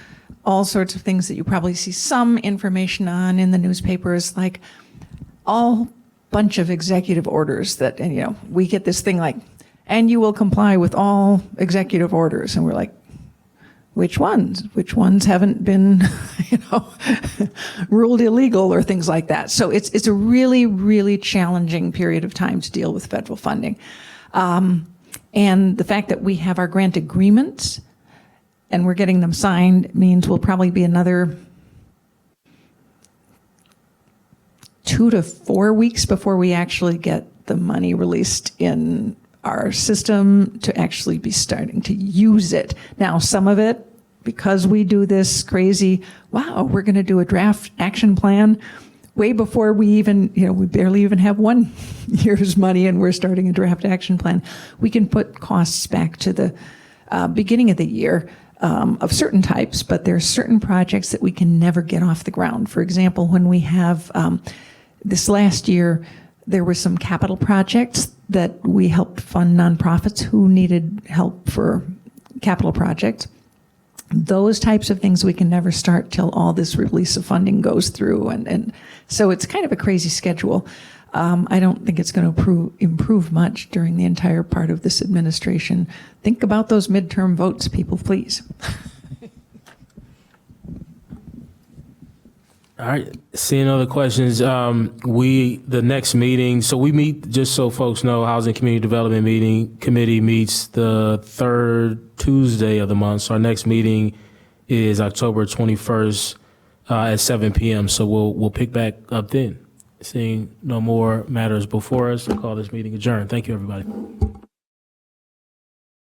all sorts of things that you probably see some information on in the newspapers, like all bunch of executive orders that, and we get this thing like, and you will comply with all executive orders. And we're like, which ones? Which ones haven't been, ruled illegal or things like that? So it's a really, really challenging period of time to deal with federal funding. And the fact that we have our grant agreements and we're getting them signed means we'll probably be another 2 to 4 weeks before we actually get the money released in our system to actually be starting to use it. Now, some of it, because we do this crazy, wow, we're going to do a draft action plan way before we even, we barely even have 1 year's money and we're starting a draft action plan. We can put costs back to the beginning of the year of certain types, but there are certain projects that we can never get off the ground. For example, when we have this last year, there were some capital projects that we helped fund nonprofits who needed help for capital projects. Those types of things we can never start till all this release of funding goes through. And so it's kind of a crazy schedule. I don't think it's going to improve much during the entire part of this administration. Think about those midterm votes, people, please. All right, seeing other questions, the next meeting, so we meet, just so folks know, Housing Community Development Committee meets the third Tuesday of the month. So our next meeting is October 21st at 7 p.m. So we'll pick back up then. Seeing no more matters before us, I'll call this meeting adjourned. Thank you, everybody.